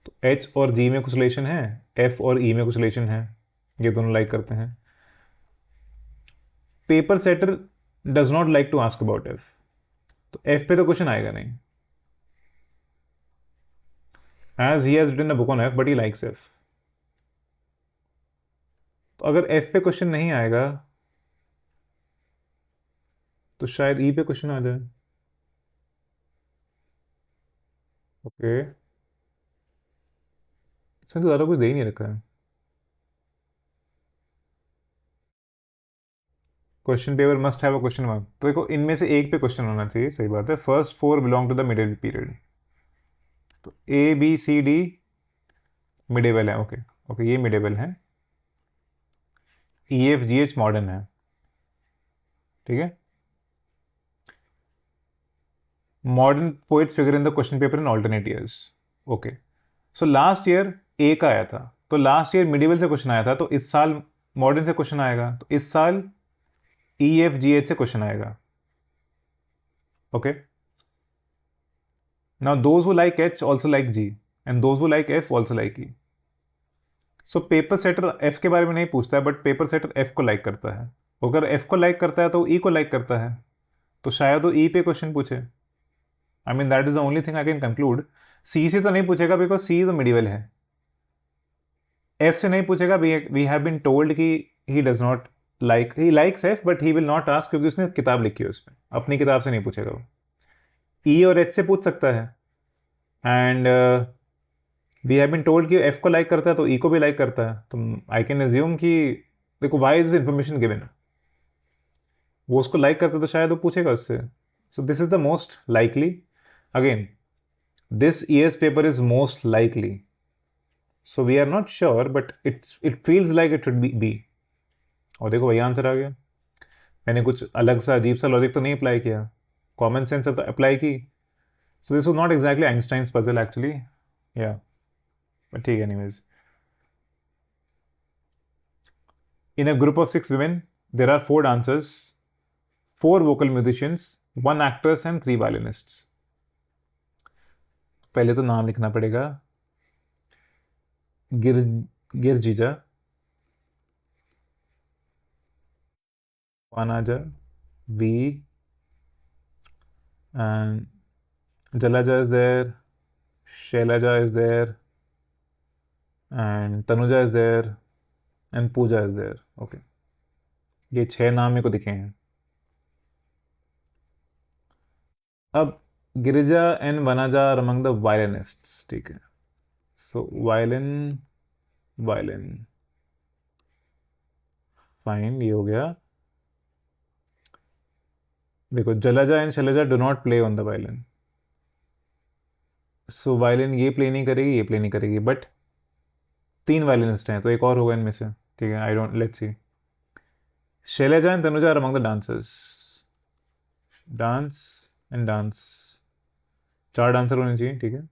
तो एच और जी में कुछ रिलेशन है, एफ और ई में कुछ रिलेशन है, ये दोनों लाइक करते हैं. Paper setter does not like to ask about F. तो एफ पे तो क्वेश्चन आएगा नहीं, as he has written a book on F but he likes F. तो अगर एफ पे क्वेश्चन नहीं आएगा तो शायद ई पे क्वेश्चन आ जाए. ओके, इसमें तो ज़्यादा कुछ दे ही नहीं रखा है. Question paper must have a question mark. तो देखो इनमें से एक पे क्वेश्चन होना चाहिए, सही बात है. First four belong to the middle period. तो ए बी सी डी मिडेबल है. ओके ओके, ये मिडेबल है. E F G H modern है. ठीक है. Modern poets figure in the question paper in alternate years. Okay, so last year A का आया था, तो लास्ट ईयर मिडिवल से क्वेश्चन आया था, तो इस साल मॉडर्न से क्वेश्चन आएगा, तो इस साल ई एफ जी एच से क्वेश्चन आएगा. Okay, now those who like H also like G and those who like F also like E. So paper setter F के बारे में नहीं पूछता है, बट पेपर सेटर एफ को लाइक करता है. अगर एफ को लाइक करता है तो ई को लाइक करता है, तो शायद वो ई पे क्वेश्चन पूछे. I mean that is the only thing I can conclude. C से तो नहीं पूछेगा बिकॉज सी तो मिडिवल है. एफ से नहीं पूछेगा, वी हैव बीन टोल्ड कि he does not like, he likes F but he will not ask, क्योंकि उसने किताब लिखी है उसमें, अपनी किताब से नहीं पूछेगा वो. ई और एच से पूछ सकता है. And we have been told कि एफ को लाइक करता है तो ई को भी लाइक करता है, तो आई कैन एज्यूम कि देखो वाई इज इंफॉर्मेशन गिवन, वो उसको लाइक करता है तो शायद वो पूछेगा उससे. So this is the most likely. Again this year's paper is most likely, so we are not sure but it feels like it should be B. और देखो वही आंसर आ गया. मैंने कुछ अलग सा अजीब सा लॉजिक तो नहीं अप्लाई किया, कॉमन सेंस अप्लाई की. So this was not exactly Einstein's puzzle actually. या बट ठीक है. Anyways, in a group of 6 women there are 4 dancers, 4 vocal musicians, 1 actress and 3 violinists. पहले तो नाम लिखना पड़ेगा. गिर गिरजीजा, वानाजा, we and Jalaja is there, Shailaja is there, and Tanuja is there, and Pooja is there. Okay, ये 6 नाम मेरे को दिखे हैं. अब Girija and Vanaja are among the violinists. ठीक है. सो वायलिन वायलिन फाइन, ये हो गया. देखो Jalaja and Shailaja do not play on the violin, so violin ये प्ले नहीं करेगी, ये प्ले नहीं करेगी, बट 3 वायलिनिस्ट हैं तो एक और होगा इनमें से. ठीक है. I don't, let's see. Shailaja and Tanuja are among the dancers. Dance and dance, 4 dancer होने चाहिए. ठीक है.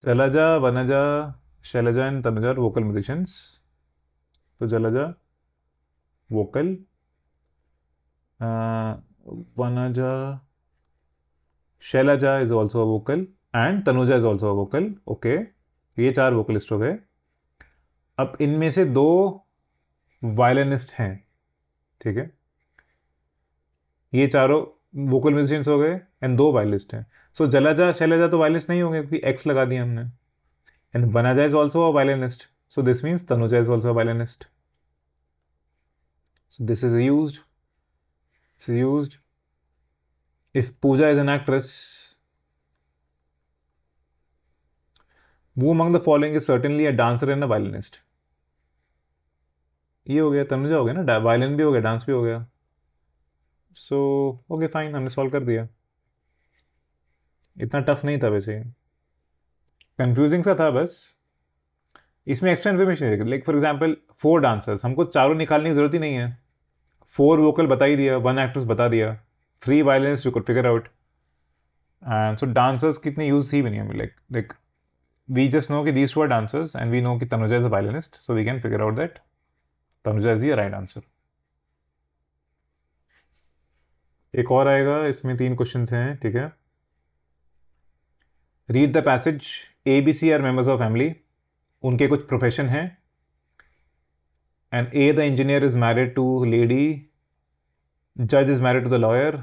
Jalaja, Vanaja, Shailaja and Tanuja vocal musicians. तो Jalaja vocal, Vanaja, Shailaja is also a vocal and Tanuja is also a vocal. Okay, ये 4 वोकलिस्ट हो गए. अब इनमें से 2 वायलिनिस्ट हैं. ठीक है. ये चारों वोकल म्यूजिशियंस हो गए एंड 2 वायलिनिस्ट हैं. सो जलाजा शैलजा तो वायलिनिस्ट नहीं होंगे क्योंकि एक्स लगा दिया हमने. And Vanaja is also a violinist, so this means Tanuja is also a violinist. So this is used. This is used. If Pooja is an actress, who among the following is certainly a dancer and a violinist? ये हो गया, तनुजा हो गया ना, violin भी हो गया, dance भी हो गया. सो ओके फाइन, हमने सॉल्व कर दिया. इतना टफ नहीं था वैसे, कंफ्यूजिंग सा था बस. इसमें एक्स्ट्रा इन्फॉर्मेशन है, लाइक फॉर एग्जांपल 4 डांसर्स, हमको चारों निकालने की जरूरत ही नहीं है. 4 वोकल बता ही दिया, 1 एक्ट्रेस बता दिया, 3 violinist you could figure out. And so dancers कितनी यूज थी भी नहीं हमें. लाइक we just know कि these two are dancers and we know कि Tanuja is a violinist, so we can figure out that Tanuja is the right answer. एक और आएगा, इसमें 3 क्वेश्चंस हैं, ठीक है. Read the passage. A B C are members of family. उनके कुछ प्रोफेशन हैं. And A the engineer is married to lady. जज is married to the lawyer.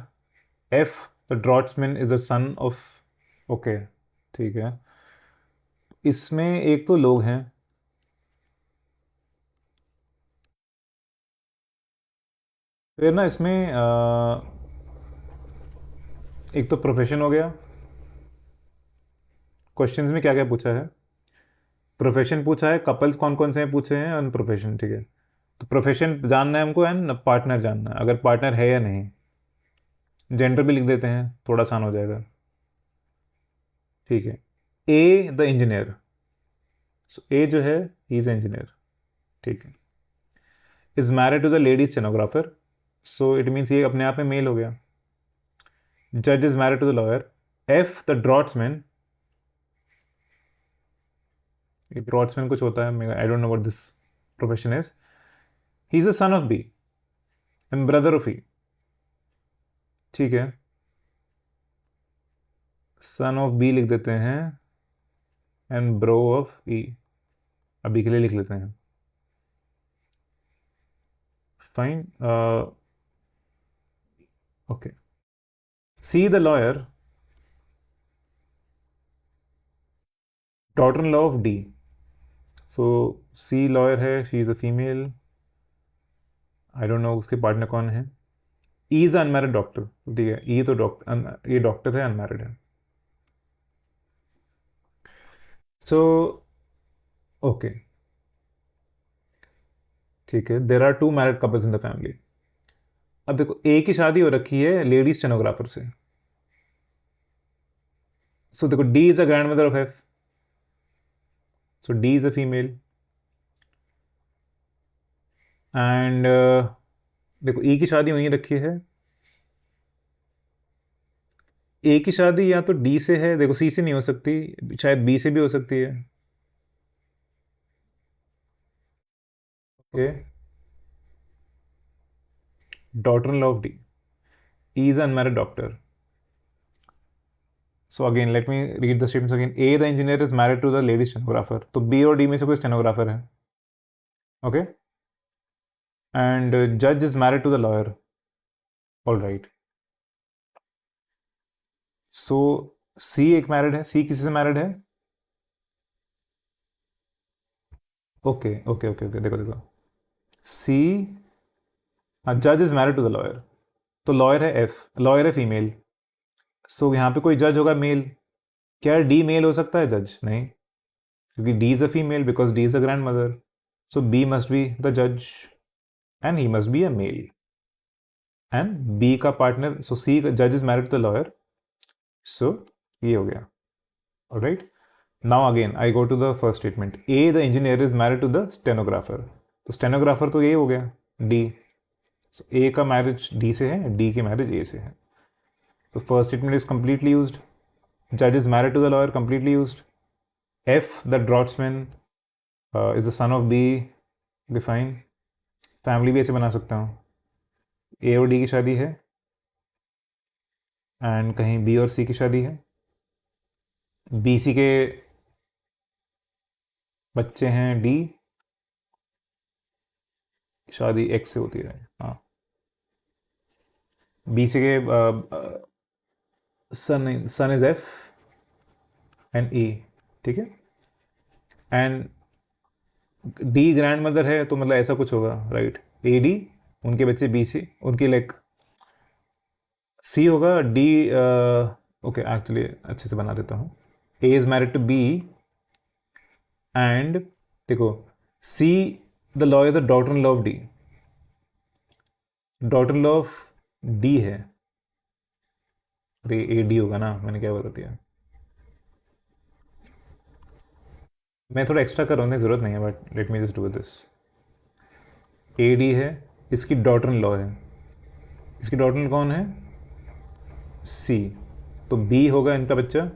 F the draughtsman is the son of. Okay, ठीक है. इसमें एक तो लोग हैं, फिर ना इसमें एक तो प्रोफेशन हो गया. क्वेश्चंस में क्या क्या पूछा है? प्रोफेशन पूछा है, कपल्स कौन कौन से हैं पूछे हैं, और प्रोफेशन, ठीक है. तो प्रोफेशन जानना है हमको एंड पार्टनर जानना है, अगर पार्टनर है या नहीं. जेंडर भी लिख देते हैं, थोड़ा आसान हो जाएगा, ठीक है. ए द इंजीनियर. सो ए जो है ही इज इंजीनियर, ठीक है. Is married to the lady stenographer. So it means ये अपने आप में मेल हो गया. जज is married to the lawyer. F the draughtsman. Draughtsman कुछ होता है, I don't know what this profession is. He is a son of B and brother of E, ठीक है. सन ऑफ बी लिख देते हैं एंड ब्रो ऑफ ई, अभी के लिए लिख लेते हैं. Fine. Okay. C the lawyer. Daughter in law of D. So C lawyer है, she is a female. I don't know उसके पार्टनर कौन है. ई इज़ अनमैरिड डॉक्टर, ठीक है. ई तो डॉक्टर, ये डॉक्टर है, अनमैरिड है. सो ओके, ठीक है. There are 2 married couples in the family. अब देखो, ए की शादी हो रखी है लेडी स्टेनोग्राफर से. सो देखो, D is a grand mother of F. So D is a female. And देखो, ई की शादी वहीं रखी है. ए की शादी या तो डी से है, देखो सी से नहीं हो सकती, शायद बी से भी हो सकती है. Okay. Daughter in law of D. E is unmarried doctor. So again let me read the statements again. A the engineer is married to the lady stenographer. तो बी और डी में से कोई स्टेनोग्राफर है, ओके. एंड जज is married to the lawyer. All right. So C एक married है. सी किसी से मैरिड है? ओके ओके ओके ओके, देखो देखो. सी, जज is married to the lawyer. तो लॉयर है एफ, लॉयर है फीमेल. सो यहाँ पे कोई जज होगा मेल. क्या डी मेल हो सकता है जज? नहीं, क्योंकि D is a female because D is a grandmother. So B must be the जज and he must be a male. And B का पार्टनर, सो सी जज is married to the lawyer. So ये हो गया. All right. Now again I go to the first statement. A the engineer is married to the stenographer. तो stenographer तो ये हो गया डी. सो ए का मैरिज डी से है, डी की मैरिज ए से है. तो first statement is completely used. जज is married to the lawyer, completely used. F the draughtsman is the son of B, define. Family भी ऐसे बना सकता हूँ. ए और डी की शादी है एंड कहीं बी और सी की शादी है. बी सी के बच्चे हैं डी. शादी एक्स से होती है, हाँ. बी सी के सन इज एफ एंड ई, ठीक है. एंड डी ग्रैंड मदर है, तो मतलब ऐसा कुछ होगा, राइट. ए डी, उनके बच्चे बी सी, उनकी लाइक सी होगा. डी ओके, एक्चुअली अच्छे से बना देता हूँ. A is married to B and देखो, C the law is the daughter in law of D. Daughter in law of D है. अरे ए डी होगा ना, मैंने क्या बता दिया. मैं थोड़ा एक्स्ट्रा करने की जरूरत नहीं है, but let me just do this. A D है, इसकी डॉटर इन लॉ है. इसकी डॉटर इन कौन है? सी. तो बी होगा इनका बच्चा,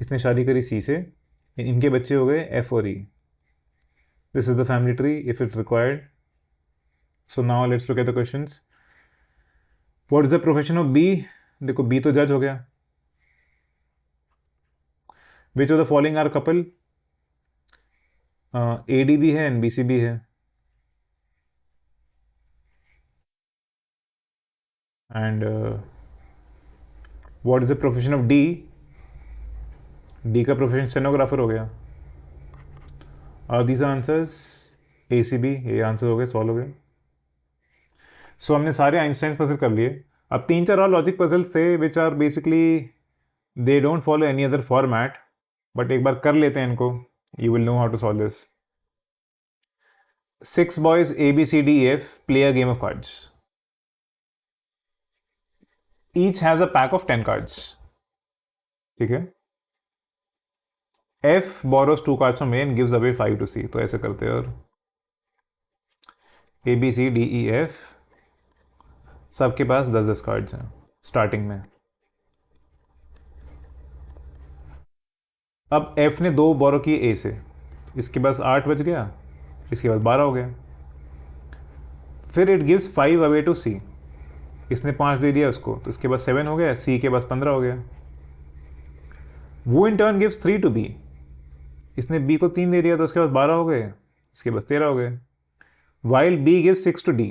इसने शादी करी सी से. इनके बच्चे हो गए एफ और E. This is the family tree if it required. So now let's look at the questions. What is the profession of B? देखो बी तो जज हो गया. Which of the following are couple? A D भी है and B C भी है. And what is the profession of D? D का प्रोफेशन स्टेनोग्राफर हो गया. और these answers A C B, ये आंसर हो गए, सॉल्व हो गए. सो हमने सारे आइंस्टाइन पजल कर लिए. अब 3-4 और लॉजिक पजल्स थे which are basically they don't follow any other format, but एक बार कर लेते हैं इनको. You will know how to solve this. 6 boys A B C D E F play a game of cards. Each has a pack of 10 cards. ठीक है. F borrows 2 cards from A and gives away 5 to C. तो ऐसे करते हैं. और A B C D E F सबके पास 10-10 cards हैं starting में. अब F ने 2 बोरो किए A से, इसके पास 8 बच गया, इसके बाद 12 हो गया. फिर it gives 5 away to C. इसने 5 दे दिया उसको, तो इसके पास 7 हो गया, C के पास 15 हो गया. वो in turn gives 3 to B. इसने B को 3 दे दिया, तो उसके पास 12 हो गए, इसके पास 13 हो गए. While B gives 6 to D.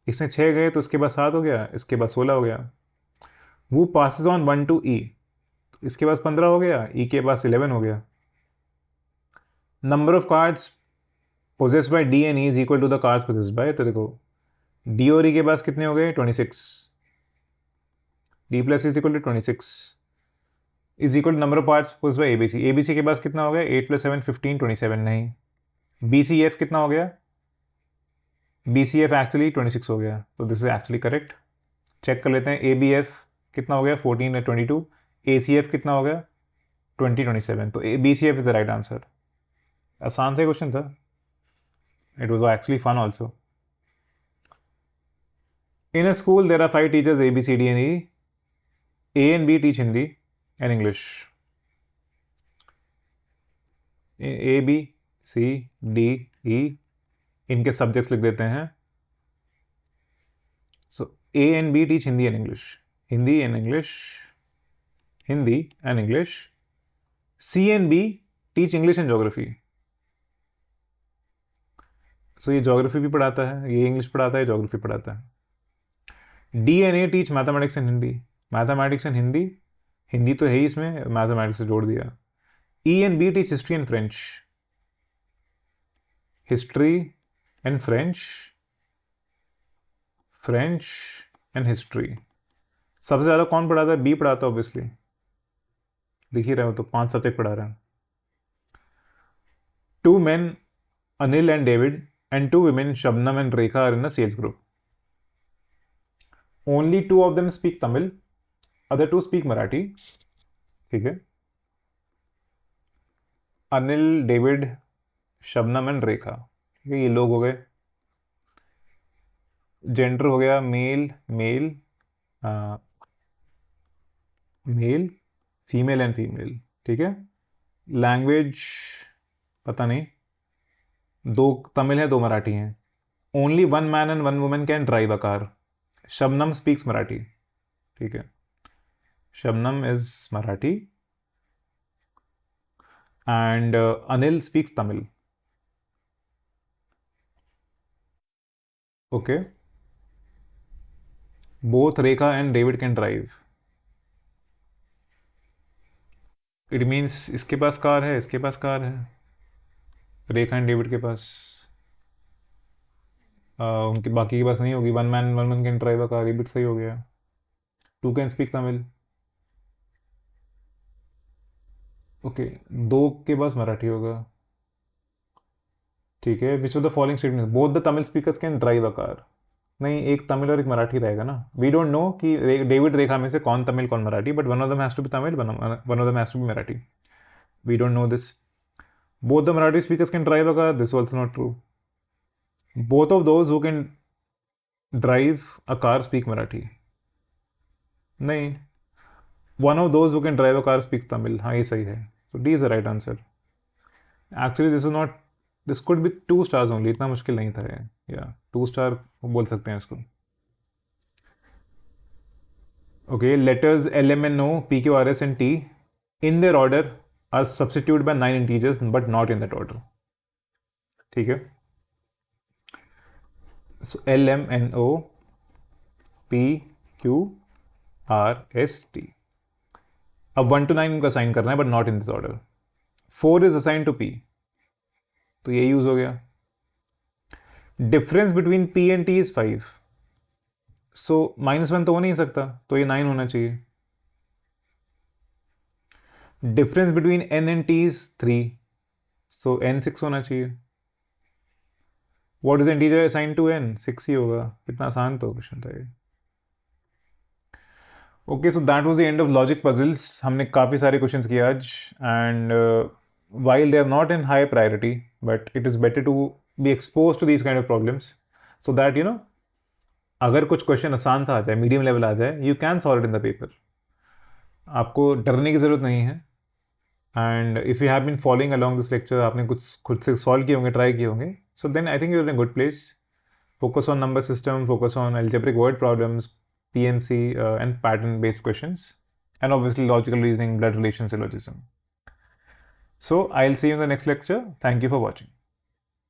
इसने 6 गए, तो उसके पास 7 हो गया, इसके पास 16 हो गया. वो पासिस ऑन 1 टू E. इसके पास 15 हो गया, E के पास 11 हो गया. Number of cards possessed by D and E is equal to the cards possessed by. तो देखो D और E के पास कितने हो गए? 26. D plus is equal to 26 is equal to number of parts possessed by ABC. ABC के पास कितना हो गया? 8 + 7 15 27. नहीं. BCF कितना हो गया? BCF एक्चुअली 26 हो गया, तो this is actually correct. Check कर लेते हैं. ABF कितना हो गया? 14 और 22. ACF कितना हो गया? 20 27. तो BCF is the right answer. आसान सा क्वेश्चन था. It was actually fun also. In a school, there are 5 teachers A, B, C, D, and E. A and B teach Hindi and English. A, B, C, D, E. इनके subjects लिख देते हैं. So A and B teach Hindi and English. Hindi and English. Hindi and English. C and B teach English and Geography. So ये geography भी पढ़ाता है, ये English पढ़ाता है, ज्योग्राफी पढ़ाता है. D and A teach mathematics and Hindi. Mathematics and Hindi, Hindi तो है ही इसमें, मैथमेटिक्स से जोड़ दिया. E and B teach history and French. History and French, French and history. सबसे ज़्यादा कौन पढ़ाता है? B पढ़ाता है ऑब्वियसली. दिख ही रहे हो, तो 5 सब्जेक्ट पढ़ा रहे हैं. 2 men, Anil and David, and 2 women, Shabnam and Rekha, are in a sales group. Only 2 of them speak Tamil, other 2 speak Marathi. ठीक है. Anil, David, Shabnam and Rekha. ठीक है, ये लोग हो गए. जेंडर हो गया male, male, male, female and female. ठीक है. लैंग्वेज पता नहीं, 2 तमिल है, 2 मराठी हैं. Only 1 man and 1 women can drive a car. Shabnam speaks Marathi. ठीक है. Shabnam is Marathi and Anil speaks Tamil. Okay. Both Rekha and David can drive. It means इसके पास कार है, इसके पास कार है. रेखा एंड डेविड के पास, उनके बाकी के पास नहीं होगी. 1 man 1 woman can drive a car. ये भी सही हो गया. 2 can speak Tamil. ओके. 2 के पास मराठी होगा. ठीक है. Which of the following statement? Both the Tamil speakers can drive a car. नहीं, एक तमिल और एक मराठी रहेगा ना. वी डोंट नो कि डेविड रेखा में से कौन तमिल कौन Marathi, but one of them has to be Tamil, one of them has to be Marathi. We don't know this. Both the Marathi speakers can drive a car. This also not true. Both of those who can drive a car speak Marathi. नहीं. One of those who can drive a car speaks Tamil. हाँ, ये सही है. So D is the right answer. Actually, this could be 2 stars only. इतना मुश्किल नहीं था ये. Yeah, 2 star बोल सकते हैं इसको. Okay, letters L, M, N, O, P, Q, R, S, and T in their order are substituted by 9 integers, but not in that order. ठीक है. So L, M, N, O, P, Q, R, S, T. अब 1 to 9 इनका assign करना है, but not in this order. 4 is assign to P, तो ये use हो गया. Difference between P and T is 5. So -1 तो हो नहीं सकता, तो ये 9 होना चाहिए. Difference between N and T is 3, so N 6 होना चाहिए. What is integer assign to N? 6 ही होगा. कितना आसान तो क्वेश्चन था ये. Okay, so that was the end of logic puzzles. हमने काफ़ी सारे क्वेश्चंस किए आज, and while they are not in high priority, but it is better to be exposed to these kind of problems so that you know, अगर कुछ question आसान सा आ जाए, मीडियम लेवल आ जाए, you can solve it in the paper. आपको डरने की ज़रूरत नहीं है. And if you have been following along this lecture, आपने कुछ खुद से सॉल्व किए होंगे, ट्राई किए होंगे, so then I think you are in a good place. Focus on number system, focus on algebraic word problems, PMC, and pattern-based questions, and obviously logical reasoning, blood relation syllogism. So I'll see you in the next lecture. Thank you for watching.